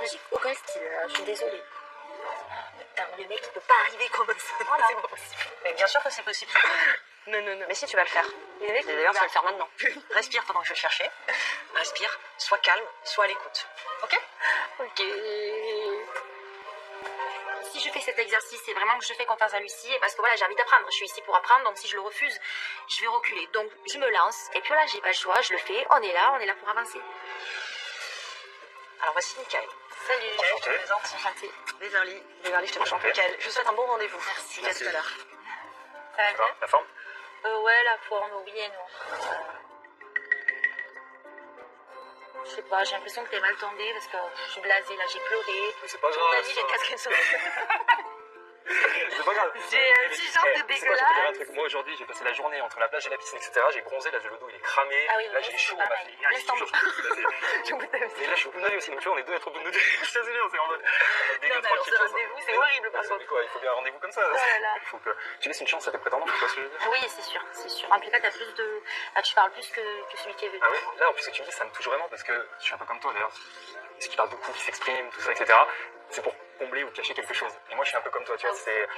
[SPEAKER 7] J'ai aucun style, là, je suis désolée.
[SPEAKER 3] Putain, le mec, il peut pas arriver comme ça.
[SPEAKER 7] Voilà.
[SPEAKER 3] C'est pas possible. Mais bien sûr que c'est possible. Non. Mais si, tu vas le faire. Et d'ailleurs, tu vas le faire maintenant. Respire pendant que je vais le chercher. Respire, sois calme, sois à l'écoute. Ok?
[SPEAKER 7] Ok. Si je fais cet exercice, c'est vraiment que je fais confiance à Lucie, et parce que voilà, j'ai envie d'apprendre. Je suis ici pour apprendre, donc si je le refuse, je vais reculer. Donc je me lance, et puis là, j'ai pas le choix, je le fais. On est là pour avancer.
[SPEAKER 3] Alors voici Mickaël. Salut,
[SPEAKER 11] Enchanté.
[SPEAKER 3] je te présente. Enchantée. Beverly, je te présente Mickaël. Je vous souhaite un bon rendez-vous. Merci. À tout à l'heure.
[SPEAKER 7] Ça va bien?
[SPEAKER 11] La forme?
[SPEAKER 7] Ouais, la forme, oui et non. Je sais pas, j'ai l'impression que t'es mal tombée parce que je suis blasée là, j'ai pleuré.
[SPEAKER 11] Mais c'est pas
[SPEAKER 7] Toute
[SPEAKER 11] grave.
[SPEAKER 7] la nuit, j'ai une casquette sur le
[SPEAKER 11] C'est pas grave.
[SPEAKER 7] J'ai un t-shirt de
[SPEAKER 11] C'est quoi, je peux te dire un truc. Moi aujourd'hui, j'ai passé la journée entre la plage et la piscine, etc. J'ai bronzé, là j'ai le dos, il est cramé.
[SPEAKER 7] Ah oui,
[SPEAKER 11] là
[SPEAKER 7] moi,
[SPEAKER 11] j'ai
[SPEAKER 7] c'est
[SPEAKER 11] chaud, on m'a
[SPEAKER 7] pareil.
[SPEAKER 11] fait.
[SPEAKER 7] Laisse tomber.
[SPEAKER 11] Et là je suis au bout de ma vie aussi, donc tu vois, on est deux à être au bout de nous deux. Je suis désolé, on s'est en mode. Des
[SPEAKER 3] Non,
[SPEAKER 11] gars
[SPEAKER 3] mais alors,
[SPEAKER 11] tranquilles,
[SPEAKER 3] ce
[SPEAKER 11] tu vois.
[SPEAKER 3] rendez-vous, c'est horrible par contre.
[SPEAKER 11] Mais quoi, il faut bien un rendez-vous comme ça.
[SPEAKER 7] Oh là là.
[SPEAKER 11] Il faut que tu laisses une chance à tes prétendants, tu vois ce que je veux dire?
[SPEAKER 7] Oui, c'est sûr, c'est sûr. En tout cas, t'as plus de. Ah, tu parles plus que celui qui est venu.
[SPEAKER 11] Ah oui, là en plus ce que tu me dis, ça me touche vraiment parce que je suis un peu comme toi d'ailleurs. Ce qui parle beaucoup, qui s'exprime, tout ça, etc. C'est pour combler ou cacher quelque chose. Et moi je suis un peu comme toi, tu vois, c'est.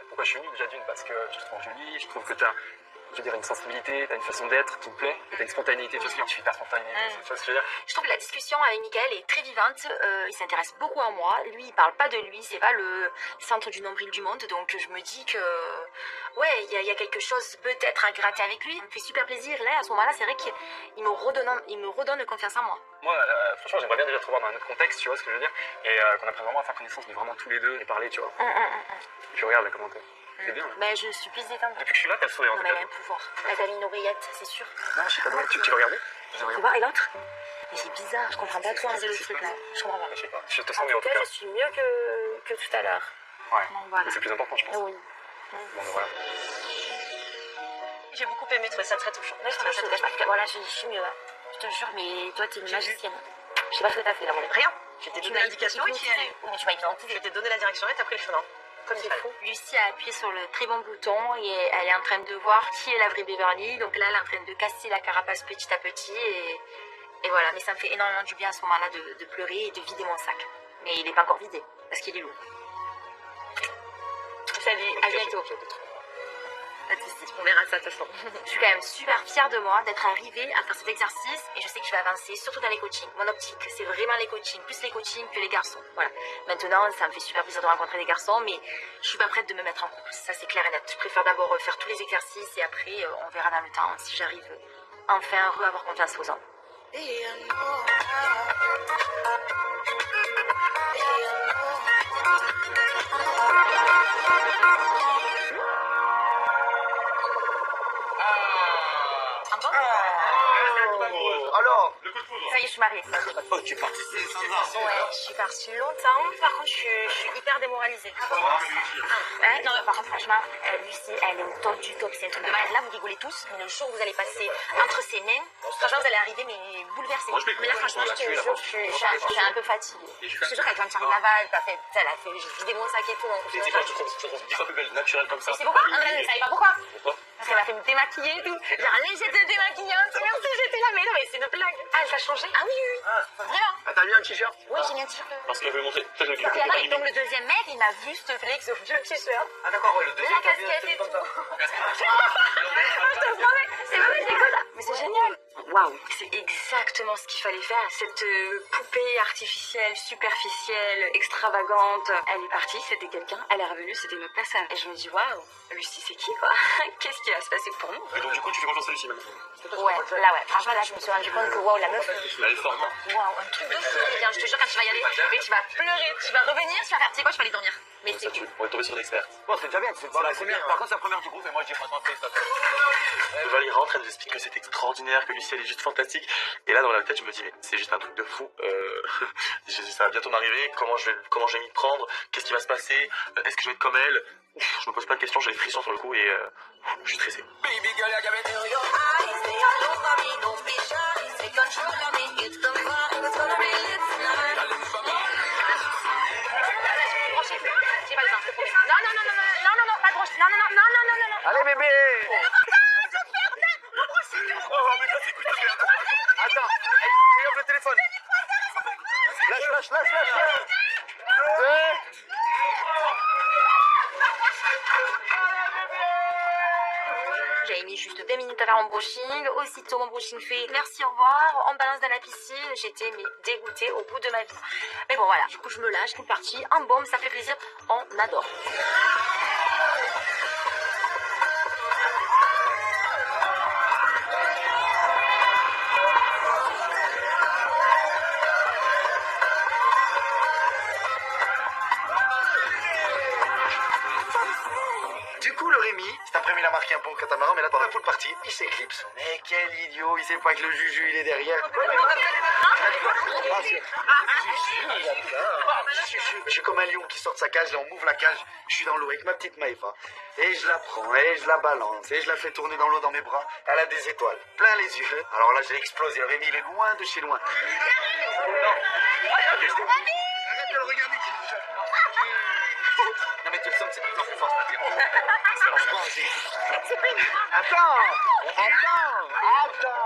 [SPEAKER 11] Pourquoi je suis venu déjà d'une? Parce que je te trouve jolie, je trouve que t'as
[SPEAKER 8] je veux dire, une sensibilité, t'as une façon d'être qui me plaît, et t'as une spontanéité, tu vois ce que je veux dire, je suis hyper spontané, tu vois ce que je veux dire.
[SPEAKER 4] Je trouve que la discussion avec Michael est très vivante, il s'intéresse beaucoup à moi, lui il parle pas de lui, c'est pas le centre du nombril du monde, donc je me dis que ouais, il y a quelque chose peut-être à gratter avec lui, il me fait super plaisir, là à ce moment-là c'est vrai qu'il me redonne confiance en moi.
[SPEAKER 8] Moi, franchement, j'aimerais bien déjà te revoir dans un autre contexte, tu vois ce que je veux dire, et qu'on apprenne vraiment à faire connaissance de vraiment tous les deux et parler, tu vois. Et puis regarde, là, comment t'es. C'est bien.
[SPEAKER 4] Mais je suis plus détendue.
[SPEAKER 8] Depuis que je suis là, t'as le sourire en
[SPEAKER 4] Non
[SPEAKER 8] tout
[SPEAKER 4] mais elle
[SPEAKER 8] cas.
[SPEAKER 4] a un pouvoir, elle t'a mis une oreillette, c'est sûr.
[SPEAKER 8] Non, je sais pas, tu veux regarder?
[SPEAKER 4] Tu vois, et l'autre? Mais c'est bizarre, je comprends pas trop le truc là, je comprends pas.
[SPEAKER 8] Je sais pas, je te
[SPEAKER 4] En
[SPEAKER 8] sens mieux en
[SPEAKER 4] tout
[SPEAKER 8] tout
[SPEAKER 4] cas,
[SPEAKER 8] cas.
[SPEAKER 4] je suis mieux que tout à l'heure.
[SPEAKER 8] Ouais,
[SPEAKER 4] Donc voilà.
[SPEAKER 8] c'est le plus important, je pense.
[SPEAKER 4] Oui.
[SPEAKER 8] Bon, ben voilà.
[SPEAKER 3] J'ai beaucoup aimé, trouvé ça très touchant.
[SPEAKER 4] Ouais, je te cache pas que voilà, je suis mieux. Hein. Je te jure, mais toi, t'es une magicienne. Je sais pas ce que t'as fait là, mon
[SPEAKER 3] Rien. Je t'ai donné l'indication et tu y allais.
[SPEAKER 4] Mais tu m'as hypnotisé.
[SPEAKER 3] Je t'ai donné la direction et t'as pris le chemin. Comme il fallait.
[SPEAKER 4] Lucie a appuyé sur le très bon bouton et elle est en train de voir qui est la vraie Beverly. Donc là, elle est en train de casser la carapace petit à petit et voilà. Mais ça me fait énormément du bien à ce moment-là de pleurer et de vider mon sac. Mais il n'est pas encore vidé parce qu'il est lourd. Salut, à bientôt. Pas de soucis, on verra ça de toute façon. Je suis quand même super fière de moi d'être arrivée à faire cet exercice et je sais que je vais avancer, surtout dans les coachings. Mon optique, c'est vraiment les coachings, plus les coachings que les garçons. Voilà. Maintenant, ça me fait super plaisir de rencontrer des garçons, mais je suis pas prête de me mettre en couple. Ça, c'est clair et net. Je préfère d'abord faire tous les exercices et après, on verra dans le temps si j'arrive enfin à avoir confiance aux hommes.
[SPEAKER 6] Alors,
[SPEAKER 4] Ça y est, je suis mariée.
[SPEAKER 2] Oh, tu es parti.
[SPEAKER 4] Ouais, je suis partie longtemps. Par contre, je suis hyper démoralisée. Non, mais par contre, franchement, Lucie, elle est au top du top. C'est un truc de malade. Là, vous rigolez tous, mais le jour où vous allez passer entre ses mains, franchement, vous allez arriver, mais bouleversée. Mais là, franchement, je te jure, je suis un peu fatiguée. Je te jure qu'avec Anne-Charlie Laval, elle a fait, j'ai vidé mon sac et tout. Donc,
[SPEAKER 11] C'est quoi, je te trouve 10 fois plus belle, naturelle comme ça.
[SPEAKER 4] c'est pourquoi André ne savait pas pourquoi.
[SPEAKER 11] Pourquoi?
[SPEAKER 4] Parce qu'elle m'a fait me démaquiller et tout. Genre, allez, j'étais démaquillante. Merci, j'étais là. Mais non, mais c'est une blague. Ah, elle t'a changé? Ah oui, oui. Vraiment?
[SPEAKER 6] ah, t'as mis un t-shirt?
[SPEAKER 4] Oui, j'ai mis un t-shirt.
[SPEAKER 11] Parce que je vais montrer. Peut-être que
[SPEAKER 4] Donc, là, donc le deuxième mec, il m'a vu ce flex au vieux t-shirt.
[SPEAKER 6] Ah d'accord, ouais, le deuxième.
[SPEAKER 4] La casquette et tout. Je te promets, c'est vrai, j'écoute. Mais c'est génial. Waouh, c'est exactement ce qu'il fallait faire. Cette poupée artificielle, superficielle, extravagante. Elle est partie, c'était quelqu'un. Elle est revenue, c'était une autre personne. Et je me dis, waouh, Lucie, c'est qui, quoi? Qu'est-ce qui va se passer pour nous?
[SPEAKER 11] Et donc, du coup, tu fais confiance à Lucie même.
[SPEAKER 4] Ouais, là, ouais. Franchement, là, je me suis rendu compte que, waouh, la meuf.
[SPEAKER 11] Elle est forte.
[SPEAKER 4] Waouh, un truc de fou. Viens, je te jure, quand tu vas y aller, mais tu vas pleurer, tu vas revenir, tu vas faire, tu sais quoi, je vais aller dormir. Mais c'est cool.
[SPEAKER 11] On est tombé sur l'expert.
[SPEAKER 6] Bon, c'est déjà bien. C'est la première. Par contre, c'est la première du groupe et moi, j'ai pas tenté ça.
[SPEAKER 11] Valérie rentre, elle nous explique que c'est extraordinaire, que Lucie elle est juste fantastique. Et là dans la tête je me dis mais c'est juste un truc de fou. Ça va bientôt m'arriver. Comment je vais m'y prendre? Qu'est-ce qui va se passer? Est-ce que je vais être comme elle? Ouf, je me pose plein de questions, j'ai des frissons sur le coup et je suis stressé.
[SPEAKER 4] J'ai pas le temps, je te promets. Non, pas de broche. Non.
[SPEAKER 6] Allez, bébé. Oh, mais ça, c'est cool. Attends, fais off le téléphone. Lâche.
[SPEAKER 4] J'avais mis juste 20 minutes à faire mon brushing. Aussitôt mon brushing fait, merci, au revoir. On me balance dans la piscine. J'étais dégoûtée au bout de ma vie. Mais bon, voilà. Du coup, je me lâche. Une partie, un baume, ça fait plaisir. On adore.
[SPEAKER 6] Du coup, le Rémi, cet après-midi, il a marqué un bon catamaran, mais là, dans la poule partie, il s'éclipse. Mais quel idiot, il sait pas que le Juju, il est derrière. Je suis comme un lion qui sort de sa cage, et on m'ouvre la cage, je suis dans l'eau avec ma petite Maïva. Et je la prends, et je la balance, et je la fais tourner dans l'eau dans mes bras. Elle a des étoiles, plein les yeux. Alors là, j'ai explosé. Le Rémi, il est loin de chez loin. Arrête de le regarder. Non mais tu le sens testostérone, c'est de plus en plus fort, c'est attirant. Franchement, Attends,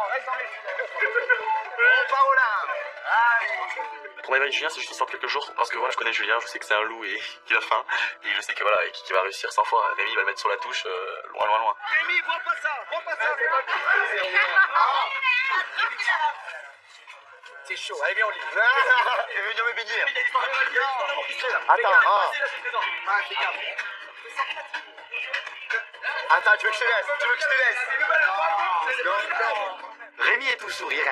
[SPEAKER 6] reste dans les filets. On part au large.
[SPEAKER 11] Pour Maëva et Julien, c'est juste une histoire de quelques jours, parce que voilà, je connais Julien, je sais que c'est un loup et qu'il a faim, et je sais que voilà, qu'il va réussir 100 fois. Rémi va le mettre sur la touche, loin.
[SPEAKER 6] Rémi, vois pas ça. C'est chaud, allez viens au lit. Je vais venir me baigner. Attends, Attends, tu veux que je te laisse Non. Rémi est tout sourire,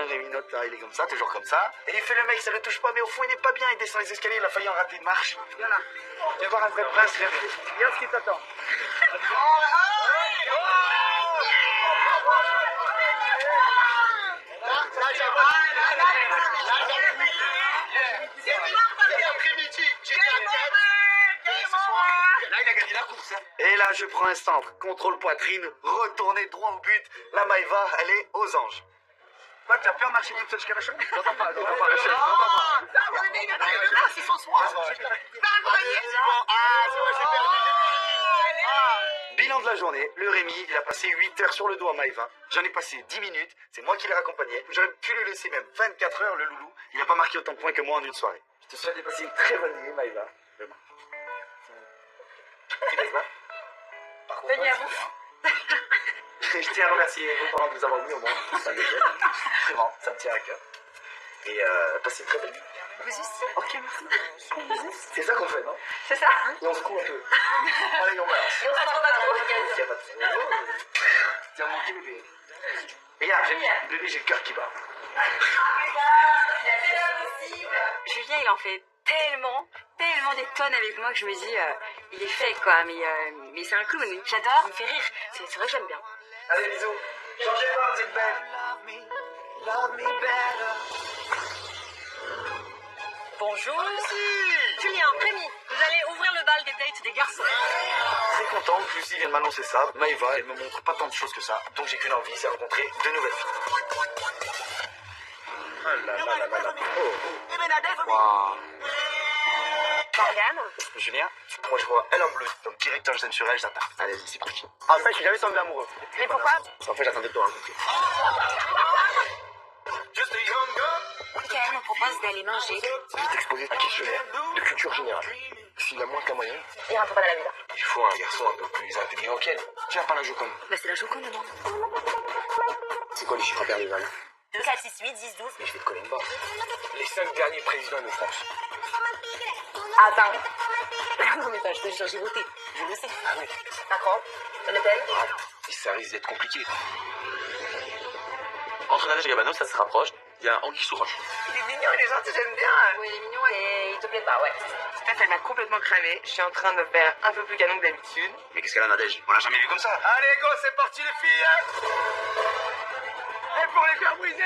[SPEAKER 6] Rémi Nota, il est comme ça, toujours comme ça. Et il fait le mec, ça le touche pas, mais au fond il est pas bien, il descend les escaliers, il a failli en rater une marche. Viens là, viens voir un vrai prince, Rémi. Regarde ce qui t'attend. Là, il a gagné la course. Et là, je prends un centre, contrôle poitrine, retourner droit au but. La Maëva, elle est aux anges. Toi, tu as peur de marcher toute seule jusqu'à la chambre? J'entends pas.
[SPEAKER 1] C'est son soir.
[SPEAKER 6] Bilan de la journée, le Rémi, il a passé 8 heures sur le dos à Maëva. J'en ai passé 10 minutes, c'est moi qui l'ai raccompagné. J'aurais pu lui laisser même 24 heures, le loulou. Il n'a pas marqué autant de points que moi en une soirée. Je te souhaite de passer une très bonne nuit, Maëva. Vraiment.
[SPEAKER 4] Venez à vous.
[SPEAKER 6] Je tiens à remercier vos parents de nous avoir mis au monde. Ça me gêne. Vraiment, ça me tient à cœur. Et passez une très belle nuit.
[SPEAKER 4] Vous aussi.
[SPEAKER 6] Ok, merci. C'est ça qu'on fait, non?
[SPEAKER 4] C'est ça.
[SPEAKER 6] Et on se court un peu. Allez, on balance.
[SPEAKER 4] Et on s'attend pas trop.
[SPEAKER 6] Il y a pas de Tiens, mon petit bébé. Regarde, bébé, j'ai le cœur qui bat.
[SPEAKER 4] Julien, il en fait tellement des tonnes avec moi que je me dis, il est fake quoi, mais c'est un clown. J'adore, il me fait rire. C'est vrai que j'aime bien.
[SPEAKER 6] Allez, bisous. Changez pas, vous êtes belle.
[SPEAKER 3] Bonjour. Julien, Rémi, vous allez ouvrir le bal des dates des garçons.
[SPEAKER 6] Très content que Lucie vienne m'annoncer ça. Maëva, elle me montre pas tant de choses que ça. Donc j'ai qu'une envie, c'est rencontrer de nouvelles filles. Oh là là là là là. Oh. Wow.
[SPEAKER 1] Morgane.
[SPEAKER 6] Julien, moi je vois elle en bleu. Donc direct, je sur elle, j'attends. Allez, c'est parti. En fait, je suis jamais tombé amoureux.
[SPEAKER 1] Mais pourquoi?
[SPEAKER 6] En fait, j'attendais de te rencontrer.
[SPEAKER 4] Michael me propose d'aller manger.
[SPEAKER 8] Je vais t'exposer un questionnaire de culture générale. S'il a moins que la moyenne,
[SPEAKER 3] Il rentre pas dans la vida.
[SPEAKER 8] il faut un garçon un peu plus intelligent qu'elle. Tu n'as pas la Joconde.
[SPEAKER 4] Bah c'est la Joconde, non?
[SPEAKER 8] C'est quoi les chiffres impairs des vannes?
[SPEAKER 4] 2, 4, 6, 8, 10, 12.
[SPEAKER 8] Mais je vais te coller une barre. Les 5 derniers présidents de France.
[SPEAKER 3] Attends. Non mais je te jure, j'ai voté. Je le sais.
[SPEAKER 8] Ah oui.
[SPEAKER 3] Macron, Le Pen.
[SPEAKER 8] Et ça risque d'être compliqué.
[SPEAKER 11] Entre Nadège et Gabano, ça se rapproche. Il y a Anguille sous roche.
[SPEAKER 1] Il est mignon, il est gentil, j'aime bien.
[SPEAKER 3] Oui, il est mignon et il te plaît pas, ouais.
[SPEAKER 1] Steph, elle m'a complètement cramé. Je suis en train de faire un peu plus canon que d'habitude.
[SPEAKER 6] Mais qu'est-ce qu'elle a, Nadège? On l'a jamais vu comme ça. Allez, go, c'est parti les filles. Et pour les faire briser,